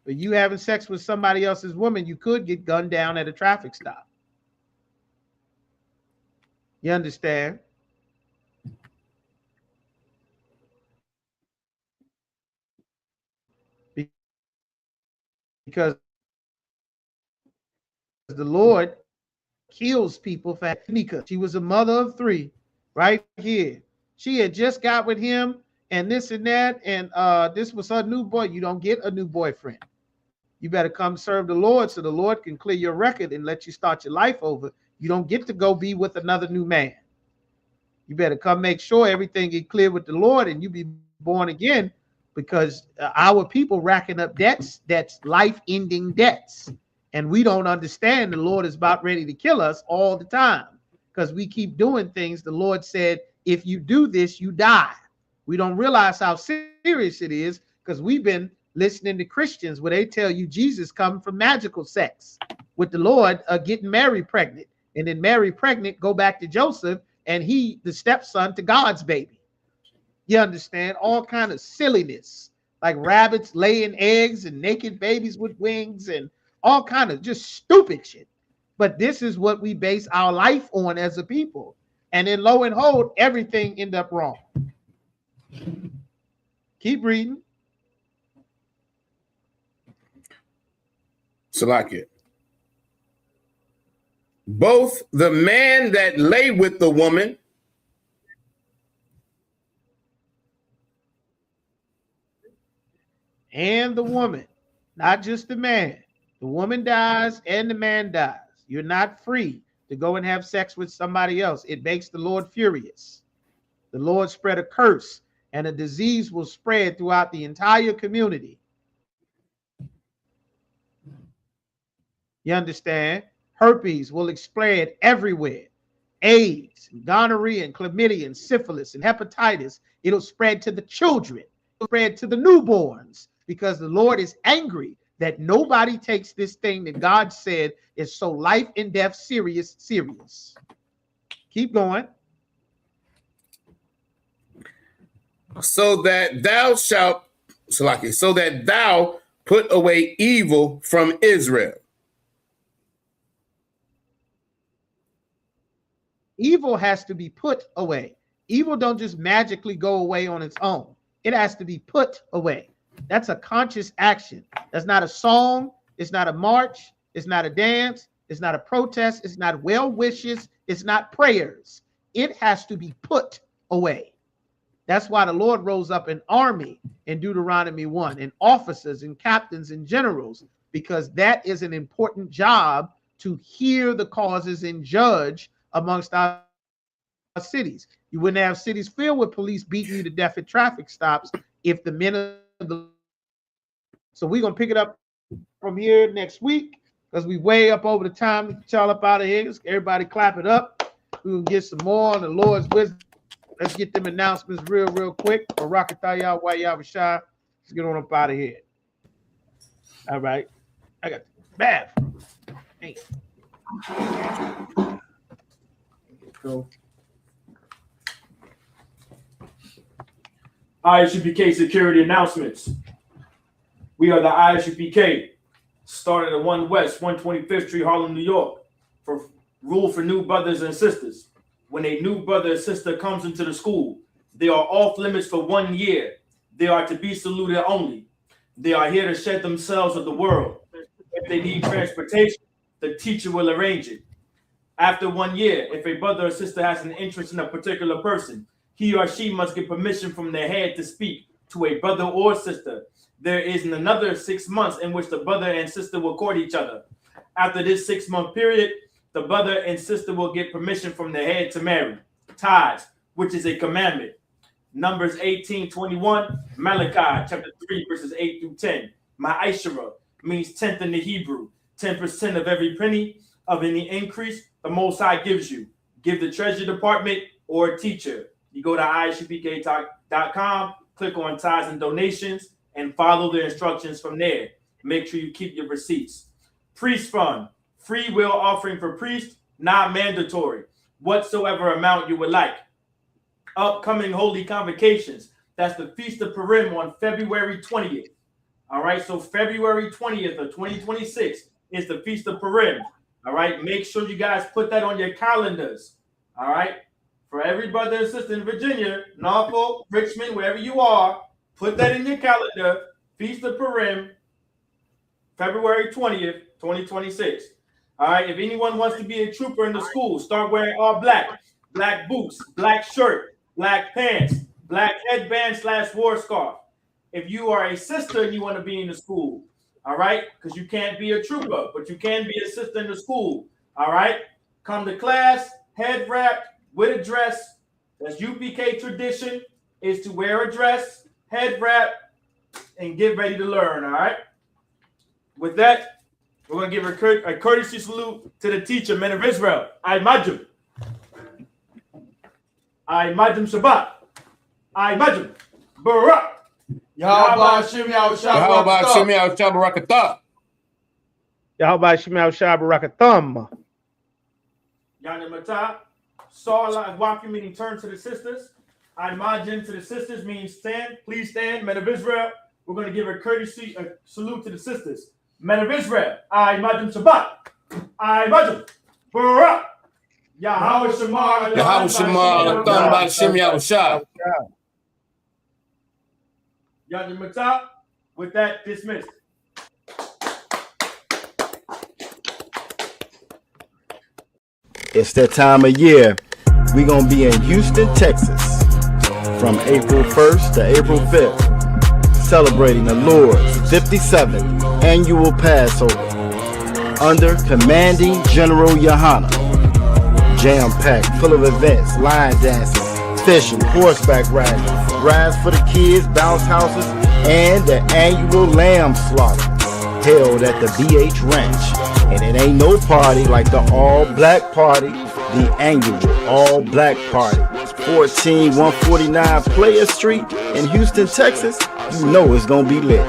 But you having sex with somebody else's woman, you could get gunned down at a traffic stop. You understand? Because the Lord kills people for Nika. She was a mother of 3 right here. She had just got with him and this and that, and this was her new boy. You don't get a new boyfriend. You better come serve the Lord so the Lord can clear your record and let you start your life over. You don't get to go be with another new man. You better come make sure everything get clear with the Lord and you be born again, because our people racking up debts, that's life-ending debts. And we don't understand the Lord is about ready to kill us all the time because we keep doing things. The Lord said, if you do this, you die. We don't realize how serious it is because we've been listening to Christians where they tell you Jesus come from magical sex with the Lord, getting Mary pregnant, and then Mary pregnant go back to Joseph and he the stepson to God's baby. You understand? All kind of silliness, like rabbits laying eggs and naked babies with wings and all kind of just stupid shit. But this is what we base our life on as a people. And then lo and behold, everything end up wrong. Keep reading. Salakia. Both the man that lay with the woman and the woman, not just the man. The woman dies and the man dies. You're not free to go and have sex with somebody else. It makes the Lord furious. The Lord spread a curse and a disease will spread throughout the entire community. You understand? Herpes will spread everywhere. AIDS, gonorrhea, and chlamydia, and syphilis, and hepatitis. It'll spread to the children. It'll spread to the newborns because the Lord is angry that nobody takes this thing that God said is so life and death serious. Keep going. So that thou shalt, Salaki, so that thou put away evil from Israel. Evil has to be put away. Evil don't just magically go away on its own. It has to be put away. That's a conscious action. That's not a song. It's not a march. It's not a dance. It's not a protest. It's not well wishes. It's not prayers. It has to be put away. That's why the Lord rose up an army in Deuteronomy 1, and officers and captains and generals, because that is an important job to hear the causes and judge amongst our cities. You wouldn't have cities filled with police beating you to death at traffic stops if the men of the. So we're gonna pick it up from here next week because we way up over the time to get y'all up out of here. Everybody clap it up. We will get some more on the Lord's wisdom. Let's get them announcements real quick. Barakatah Yahweh Yahushua. Let's get on up out of here. All right. I got the bathroom. Hey. Go. ISUPK security announcements. We are the ISUPK, started at 1 West, 125th Street, Harlem, New York, for rule for new brothers and sisters. When a new brother or sister comes into the school, they are off limits for 1 year. They are to be saluted only. They are here to shed themselves of the world. If they need transportation, the teacher will arrange it. After 1 year, if a brother or sister has an interest in a particular person, he or she must get permission from their head to speak to a brother or sister. There is another 6 months in which the brother and sister will court each other. After this 6-month period, the brother and sister will get permission from their head to marry. Tithes, which is a commandment. Numbers 18:21, Malachi chapter 3, verses 8 through 10. Ma'ashara means tenth in the Hebrew. 10% of every penny of any increase the Most High gives you. Give the Treasury Department or a teacher. You go to isupk.com, click on tithes and donations, and follow the instructions from there. Make sure you keep your receipts. Priest fund, free will offering for priests, not mandatory. Whatsoever amount you would like. Upcoming holy convocations. That's the Feast of Purim on February 20th. All right, so February 20th of 2026 is the Feast of Purim. All right, make sure you guys put that on your calendars. All right, for every brother and sister in Virginia, Norfolk, Richmond, wherever you are, put that in your calendar. Feast of Purim, February 20th, 2026. All right, if anyone wants to be a trooper in the school, start wearing all black. Black boots, black shirt, black pants, black headband / war scarf. If you are a sister and you want to be in the school, all right, because you can't be a trooper, but you can be a sister in the school, all right? Come to class, head wrapped with a dress. That's UPK tradition, is to wear a dress, head wrap, and get ready to learn, all right? With that, we're going to give a courtesy salute to the teacher, men of Israel. I Majum. I Majum Shabbat. I Majum Barak. Yahweh Shem Yahushua Barakatah. Yahweh Shem Yahushua Barakatham. Yana Matah. Saw walking meaning turn to the sisters. I Majum to the sisters means stand. Please stand, men of Israel. We're going to give a courtesy salute to the sisters. Men of Israel. I Majum Shabbat. I Majum Barak. Yahweh Shema. Yahweh Shema. Thun Shem Yahushua. Yana Matah. With that, dismissed. It's that time of year. We're going to be in Houston, Texas from April 1st to April 5th, celebrating the Lord's 57th annual Passover under Commanding General Yahanna. Jam-packed, full of events, line dances, fishing, horseback riding, rides for the kids, bounce houses, and the annual lamb slaughter held at the BH Ranch. And it ain't no party like the all-black party, the annual all-black party. 14149 Player Street in Houston, Texas. You know it's gonna be lit.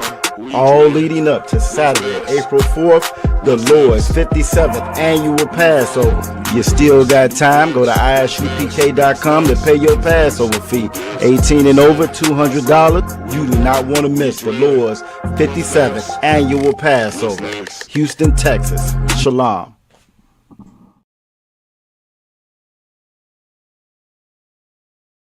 All leading up to Saturday, April 4th, the Lord's 57th annual Passover. You still got time. Go to isupk.com to pay your Passover fee. 18 and over, $200. You do not want to miss the Lord's 57th annual Passover. Houston, Texas. Shalom.